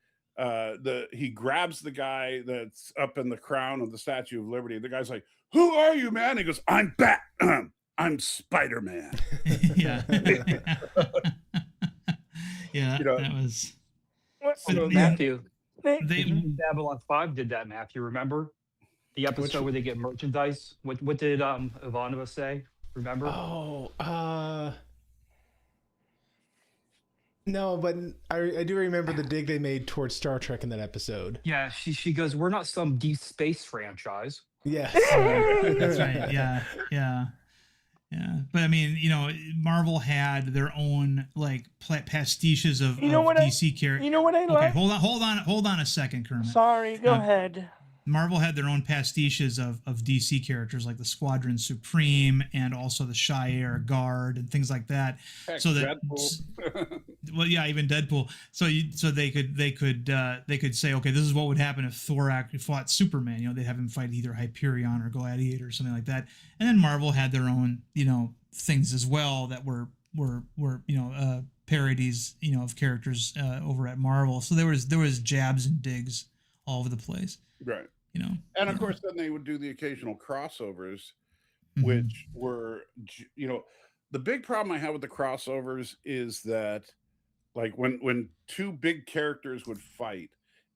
he grabs the guy that's up in the crown of the Statue of Liberty. The guy's like, "Who are you, man?" He goes, "I'm I'm Spider-Man." That was. Matthew. Babylon 5 did that, Matthew. Remember the episode where they get merchandise? What did Ivanova say? Remember? No, but I do remember the dig they made towards Star Trek in that episode. Yeah, she goes, "We're not some deep space franchise." Yes. That's right. Yeah. But I mean, Marvel had their own like pastiches of DC characters. You know what I like? Okay, hold on a second, Kermit. Sorry, go ahead. Marvel had their own pastiches of DC characters like the Squadron Supreme and also the Shire Guard and things like that. Heck, so that even Deadpool. So they could say, okay, this is what would happen if Thor fought Superman. They'd have him fight either Hyperion or Gladiator or something like that. And then Marvel had their own things as well that were parodies of characters over at Marvel. So there was jabs and digs all over the place. Right. And of course, then they would do the occasional crossovers, which were, the big problem I have with the crossovers is that, like, when two big characters would fight,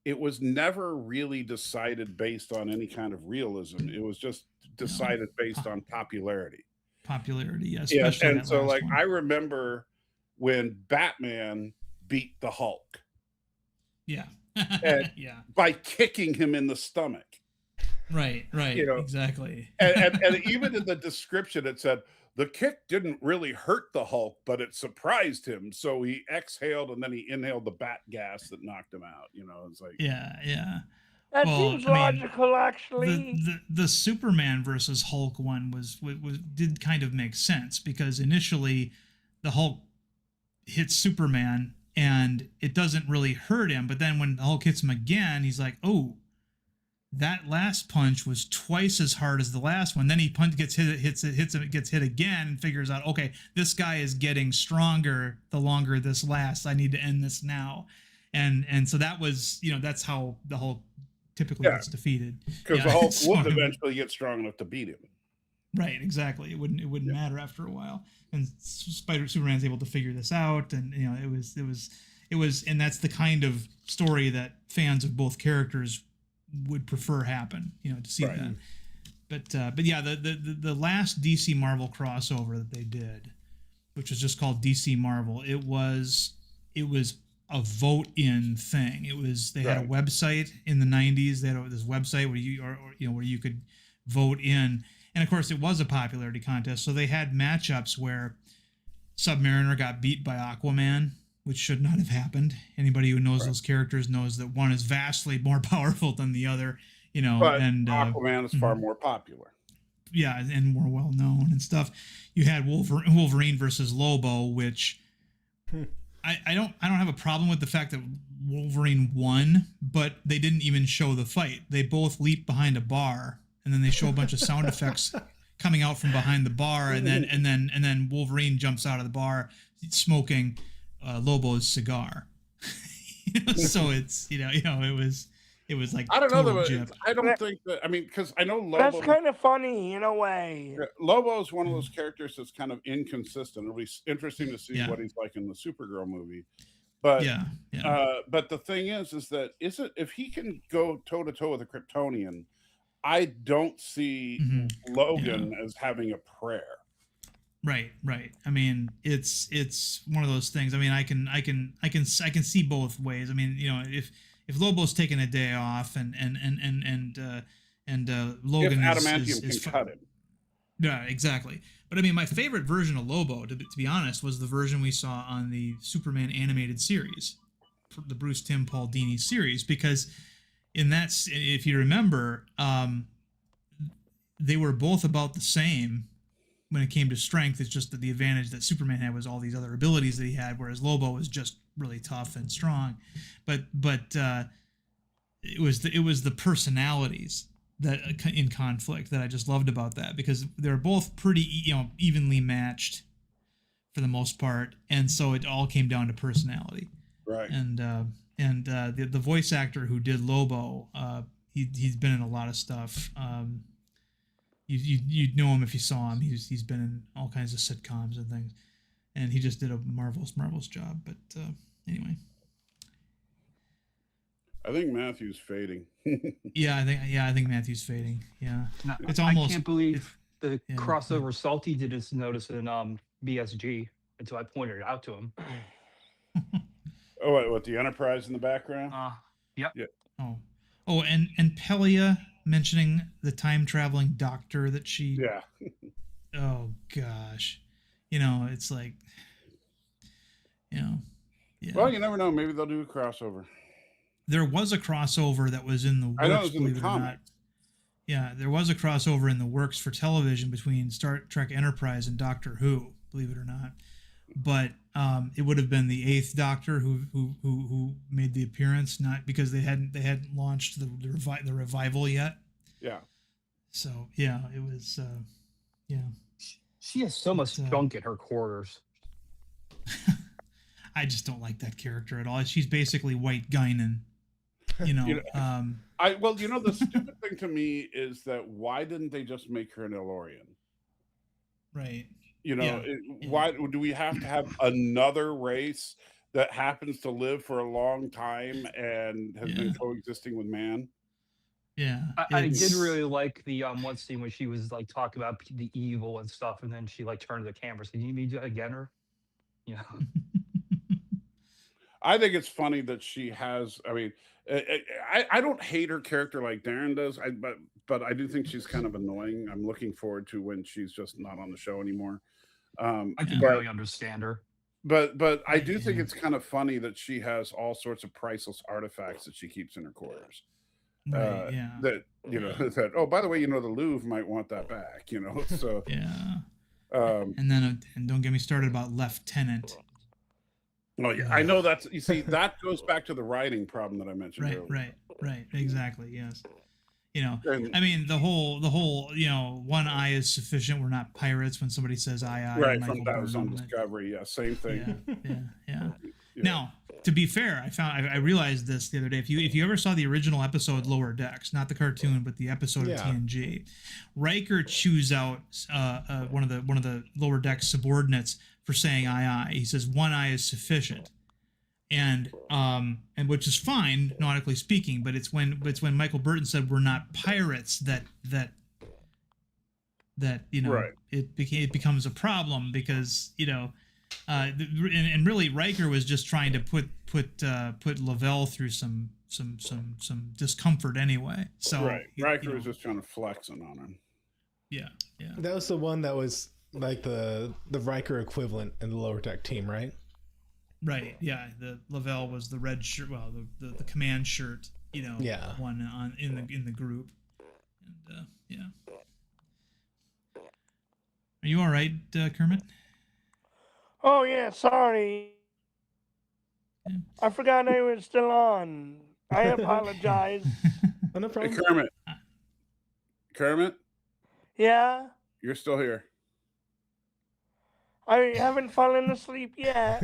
it was never really decided based on any kind of realism. It was just decided based on popularity. Popularity, yeah, Yeah, especially and that so last like one. I remember when Batman beat the Hulk. Yeah. And yeah. by kicking him in the stomach. Right, You know, exactly. and even in the description it said the kick didn't really hurt the Hulk, but it surprised him. So he exhaled and then he inhaled the bat gas that knocked him out. You know, it's like yeah. That Well, seems I mean, logical, actually. the Superman versus Hulk one was did kind of make sense because initially the Hulk hits Superman and it doesn't really hurt him, but then when the Hulk hits him again, he's like, oh, that last punch was twice as hard as the last one. Then he gets hit again, and figures out, okay, this guy is getting stronger the longer this lasts. I need to end this now, and so that was, that's how the Hulk typically gets defeated. Because the Hulk would eventually get strong enough to beat him. Right, exactly. It wouldn't matter after a while, and Superman's able to figure this out, and it was, and that's the kind of story that fans of both characters would prefer happen, to see that. But yeah, the last DC Marvel crossover that they did, which was just called DC Marvel, it was a vote-in thing. They had a website in the 90s. They had this website where you could vote in, and of course it was a popularity contest. So they had matchups where Submariner got beat by Aquaman, which should not have happened. Anybody who knows those characters knows that one is vastly more powerful than the other, But and Aquaman is far more popular. Yeah, and more well known and stuff. You had Wolverine versus Lobo, which I don't have a problem with the fact that Wolverine won, but they didn't even show the fight. They both leaped behind a bar, and then they show a bunch of sound effects coming out from behind the bar, and then Wolverine jumps out of the bar smoking Lobo's cigar. So it's it was like, I don't know. I don't think that. I mean, because I know Lobo. That's kind of funny in a way. Lobo is one of those characters that's kind of inconsistent. It'll be interesting to see what he's like in the Supergirl movie. But but the thing is that if he can go toe to toe with a Kryptonian, I don't see Logan as having a prayer. Right. I mean, it's one of those things. I mean, I can see both ways. I mean, if Lobo's taking a day off and Logan if adamantium can cut him. Yeah, exactly. But I mean, my favorite version of Lobo, to be honest, was the version we saw on the Superman animated series, the Bruce Timm Paul Dini series, because in that, if you remember, they were both about the same when it came to strength. It's just that the advantage that Superman had was all these other abilities that he had, whereas Lobo was just really tough and strong. But it was the personalities that in conflict that I just loved about that, because they're both pretty evenly matched for the most part, and so it all came down to personality. Right. And the voice actor who did Lobo, he's been in a lot of stuff. You'd know him if you saw him. He's been in all kinds of sitcoms and things, and he just did a marvelous job. But anyway, I think Matthew's fading. I think Matthew's fading. Yeah, it's I almost. can't believe the crossover Salty didn't notice in BSG until I pointed it out to him. Oh, what the Enterprise in the background? Yep. Yeah. Oh, and Pelia mentioning the time traveling doctor that she. Yeah. Oh gosh, it's like, Yeah. Well, you never know. Maybe they'll do a crossover. There was a crossover that was in the works. I know it was in the believe it or not. comics. Yeah, there was a crossover in the works for television between Star Trek Enterprise and Doctor Who, believe it or not. But it would have been the 8th Doctor who made the appearance, not because they hadn't launched the revival yet. Yeah. So yeah, it was She has so much junk in her quarters. I just don't like that character at all. She's basically White Guinan. The stupid thing to me is that why didn't they just make her an Elorian? Right. Why do we have to have another race that happens to live for a long time and has been coexisting with man. Yeah, I did really like the one scene where she was like talking about the evil and stuff, and then she like turned to the camera and said, "You need me to do that again, or?" You know. I think it's funny that she has. I mean, I don't hate her character like Darren does. But I do think she's kind of annoying. I'm looking forward to when she's just not on the show anymore. I can barely understand her. But I do think it's kind of funny that she has all sorts of priceless artifacts that she keeps in her quarters. Right, yeah. That that, oh, by the way, the Louvre might want that back. So yeah. And then and don't get me started about Lieutenant. Oh yeah, I know that's. You see, that goes back to the writing problem that I mentioned earlier. Right, exactly. Yes. I mean, the whole, one eye is sufficient. We're not pirates. When somebody says aye, right, from that was on Discovery. Yeah, same thing. Yeah. Now, to be fair, I realized this the other day. If you ever saw the original episode Lower Decks, not the cartoon, but the episode of TNG, Riker chews out one of the Lower Decks subordinates for saying aye. He says one eye is sufficient. And which is fine nautically speaking, but it's when Michael Burton said we're not pirates that right. it becomes a problem because and really Riker was just trying to put Lavelle through some discomfort anyway. So right, Riker was just trying to flex on him. Yeah. That was the one that was like the Riker equivalent in the Lower Deck team, right? Right. Yeah. The Lavelle was the red shirt. Well, the command shirt. One on in the group. And yeah. Are you all right, Kermit? Oh yeah. Sorry. Yeah. I forgot I was still on. I apologize. No problem. Hey, Kermit. Yeah. You're still here. I haven't fallen asleep yet.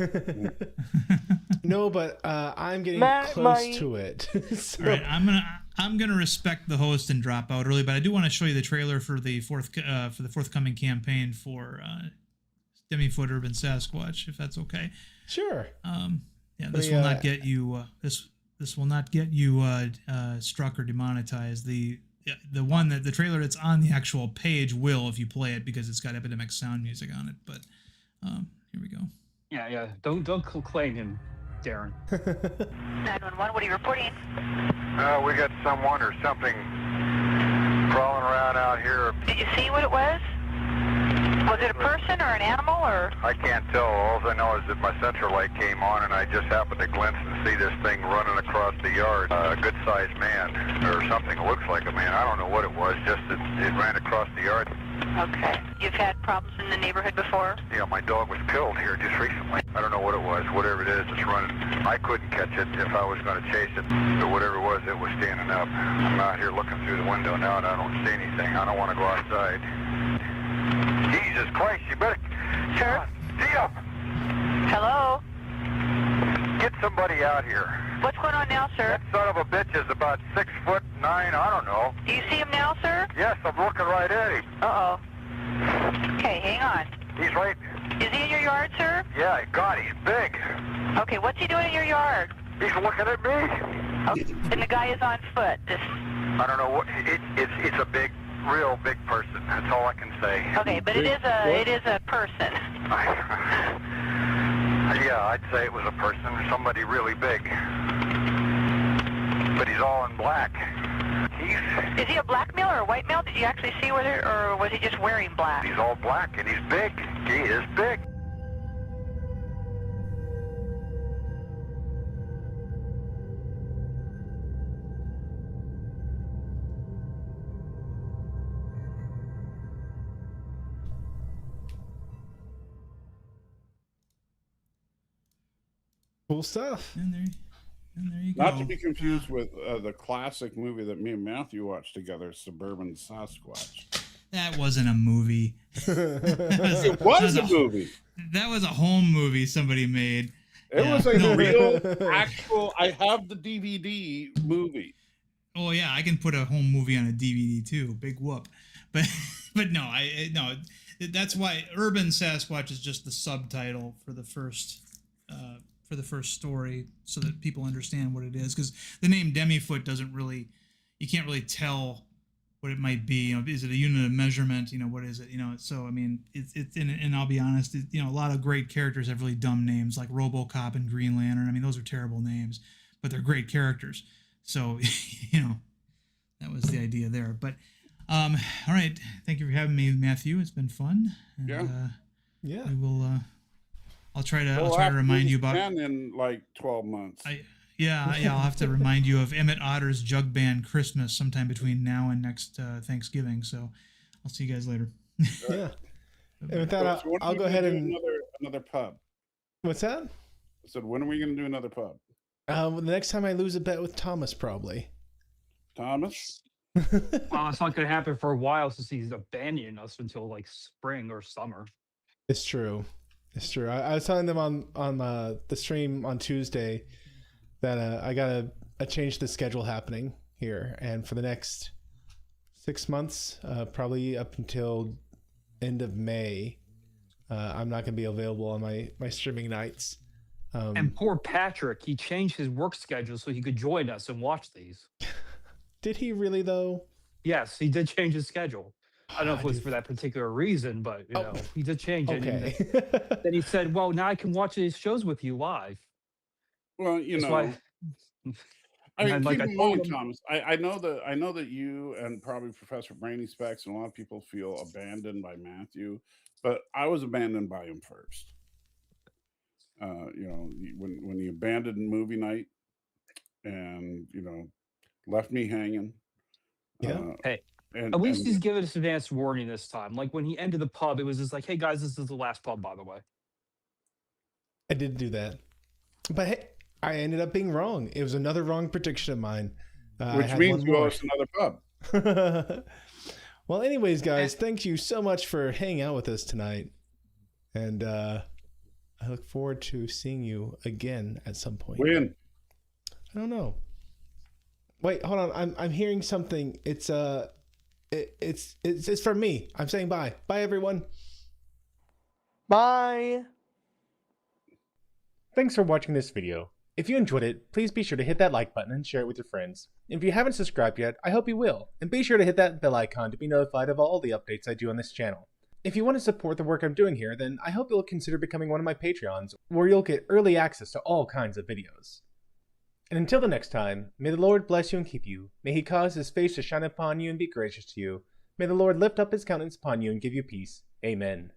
No, but I'm getting close to it. All right, I'm gonna respect the host and drop out early, but I do want to show you the trailer for the forthcoming campaign for Demi-Foot Urban Sasquatch, if that's okay. Sure. This will not get you. This will not get you struck or demonetized. The trailer that's on the actual page will if you play it because it's got Epidemic sound music on it. But here we go. Yeah. Don't claim him, Darren. 911, what are you reporting? We got someone or something crawling around out here. Did you see what it was? Was it a person or an animal or? I can't tell. All I know is that my central light came on and I just happened to glimpse and see this thing running across the yard. A good-sized man or something. It looks like a man. I don't know what it was. Just that it ran across the yard. Okay. You've had problems in the neighborhood before? Yeah, my dog was killed here just recently. I don't know what it was. Whatever it is, it's running. I couldn't catch it if I was going to chase it. But whatever it was standing up. I'm out here looking through the window now and I don't see anything. I don't want to go outside. Jesus Christ, you better... Sure. Stay up. Hello? Get somebody out here. What's going on now, sir? That son of a bitch is about 6'9", I don't know. Do you see him now, sir? Yes, I'm looking right at him. Uh-oh. Okay, hang on. He's right... Is he in your yard, sir? Yeah, God, he's big. Okay, what's he doing in your yard? He's looking at me. Okay. And the guy is on foot. I don't know what... It's a big... real big person. That's all I can say. Okay, but it is a person. Yeah, I'd say it was a person, somebody really big. But he's all in black. Is he a black male or a white male? Did you actually see whether, or was he just wearing black? He's all black and he's big. He is big. Cool stuff. And there you go. Not to be confused with the classic movie that me and Matthew watched together, Suburban Sasquatch. That wasn't a movie. It was a movie. That was a home movie somebody made. It was a real, actual. I have the DVD movie. Oh yeah, I can put a home movie on a DVD too. Big whoop. But no, That's why Urban Sasquatch is just the subtitle for the first for the first story so that people understand what it is, because the name Demifoot doesn't really, you can't really tell what it might be. You know, is it a unit of measurement? You know, what is it? You know, so I mean, it's and I'll be honest, you know, a lot of great characters have really dumb names like RoboCop and Green Lantern. I mean, those are terrible names, but they're great characters. So, you know, that was the idea there. But all right, thank you for having me, Matthew. It's been fun. And, yeah. We will. I'll try to remind you about. In like 12 months. I'll have to remind you of Emmett Otter's Jug Band Christmas sometime between now and next Thanksgiving. So I'll see you guys later. Yeah. And with that, I'll go ahead and another pub. What's that? I said, when are we going to do another pub? The next time I lose a bet with Thomas, probably. Thomas? Well, it's not going to happen for a while since he's abandoning us until like spring or summer. It's true. It's true. I was telling them on the stream on Tuesday that I got a change the schedule happening here, and for the next 6 months, probably up until end of May, I'm not going to be available on my streaming nights. And poor Patrick, he changed his work schedule so he could join us and watch these. Did he really though? Yes, he did change his schedule. I don't know if it was for that particular reason, but you know, he did change it. Okay. And then he said, "Well, now I can watch these shows with you live." Well, you That's know, why- I mean, like keep I in told mind, him- Thomas. I know that you and probably Professor Brainy Specs and a lot of people feel abandoned by Matthew, but I was abandoned by him first. You know, when he abandoned movie night, and you know, left me hanging. Yeah. Hey, and at least and- he's given us advance warning this time. Like when he entered the pub, it was just like, "Hey guys, this is the last pub, by the way." I did do that, but hey, I ended up being wrong. It was another wrong prediction of mine. which means you owe us another pub. Well, anyways, guys, thank you so much for hanging out with us tonight, and I look forward to seeing you again at some point. When? I don't know. Wait, hold on. I'm hearing something. It's from me. I'm saying bye. Bye, everyone. Bye. Thanks for watching this video. If you enjoyed it, please be sure to hit that like button and share it with your friends. If you haven't subscribed yet, I hope you will. And be sure to hit that bell icon to be notified of all the updates I do on this channel. If you want to support the work I'm doing here, then I hope you'll consider becoming one of my Patreons, where you'll get early access to all kinds of videos. And until the next time, may the Lord bless you and keep you. May he cause his face to shine upon you and be gracious to you. May the Lord lift up his countenance upon you and give you peace. Amen.